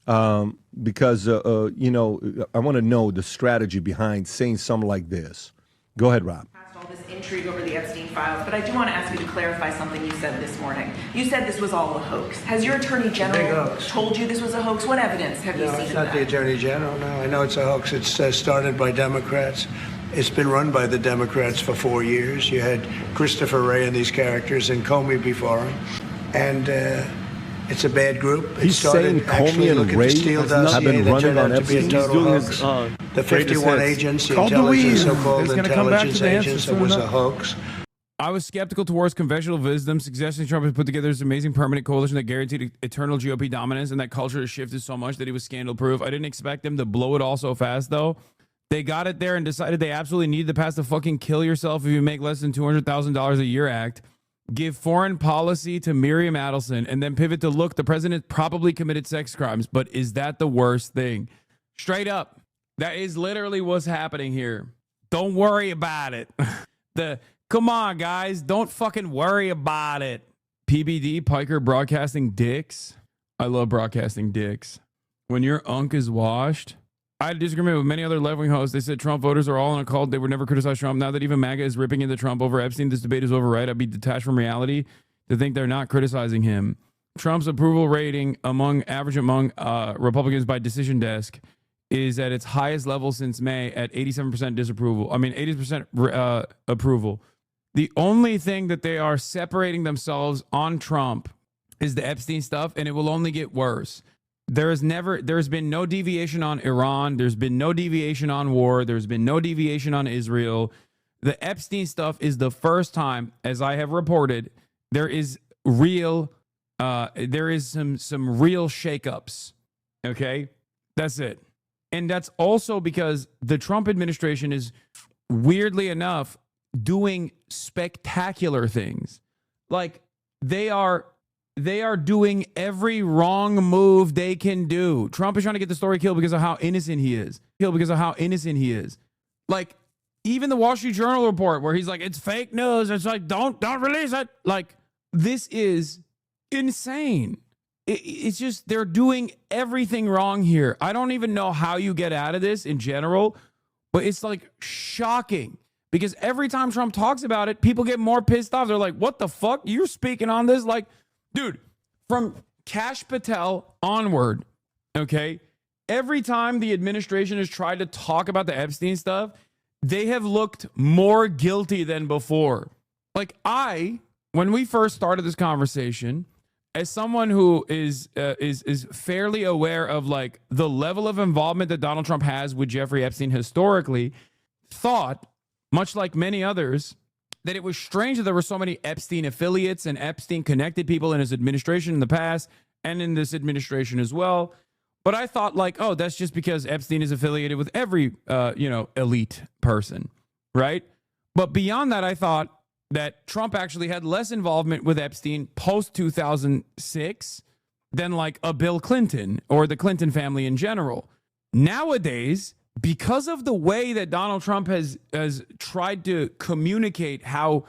Because, you know, I want to know the strategy behind saying something like this. Go ahead, Rob. All this intrigue over the Epstein files, but I do want to ask you to clarify something you said this morning. You said this was all a hoax. Has your attorney general told you this was a hoax? What evidence have you seen? No, it's not the attorney general. No, I know it's a hoax. It's started by Democrats. It's been run by the Democrats for 4 years. You had Christopher Wray and these characters and Comey before him. And it's a bad group. He's saying Comey and Wray have been running on Epstein. He's doing his, the 51 agents, the intelligence, so-called intelligence agents, it was a hoax. I was skeptical towards conventional wisdom, suggesting Trump had put together this amazing permanent coalition that guaranteed eternal GOP dominance, and that culture has shifted so much that he was scandal-proof. I didn't expect them to blow it all so fast, though. They got it there and decided they absolutely needed to pass the fucking kill yourself if you make less than $200,000 a year act, give foreign policy to Miriam Adelson, and then pivot to, look, the president probably committed sex crimes, but is that the worst thing? Straight up, that is literally what's happening here. Don't worry about it. Come on, guys, don't fucking worry about it. PBD, Piker broadcasting dicks. I love broadcasting dicks. When your unk is washed... I had a disagreement with many other left-wing hosts. They said Trump voters are all in a cult. They would never criticize Trump. Now that even MAGA is ripping into Trump over Epstein, this debate is over, right? I'd be detached from reality to think they're not criticizing him. Trump's approval rating among Republicans by Decision Desk is at its highest level since May at 87% disapproval. I mean, 80% approval. The only thing that they are separating themselves on Trump is the Epstein stuff, and it will only get worse. There's been no deviation on Iran. There's been no deviation on war. There's been no deviation on Israel. The Epstein stuff is the first time, as I have reported, there is some real shakeups. Okay, that's it. And that's also because the Trump administration is, weirdly enough, doing spectacular things. Like they are doing every wrong move they can do. Trump is trying to get the story killed because of how innocent he is. Like, even the Wall Street Journal report where he's like, it's fake news. It's like, don't release it. Like, this is insane. It's just, they're doing everything wrong here. I don't even know how you get out of this in general, but it's like shocking. Because every time Trump talks about it, people get more pissed off. They're like, what the fuck? You're speaking on this? Like, dude, from Kash Patel onward, okay, every time the administration has tried to talk about the Epstein stuff, they have looked more guilty than before. Like when we first started this conversation, as someone who is fairly aware of like the level of involvement that Donald Trump has with Jeffrey Epstein historically, thought, much like many others, that it was strange that there were so many Epstein affiliates and Epstein connected people in his administration in the past and in this administration as well. But I thought like, oh, that's just because Epstein is affiliated with every, elite person, right? But beyond that, I thought that Trump actually had less involvement with Epstein post 2006 than like a Bill Clinton or the Clinton family in general. Nowadays, because of the way that Donald Trump has tried to communicate how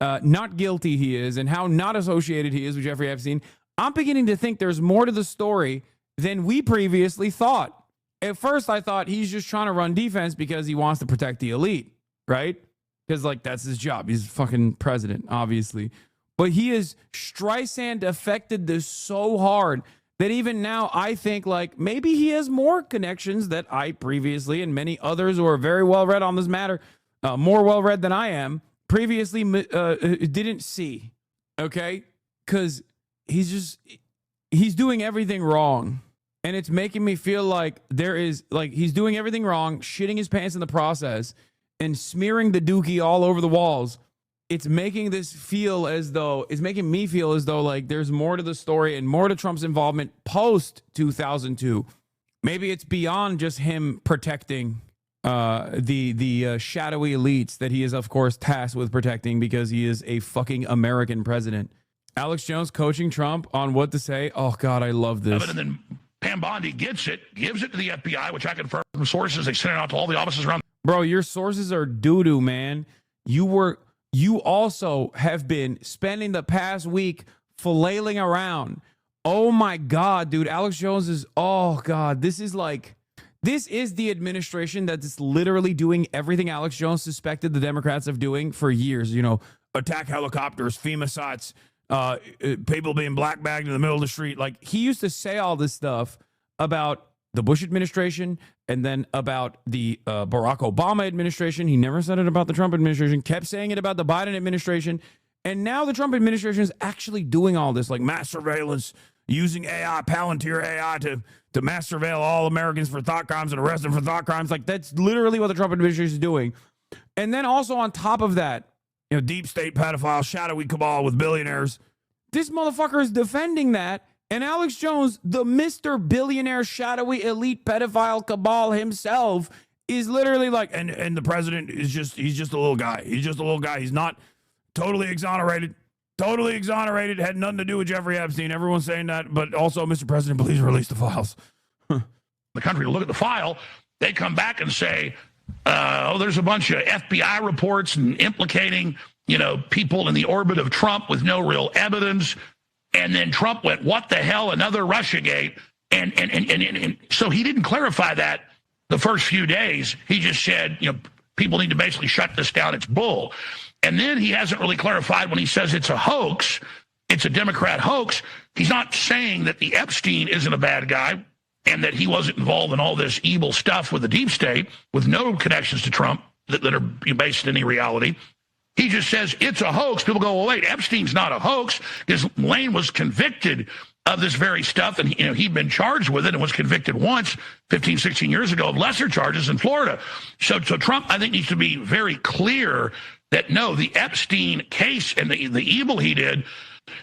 not guilty he is and how not associated he is with Jeffrey Epstein, I'm beginning to think there's more to the story than we previously thought. At first, I thought he's just trying to run defense because he wants to protect the elite, right? Because, like, that's his job. He's fucking president, obviously. But he is Streisand affected this so hard that even now I think, like, maybe he has more connections that I previously and many others who are very well read on this matter, more well read than I am, previously didn't see, okay? Because he's doing everything wrong. And it's making me feel like he's doing everything wrong, shitting his pants in the process, and smearing the dookie all over the walls. It's making me feel as though like there's more to the story and more to Trump's involvement post 2002. Maybe it's beyond just him protecting the shadowy elites that he is, of course, tasked with protecting because he is a fucking American president. Alex Jones coaching Trump on what to say. Oh, God, I love this. And then Pam Bondi gets it, gives it to the FBI, which I confirm from sources. They sent it out to all the offices around. Bro, your sources are doo-doo, man. You also have been spending the past week flailing around. Oh, my God, dude. Alex Jones is, oh, God. This is the administration that's literally doing everything Alex Jones suspected the Democrats of doing for years. You know, attack helicopters, FEMA sites, people being black bagged in the middle of the street. Like, he used to say all this stuff about the Bush administration and then about the Barack Obama administration. He never said it about the Trump administration, kept saying it about the Biden administration. And now the Trump administration is actually doing all this, like mass surveillance, using AI, Palantir AI to mass surveil all Americans for thought crimes and arrest them for thought crimes. Like, that's literally what the Trump administration is doing. And then also on top of that, deep state pedophile, shadowy cabal with billionaires. This motherfucker is defending that. And Alex Jones, the Mr. Billionaire, shadowy elite pedophile cabal himself, is literally like, and the president is he's just a little guy. He's just a little guy. He's not totally exonerated. Totally exonerated. Had nothing to do with Jeffrey Epstein. Everyone's saying that. But also, Mr. President, please release the files. The country to look at the file. They come back and say, there's a bunch of FBI reports and implicating, people in the orbit of Trump with no real evidence. And then Trump went, what the hell, another Russiagate? And so he didn't clarify that the first few days. He just said, people need to basically shut this down. It's bull. And then he hasn't really clarified when he says it's a hoax. It's a Democrat hoax. He's not saying that the Epstein isn't a bad guy and that he wasn't involved in all this evil stuff with the deep state with no connections to Trump that are based in any reality. He just says it's a hoax. People go, well, wait, Epstein's not a hoax because Lane was convicted of this very stuff. And, he'd been charged with it and was convicted once 15, 16 years ago of lesser charges in Florida. So Trump, I think, needs to be very clear that, no, the Epstein case and the evil he did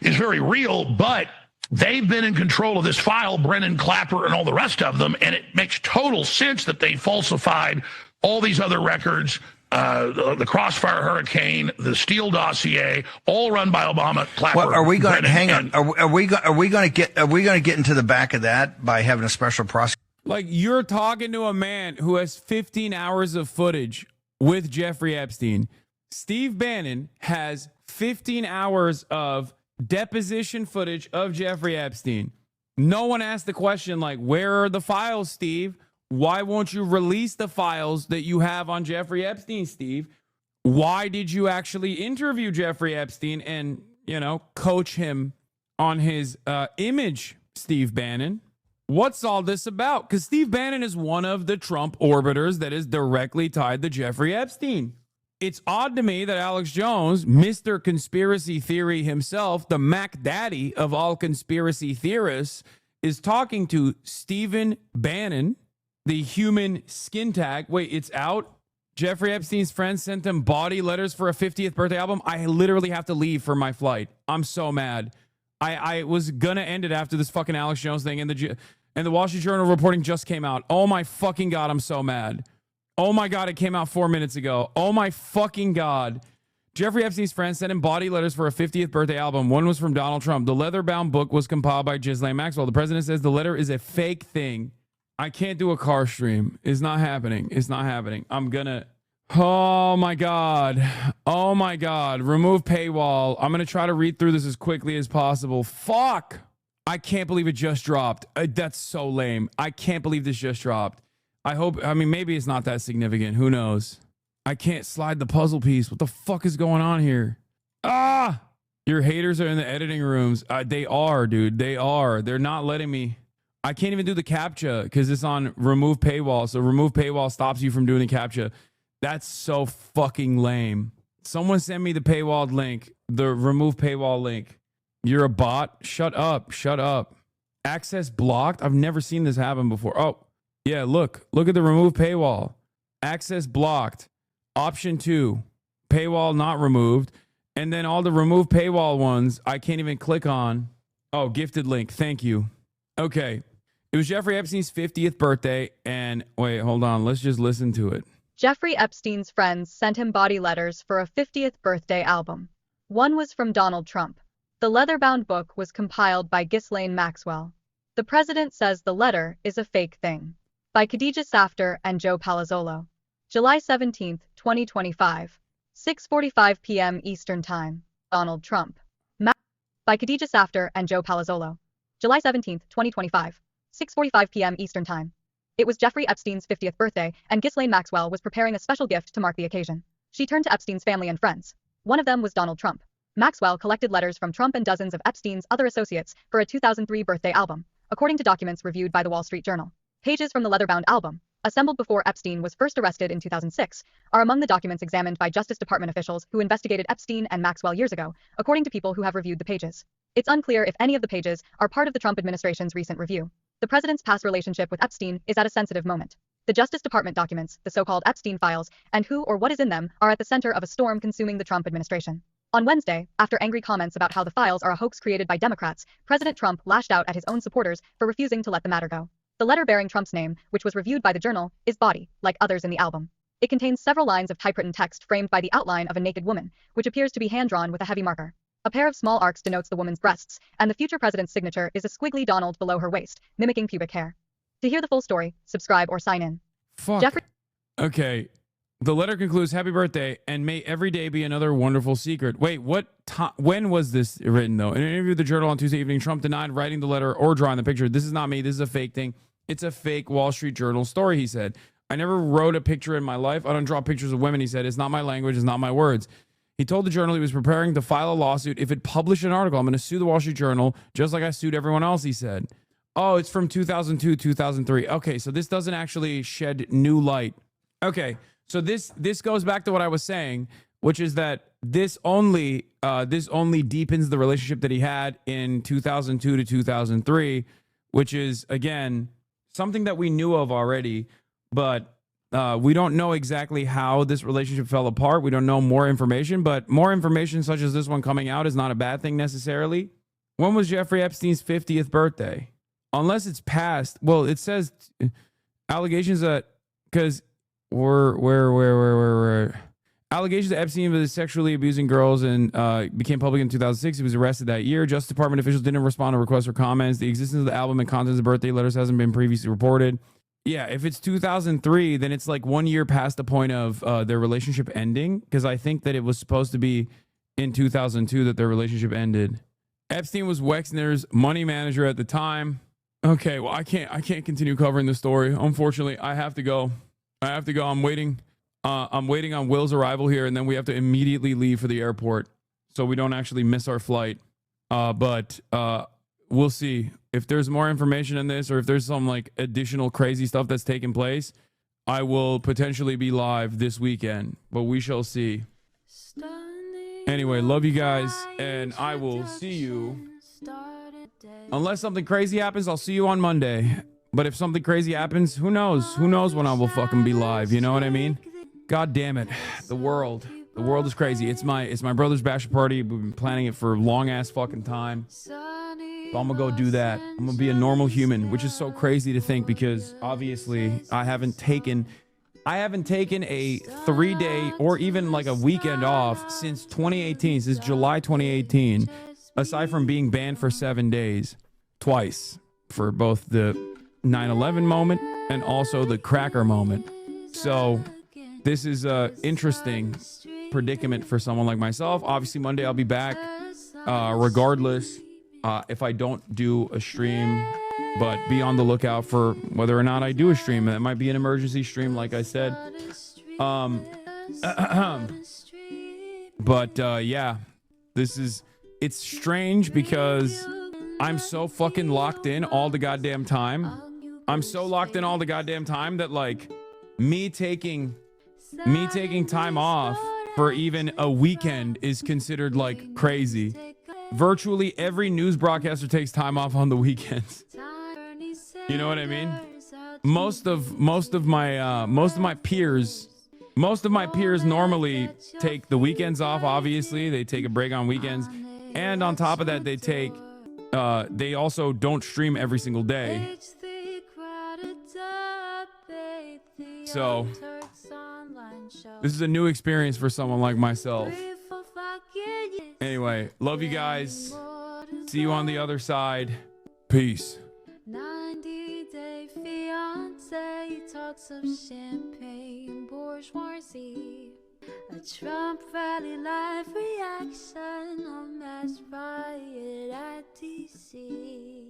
is very real, but they've been in control of this file, Brennan, Clapper, and all the rest of them. And it makes total sense that they falsified all these other records. The Crossfire Hurricane, the Steele dossier, all run by Obama. Clapper, well, are we going to hang on? Are we going to get into the back of that by having a special prosecutor? Like, you're talking to a man who has 15 hours of footage with Jeffrey Epstein. Steve Bannon has 15 hours of deposition footage of Jeffrey Epstein. No one asked the question, like, where are the files, Steve? Why won't you release the files that you have on Jeffrey Epstein, Steve? Why did you actually interview Jeffrey Epstein and, coach him on his image, Steve Bannon? What's all this about? Because Steve Bannon is one of the Trump orbiters that is directly tied to Jeffrey Epstein. It's odd to me that Alex Jones, Mr. Conspiracy Theory himself, the Mac Daddy of all conspiracy theorists, is talking to Stephen Bannon, the human skin tag. Wait, it's out? Jeffrey Epstein's friends sent him body letters for a 50th birthday album. I literally have to leave for my flight. I'm so mad. I was going to end it after this fucking Alex Jones thing. And And the Wall Street Journal reporting just came out. Oh my fucking God, I'm so mad. Oh my God, it came out 4 minutes ago. Oh my fucking God. Jeffrey Epstein's friends sent him body letters for a 50th birthday album. One was from Donald Trump. The leather-bound book was compiled by Ghislaine Maxwell. The president says the letter is a fake thing. I can't do a car stream. It's not happening. It's not happening. I'm gonna... Oh my God. Oh my God. Remove paywall. I'm gonna try to read through this as quickly as possible. Fuck! I can't believe it just dropped. That's so lame. I can't believe this just dropped. I mean, maybe it's not that significant. Who knows? I can't slide the puzzle piece. What the fuck is going on here? Ah! Your haters are in the editing rooms. They are, dude. They are. They're not letting me. I can't even do the CAPTCHA because it's on remove paywall. So remove paywall stops you from doing the CAPTCHA. That's so fucking lame. Someone send me the paywall link. The remove paywall link. You're a bot? Shut up. Shut up. Access blocked? I've never seen this happen before. Oh, yeah, look. Look at the remove paywall. Access blocked. Option 2. Paywall not removed. And then all the remove paywall ones, I can't even click on. Oh, gifted link. Thank you. Okay. It was Jeffrey Epstein's 50th birthday. And wait, hold on. Let's just listen to it. Jeffrey Epstein's friends sent him body letters for a 50th birthday album. One was from Donald Trump. The leather-bound book was compiled by Ghislaine Maxwell. The president says the letter is a fake thing. By Khadija Safter and Joe Palazzolo. July 17, 2025. 6:45 p.m. Eastern Time. Donald Trump. By Khadija Safter and Joe Palazzolo. July 17, 2025. 6:45 p.m. Eastern Time. It was Jeffrey Epstein's 50th birthday, and Ghislaine Maxwell was preparing a special gift to mark the occasion. She turned to Epstein's family and friends. One of them was Donald Trump. Maxwell collected letters from Trump and dozens of Epstein's other associates for a 2003 birthday album, according to documents reviewed by the Wall Street Journal. Pages from the leather-bound album, assembled before Epstein was first arrested in 2006, are among the documents examined by Justice Department officials who investigated Epstein and Maxwell years ago, according to people who have reviewed the pages. It's unclear if any of the pages are part of the Trump administration's recent review. The president's past relationship with Epstein is at a sensitive moment. The Justice Department documents, the so-called Epstein files, and who or what is in them are at the center of a storm consuming the Trump administration. On Wednesday, after angry comments about how the files are a hoax created by Democrats, President Trump lashed out at his own supporters for refusing to let the matter go. The letter bearing Trump's name, which was reviewed by the Journal, is body, like others in the album. It contains several lines of typewritten text framed by the outline of a naked woman, which appears to be hand-drawn with a heavy marker. A pair of small arcs denotes the woman's breasts, and the future president's signature is a squiggly Donald below her waist, mimicking pubic hair. To hear the full story, subscribe or sign in. Fuck. Okay. The letter concludes, happy birthday, and may every day be another wonderful secret. Wait, when was this written, though? In an interview with the Journal on Tuesday evening, Trump denied writing the letter or drawing the picture. This is not me. This is a fake thing. It's a fake Wall Street Journal story, he said. I never wrote a picture in my life. I don't draw pictures of women, he said. It's not my language. It's not my words. He told the Journal he was preparing to file a lawsuit. If it published an article, I'm going to sue the Wall Street Journal, just like I sued everyone else, he said. Oh, it's from 2002, 2003. Okay, so this doesn't actually shed new light. Okay, so this goes back to what I was saying, which is that this only deepens the relationship that he had in 2002 to 2003, which is, again, something that we knew of already, but we don't know exactly how this relationship fell apart. We don't know more information, but more information such as this one coming out is not a bad thing necessarily. When was Jeffrey Epstein's 50th birthday? Unless it's past. Well, it says allegations that, because allegations that Epstein was sexually abusing girls and became public in 2006. He was arrested that year. Justice Department officials didn't respond to requests for comments. The existence of the album and contents of birthday letters hasn't been previously reported. Yeah, if it's 2003, then it's like 1 year past the point of their relationship ending, because I think that it was supposed to be in 2002 that their relationship ended. Epstein was Wexner's money manager at the time. Okay, well, I can't continue covering the story. Unfortunately, I have to go. I'm waiting on Will's arrival here, and then we have to immediately leave for the airport so we don't actually miss our flight. But we'll see if there's more information in this, or if there's some like additional crazy stuff that's taking place. I will potentially be live this weekend, but we shall see. Anyway, love you guys, and I will see you. Unless something crazy happens, I'll see you on Monday. But if something crazy happens, who knows? Who knows when I will fucking be live? You know what I mean? God damn it. The world is crazy. It's my brother's bachelor party. We've been planning it for a long ass fucking time. So I'm gonna go do that. I'm gonna be a normal human, which is so crazy to think because obviously I haven't taken a 3-day or even like a weekend off since 2018, since July 2018, aside from being banned for 7 days, twice, for both the 9/11 moment and also the cracker moment. So this is a interesting predicament for someone like myself. Obviously Monday I'll be back regardless if I don't do a stream, but be on the lookout for whether or not I do a stream. That might be an emergency stream, like I said. But yeah, it's strange because I'm so fucking locked in all the goddamn time. I'm so locked in all the goddamn time that like me taking time off for even a weekend is considered like crazy. Virtually every news broadcaster takes time off on the weekends. You know what I mean? Most of my peers normally take the weekends off. Obviously, they take a break on weekends, and on top of that, they also don't stream every single day. So this is a new experience for someone like myself. Anyway, love you guys. See you on the other side. Peace. 90-day fiance talks of champagne bourgeoisie. A Trump rally live reaction, a mass riot at DC.